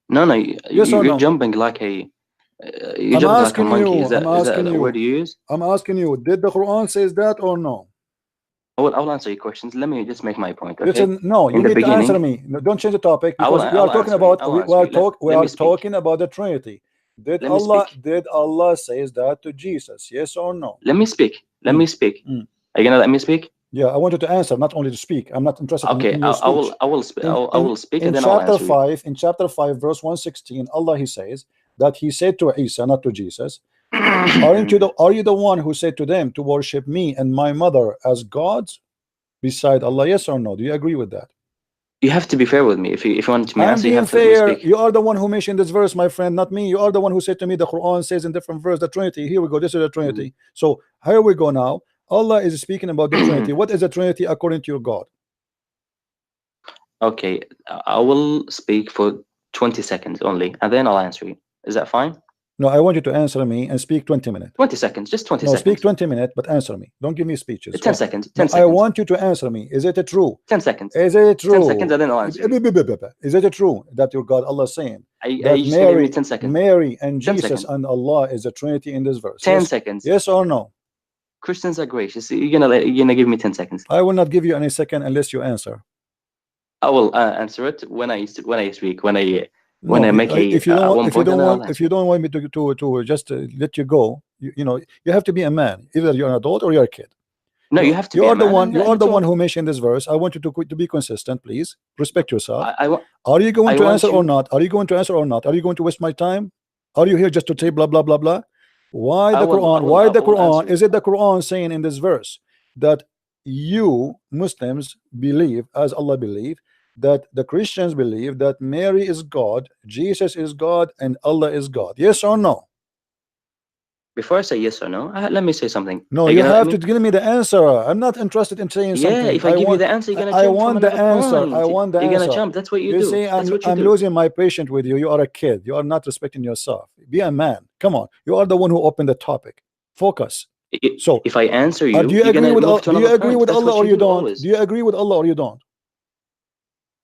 No, Yes or you're no? jumping like a I'm asking monkey. you, Is that a word you use? I'm asking you, did the Quran says that or no? I'll answer your questions. Let me just make my point. Okay? Listen, no, you need to answer me. No, don't change the topic, because we are talking about talking about the Trinity. Did Allah says that to Jesus? Yes or no? Let me speak. Let me speak. Are you gonna let me speak? Yeah, I want you to answer, not only to speak. I'm not interested in your speech. I will speak, and then in chapter 5, verse 116, Allah he says that he said to Isa, not to Jesus, are you the one who said to them to worship me and my mother as gods beside Allah? Yes or no? Do you agree with that? You have to be fair with me. If you want me to answer, you have fair. To speak. You are the one who mentioned this verse, my friend, not me. You are the one who said to me the Quran says in different verse the Trinity. Here we go. This is the Trinity. So here we go now. Allah is speaking about the Trinity. What is the Trinity according to your God? Okay, I will speak for 20 seconds only, and then I'll answer you. Is that fine? No, I want you to answer me and speak 20 minutes. 20 seconds, just 20 seconds. No, speak 20 minutes, but answer me. Don't give me speeches. 10 seconds. 10 seconds. I want you to answer me. Is it true? 10 seconds. Is it true? 10 seconds, and then I'll answer you. Is it true that your God, Allah, is saying that 10 seconds. Mary and Jesus and Allah is a Trinity in this verse? 10 seconds. Yes or no? Christians are gracious. You're gonna give me 10 seconds. I will not give you any second unless you answer. I will answer it when I speak. When I make a if you don't want me to just let you go, you have to be a man. Either you're an adult or you're a kid. No, you have to. You are the one. You are the one who mentioned this verse. I want you to be consistent, please. Respect yourself. Are you going to answer or not? Are you going to answer or not? Are you going to waste my time? Are you here just to say blah blah blah blah? Why the Quran? Why the Quran? Is it the Quran saying in this verse that you Muslims believe, as Allah believe, that the Christians believe that Mary is God, Jesus is God, and Allah is God? Yes or no? Before I say yes or no, let me say something. No, you have to give me the answer. I'm not interested in saying something. Yeah, if I give you the answer, you're gonna jump. I want the answer. I want the answer. You're gonna jump. That's what you do. You see, I'm losing my patience with you. You are a kid. You are not respecting yourself. Be a man. Come on. You are the one who opened the topic. Focus. So if I answer you, do you agree with Allah or you don't? Do you agree with Allah or you don't?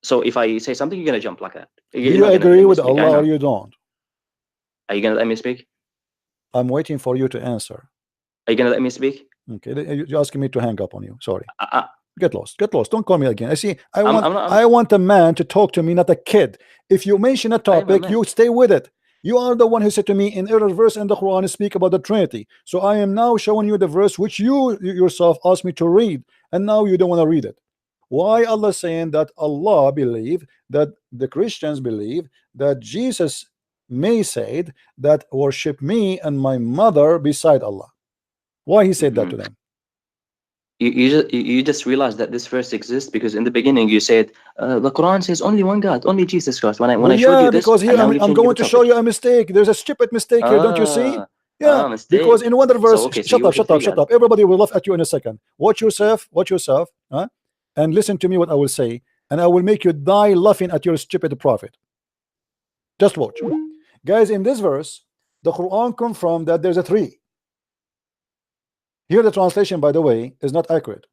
So if I say something, you're gonna jump like that. Do you agree with Allah or you don't? Are you gonna let me speak? I'm waiting for you to answer. Are you gonna let me speak? Okay, you're asking me to hang up on you. Sorry. Get lost. Get lost. Don't call me again. I want a man to talk to me, not a kid. If you mention a topic, you stay with it. You are the one who said to me in every verse in the Quran speak about the Trinity. So I am now showing you the verse which you yourself asked me to read, and now you don't want to read it. Why Allah saying that Allah believe, that the Christians believe that Jesus may said that worship me and my mother beside Allah? Why he said that to them? You just realized that this verse exists because in the beginning you said the Quran says only one God, only Jesus Christ. When I showed you this, because here I'm going to show you a mistake. There's a stupid mistake here, don't you see? Yeah, because in one verse, so, okay, shut up. Everybody will laugh at you in a second. Watch yourself, huh? And listen to me what I will say, and I will make you die laughing at your stupid prophet. Just watch. Guys, in this verse, the Quran confirmed that there's a three. Here the translation, by the way, is not accurate.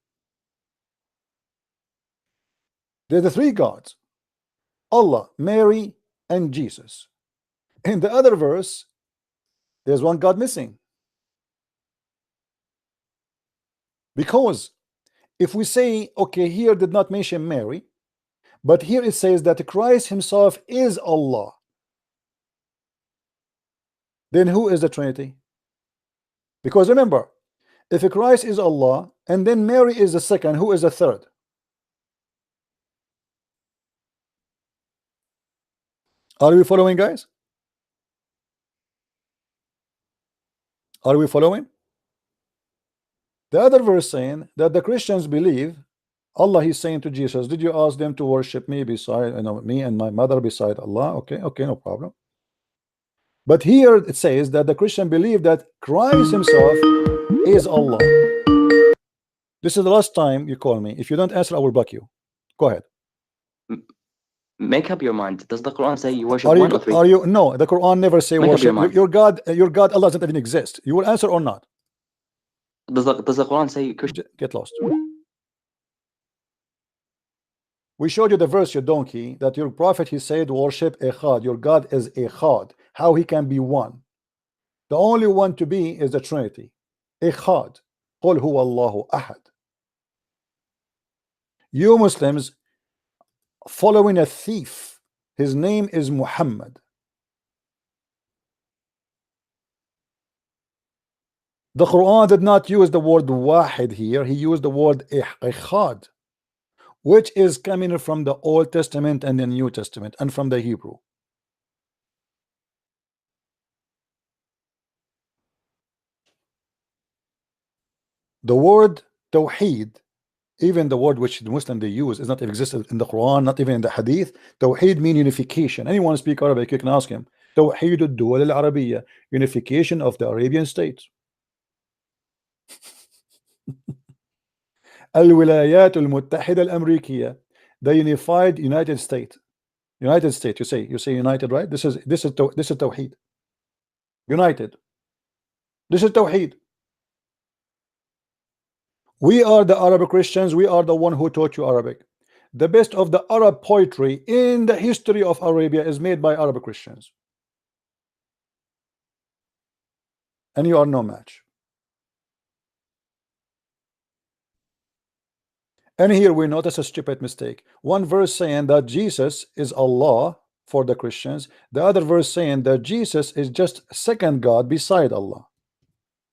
There's the three gods: Allah, Mary, and Jesus. In the other verse, there's one God missing. Because if we say, okay, here did not mention Mary, but here it says that Christ himself is Allah, then who is the Trinity? Because remember, if Christ is Allah and then Mary is the second, who is the third? Are we following, guys? Are we following? The other verse saying that the Christians believe Allah, he's saying to Jesus, did you ask them to worship me beside me and my mother beside Allah? Okay, no problem. But here it says that the Christian believe that Christ himself is Allah. This is the last time you call me. If you don't answer, I will block you. Go ahead. Make up your mind. Does the Quran say you worship one or three? No, the Quran never say worship. Your God Allah doesn't even exist. You will answer or not? Does the Quran say Christian? Get lost. We showed you the verse, you donkey, that your prophet, he said, worship Echad. Your God is Echad. How he can be one? The only one to be is the Trinity. Echad. Qul huwa Allahu ahad. You Muslims following a thief. His name is Muhammad. The Quran did not use the word wahid here. He used the word echad, which is coming from the Old Testament and the New Testament and from the Hebrew. The word tawheed, even the word which the Muslim they use, is not existed in the Quran, not even in the Hadith. Tawheed means unification. Anyone speak Arabic, you can ask him. Tawheed ad-duwal al-Arabiyya, unification of the Arabian states. الولايات المتحدة الأمريكية, the unified United States. United States, you say united, right? This is Tawheed. United. This is Tawheed. We are the Arab Christians. We are the one who taught you Arabic. The best of the Arab poetry in the history of Arabia is made by Arab Christians. And you are no match. And here we notice a stupid mistake. One verse saying that Jesus is Allah for the Christians. The other verse saying that Jesus is just second God beside Allah.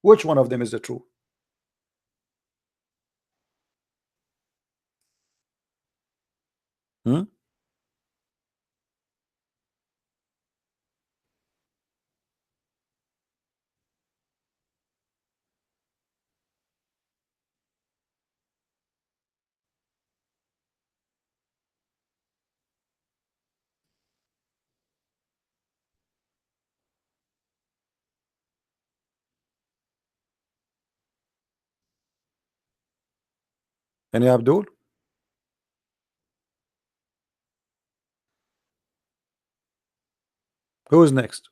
Which one of them is the truth? Any Abdul? Who is next?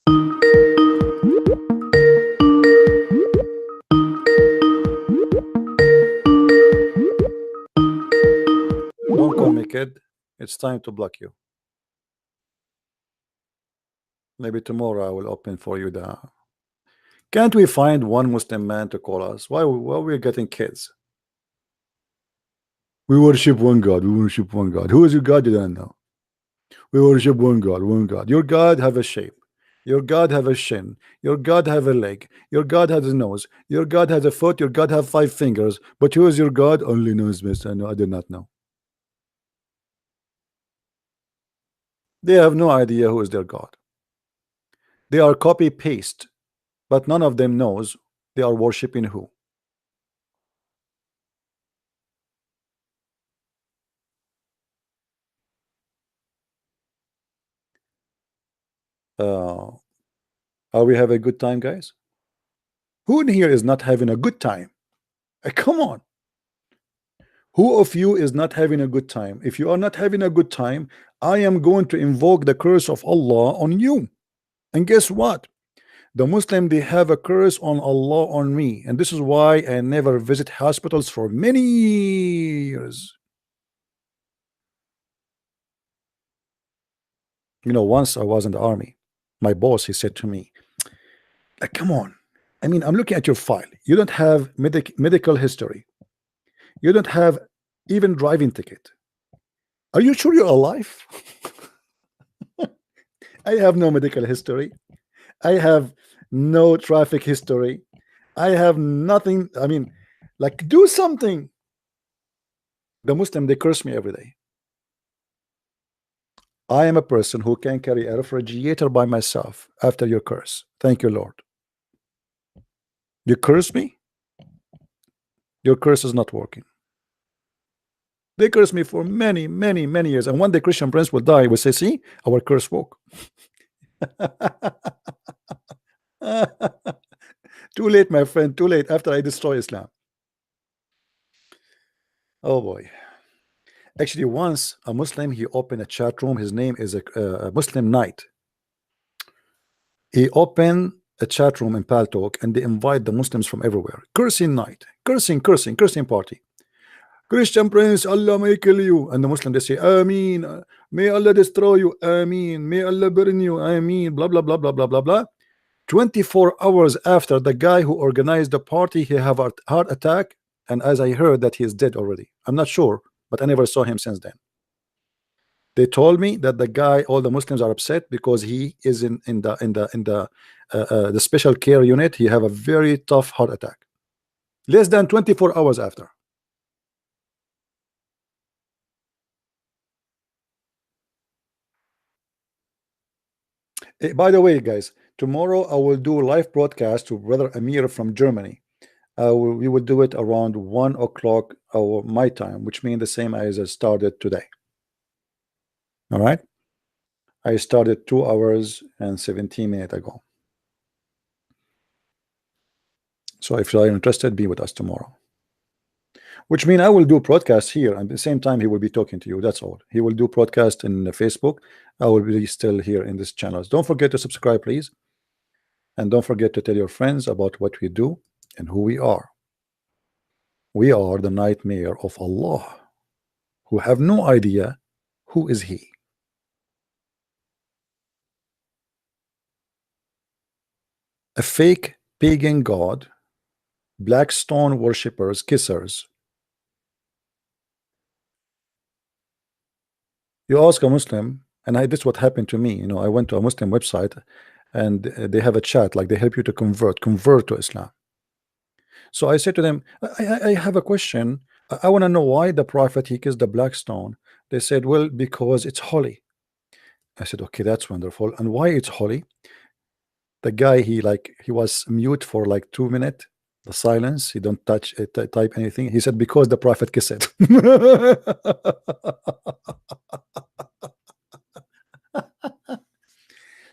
Don't call me kid. It's time to block you. Maybe tomorrow I will open for you the. Can't we find one Muslim man to call us? Why we're getting kids? We worship one God. We worship one God. Who is your God? You don't know. We worship one God. One God. Your God have a shape. Your God have a shin. Your God have a leg. Your God has a nose. Your God has a foot. Your God have 5 fingers. But who is your God? Only knows best. I know. I do not know. They have no idea who is their God. They are copy paste, but none of them knows they are worshiping who. Are we having a good time, guys? Who in here is not having a good time? Come on. Who of you is not having a good time? If you are not having a good time, I am going to invoke the curse of Allah on you. And guess what? The Muslim, they have a curse on Allah on me. And this is why I never visit hospitals for many years. You know, once I was in the army. My boss, he said to me, like, come on. I mean, I'm looking at your file. You don't have medical history. You don't have even driving ticket. Are you sure you're alive? I have no medical history. I have no traffic history. I have nothing. I mean, like, do something. The Muslim, they curse me every day. I am a person who can carry a refrigerator by myself after your curse. Thank you, Lord. You curse me? Your curse is not working. They curse me for many, many, many years. And one day Christian Prince will die. Will say, see, our curse woke. Too late, my friend. Too late after I destroy Islam. Oh boy. Actually, once a Muslim, he opened a chat room. His name is a Muslim Knight. He opened a chat room in Paltalk, and they invite the Muslims from everywhere. Cursing night, cursing party. Christian prince, Allah may kill you. And the Muslim, they say, Ameen. May Allah destroy you. Ameen. May Allah burn you. Ameen. Blah, blah, blah, blah, blah, blah, blah. 24 hours after, the guy who organized the party, he have a heart attack. And as I heard that he is dead already. I'm not sure, but I never saw him since then. They told me that the guy, all the Muslims are upset because he is in the special care unit. He have a very tough heart attack. Less than 24 hours after. By the way, guys, tomorrow I will do a live broadcast to Brother Amir from Germany. We will do it around 1 o'clock my time, which means the same as I started today. All right. I started 2 hours and 17 minutes ago. So if you are interested, be with us tomorrow. Which means I will do broadcast here, and at the same time he will be talking to you. That's all. He will do broadcast in Facebook. I will be still here in this channel. Don't forget to subscribe, please. And don't forget to tell your friends about what we do and who we are. We are the nightmare of Allah, who have no idea who is He. A fake pagan god, black stone worshippers, kissers. You ask a Muslim, and this is what happened to me. You know, I went to a Muslim website, and they have a chat, like they help you to convert to Islam. So I said to them, I have a question. I want to know why the Prophet he kissed the black stone. They said, well, because it's holy. I said, okay, that's wonderful. And why it's holy? The guy, he was mute for like 2 minutes. The silence, he don't touch it, type anything. He said, because the Prophet kissed it.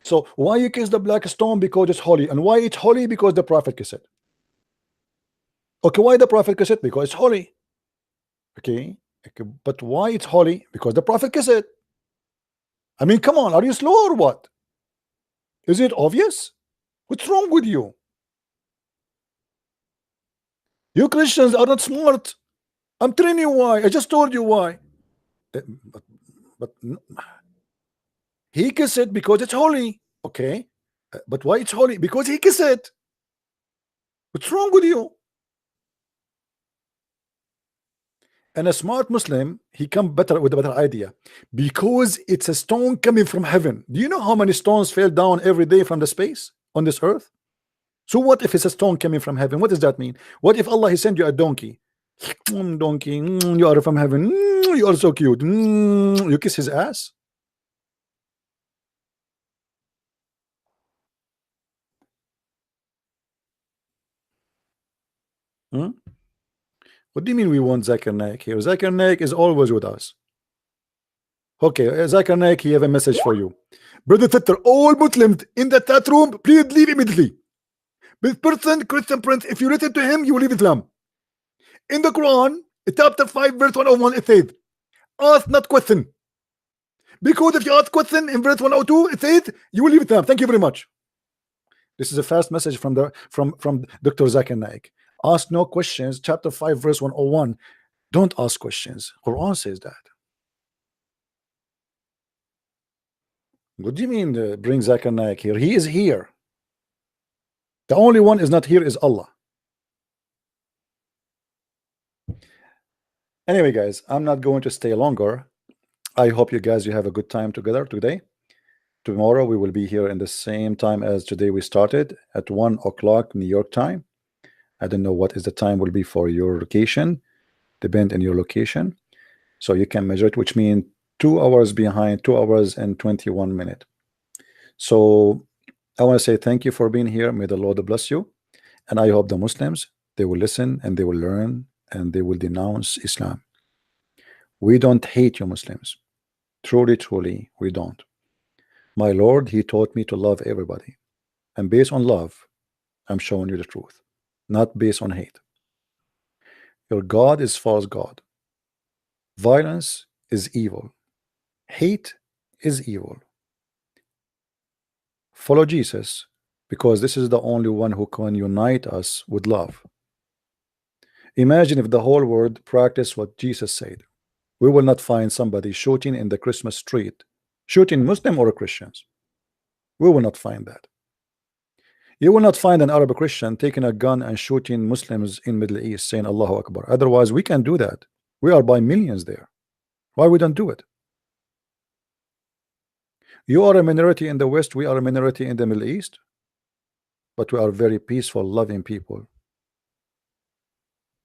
So why you kiss the black stone? Because it's holy. And why it's holy? Because the Prophet kissed it. Okay, why the Prophet kissed it? Because it's holy. Okay, but why it's holy? Because the Prophet kissed it. I mean, come on, are you slow or what? Is it obvious? What's wrong with you? You Christians are not smart. I'm telling you why. I just told you why. But he kissed it because it's holy. Okay, but why it's holy? Because he kissed it. What's wrong with you? And a smart Muslim, he come with a better idea. Because it's a stone coming from heaven. Do you know how many stones fell down every day from the space on this earth? So what if it's a stone coming from heaven? What does that mean? What if Allah he sent you a donkey? Donkey, you are from heaven. You are so cute. You kiss his ass. What do you mean we want Zakir Naik here? Zakir Naik is always with us. Okay, Zakir Naik, he have a message for you. Brother Twitter, all Muslims in the chat room, please leave immediately. This person, Christian Prince, if you listen to him, you will leave Islam. In the Quran, chapter 5, verse 101, it says, ask not question. Because if you ask question in verse 102, it says, you will leave Islam. Thank you very much. This is a fast message from Dr. Zakir Naik. Ask no questions, chapter 5, verse 101. Don't ask questions. Quran says that. What do you mean bring Zakir Naik here? He is here. The only one is not here is Allah. Anyway, guys, I'm not going to stay longer. I hope you guys you have a good time together today. Tomorrow we will be here in the same time as today we started at 1 o'clock New York time. I don't know what is the time will be for your location, depend on your location. So you can measure it, which means 2 hours behind, 2 hours and 21 minutes. So I want to say thank you for being here. May the Lord bless you. And I hope the Muslims, they will listen and they will learn and they will denounce Islam. We don't hate you Muslims. Truly, truly, we don't. My Lord, he taught me to love everybody. And based on love, I'm showing you the truth, not based on hate. Your God is false God. Violence is evil. Hate is evil. Follow Jesus, because this is the only one who can unite us with love. Imagine if the whole world practiced what Jesus said. We will not find somebody shooting in the Christmas street, shooting Muslim or Christians. We will not find that. You will not find an Arab Christian taking a gun and shooting Muslims in Middle East saying Allahu Akbar. Otherwise, we can do that. We are by millions there. Why we don't do it? You are a minority in the West, we are a minority in the Middle East, but we are very peaceful, loving people.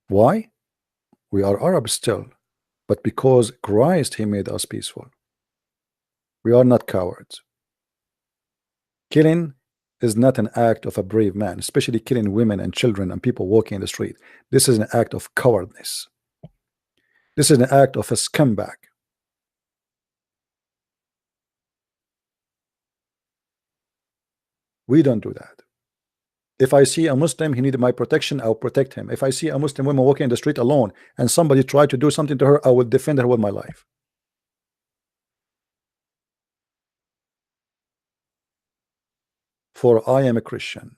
Why? We are Arabs still, but because Christ, he made us peaceful. We are not cowards. Killing is not an act of a brave man, especially killing women and children and people walking in the street. This is an act of cowardness. This is an act of a scumbag. We don't do that. If I see a Muslim, he needs my protection, I'll protect him. If I see a Muslim woman walking in the street alone and somebody try to do something to her, I will defend her with my life. For I am a Christian,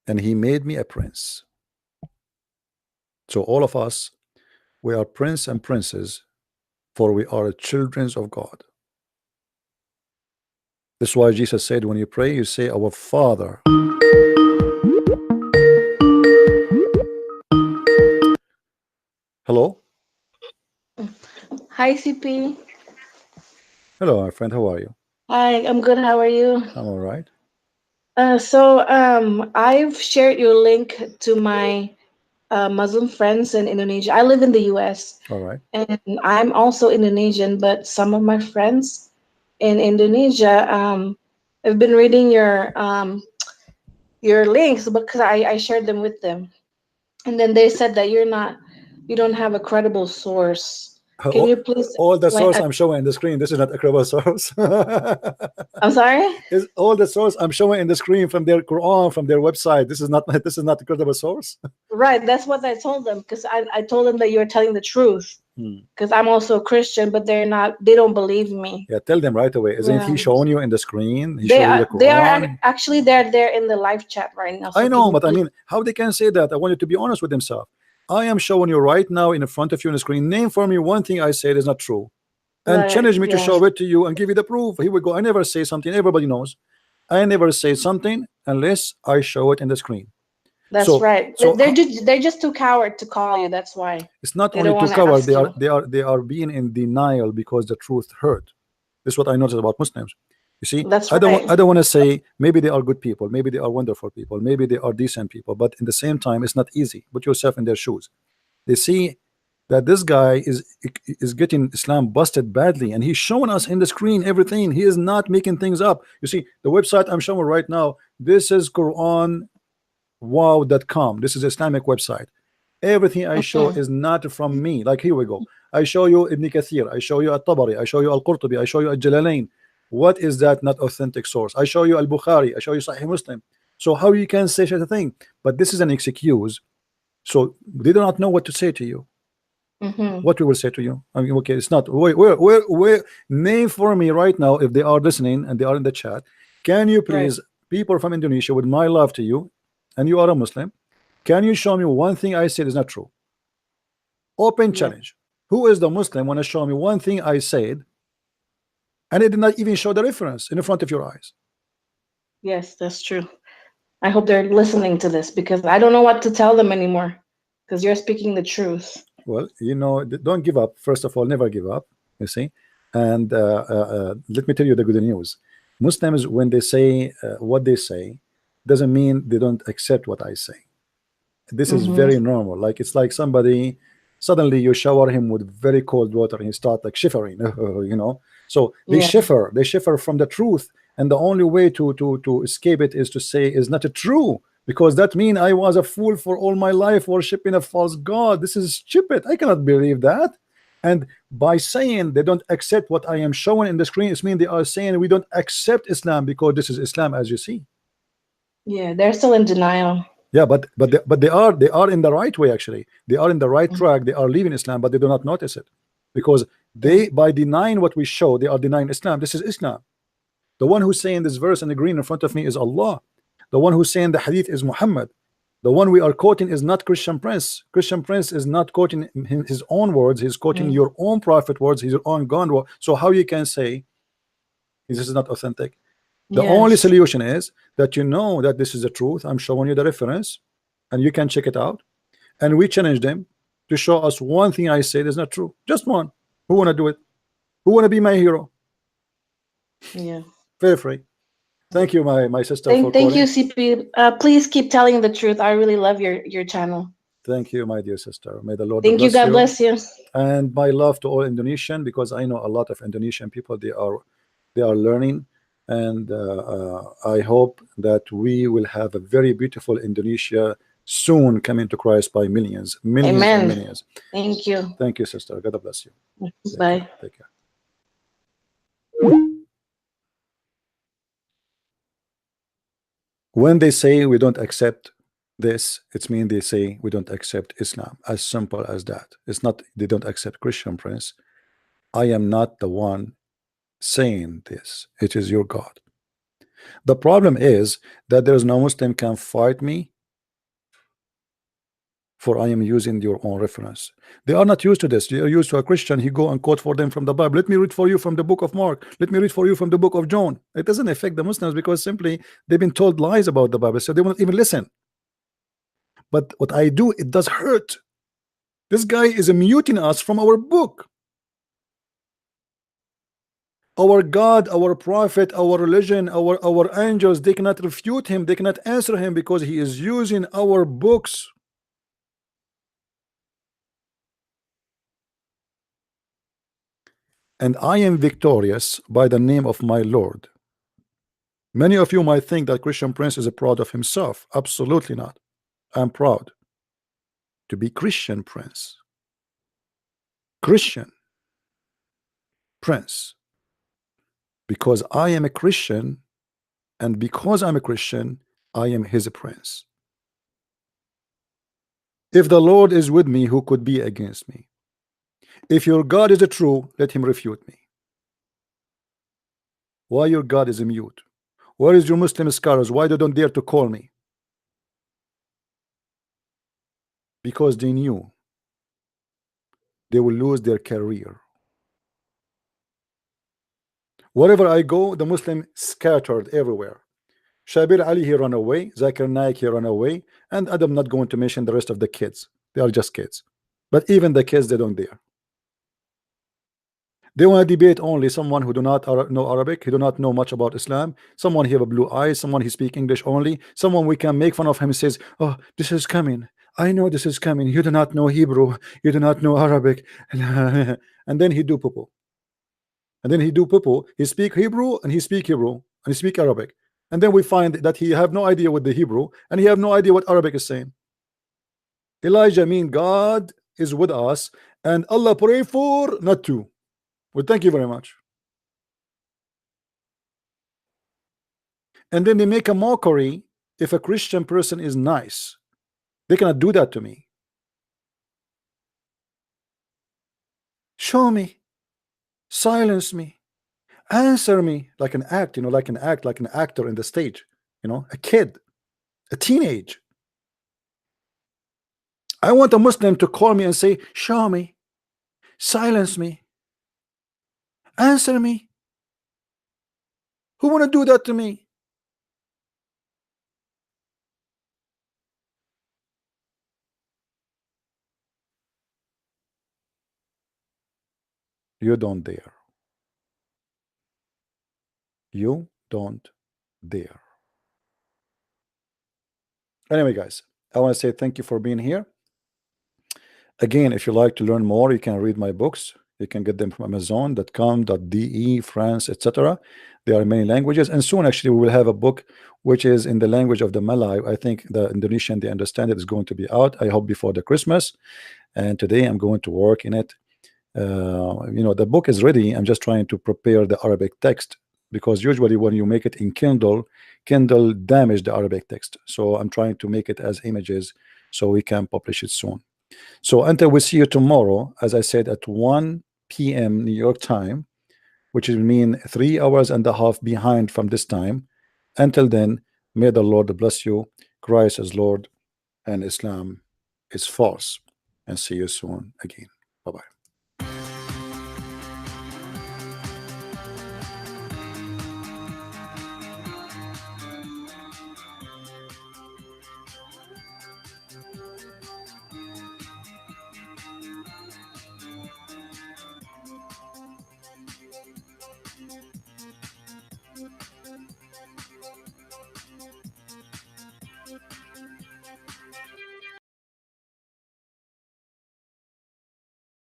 and he made me a prince. So all of us, we are prince and princess, for we are children of God. This is why Jesus said, when you pray, you say, our Father. Hello? Hi, CP. Hello, my friend. How are you? Hi, I'm good. How are you? I'm all right. I've shared your link to my Muslim friends in Indonesia. I live in the US. All right. And I'm also Indonesian, but some of my friends in Indonesia have been reading your links because I shared them with them. And then they said that you don't have a credible source. Can you please all the source I'm showing in the screen, this is not a credible source. I'm sorry? Is all the source I'm showing in the screen from their Quran, from their website, this is not a credible source? Right, that's what I told them, because I told them that you're telling the truth. Because I'm also a Christian, but they don't believe me. Yeah, tell them right away. Isn't he showing you in the screen? They are actually they're there in the live chat right now. So I know, but I mean, how they can say that? I want you to be honest with themselves. I am showing you right now in front of you on the screen. Name for me one thing I said is not true, and challenge me to show it to you and give you the proof. Here we go. I never say something. Everybody knows. I never say something unless I show it in the screen. That's right. So they're just too coward to call you. That's why. It's not only too coward. They are being in denial because the truth hurt. This is what I noticed about Muslims. You see, I don't want to say maybe they are good people, maybe they are wonderful people, maybe they are decent people, but in the same time, it's not easy. Put yourself in their shoes. They see that this guy is getting Islam busted badly, and he's showing us in the screen everything. He is not making things up. You see, the website I'm showing right now, this is QuranWow.com. This is an Islamic website. Everything I show is not from me. Like, here we go. I show you Ibn Kathir, I show you At-Tabari, I show you Al-Qurtubi, I show you Al-Jalalain. What is that not authentic source? I show you Al-Bukhari, I show you Sahih Muslim. So how you can say such a thing? But this is an excuse. So they do not know what to say to you. What we will say to you. I mean, okay, it's not. Where name for me right now, if they are listening and they are in the chat. Can you please, people from Indonesia, with my love to you, and you are a Muslim, can you show me one thing I said is not true? Open challenge. Who is the Muslim want to show me one thing I said and it did not even show the reference in front of your eyes? Yes, that's true. I hope they're listening to this, because I don't know what to tell them anymore, because you're speaking the truth. Well, you know, don't give up. First of all, never give up, you see. And let me tell you the good news. Muslims, when they say what they say, doesn't mean they don't accept what I say. This is very normal. Like, it's like somebody, suddenly you shower him with very cold water and he starts like shivering, you know. So they shiver from the truth, and the only way to escape it is to say is not true, because that means I was a fool for all my life worshiping a false god. This is stupid. I cannot believe that. And by saying they don't accept what I am showing in the screen, it means they are saying we don't accept Islam because this is Islam, as you see. Yeah, they're still in denial. Yeah, but they are in the right way. Actually, they are in the right track. They are leaving Islam, but they do not notice it, because they, by denying what we show, they are denying Islam. This is Islam. The one who's saying this verse in the green in front of me is Allah. The one who's saying the hadith is Muhammad. The one we are quoting is not Christian Prince. Christian Prince is not quoting his own words. He's quoting your own prophet words, his own God word. So how you can say this is not authentic? The only solution is that you know that this is the truth. I'm showing you the reference, and you can check it out. And we challenge them to show us one thing I said is not true. Just one. Who want to do it? Who want to be my hero? Yeah. Feel free. Thank you, my sister. Thank you, CP. Please keep telling the truth. I really love your channel. Thank you, my dear sister. May the Lord thank you. God bless you. And my love to all Indonesian, because I know a lot of Indonesian people. They are learning, and I hope that we will have a very beautiful Indonesia soon coming to Christ by millions. Amen. And millions. Thank you. Thank you, sister. God bless you. Bye. Take care. When they say we don't accept this, it means they say we don't accept Islam. As simple as that. It's not they don't accept Christian Prince. I am not the one saying this. It is your God. The problem is that there is no Muslim can fight me, for I am using your own reference. They are not used to this. They are used to a Christian. He go and quote for them from the Bible. Let me read for you from the book of Mark. Let me read for you from the book of John. It doesn't affect the Muslims because simply they've been told lies about the Bible, so they won't even listen. But what I do, it does hurt. This guy is muting us from our book. Our God, our prophet, our religion, our angels, they cannot refute him. They cannot answer him because he is using our books. And I am victorious by the name of my Lord. Many of you might think that Christian Prince is proud of himself. Absolutely not. I'm proud to be Christian Prince. Christian Prince. Because I am a Christian, and because I'm a Christian, I am his prince. If the Lord is with me, who could be against me? If your God is true, let him refute me. Why your God is mute? Where is your Muslim scholars? Why they don't dare to call me? Because they knew they will lose their career. Wherever I go, the Muslim scattered everywhere. Shabir Ali, he ran away. Zakir Naik, he ran away. And I'm not going to mention the rest of the kids. They are just kids. But even the kids, they don't dare. They want to debate only someone who do not know Arabic, who do not know much about Islam, someone who have a blue eyes, someone who speak English only, someone we can make fun of him and says, oh, this is coming. I know this is coming. You do not know Hebrew. You do not know Arabic. And then he do poo-poo. And then he do poo-poo. He speak Hebrew and he speak Hebrew and he speak Arabic. And then we find that he have no idea what the Hebrew and he have no idea what Arabic is saying. Elijah mean God is with us and Allah pray for not to. Well, thank you very much. And then they make a mockery if a Christian person is nice. They cannot do that to me. Show me, silence me, answer me, like an act, like an actor in the stage, a kid, a teenage. I want a Muslim to call me and say, show me, silence me, answer me. Who want to do that to me? You don't dare. You don't dare. Anyway, guys, I want to say thank you for being here. Again, if you like to learn more, you can read my books. You can get them from Amazon.com.de, France, etc. There are many languages, and soon actually we will have a book which is in the language of the Malay. I think the Indonesian, they understand it, is going to be out, I hope before the Christmas. And today I'm going to work in it. The book is ready. I'm just trying to prepare the Arabic text, because usually when you make it in Kindle damage the Arabic text. So I'm trying to make it as images so we can publish it soon. So until we see you tomorrow, as I said, at 1 p.m. New York time, which will mean 3 hours and a half behind from this time. Until then, may the Lord bless you. Christ is Lord. and Islam is false. And see you soon again. Bye-bye.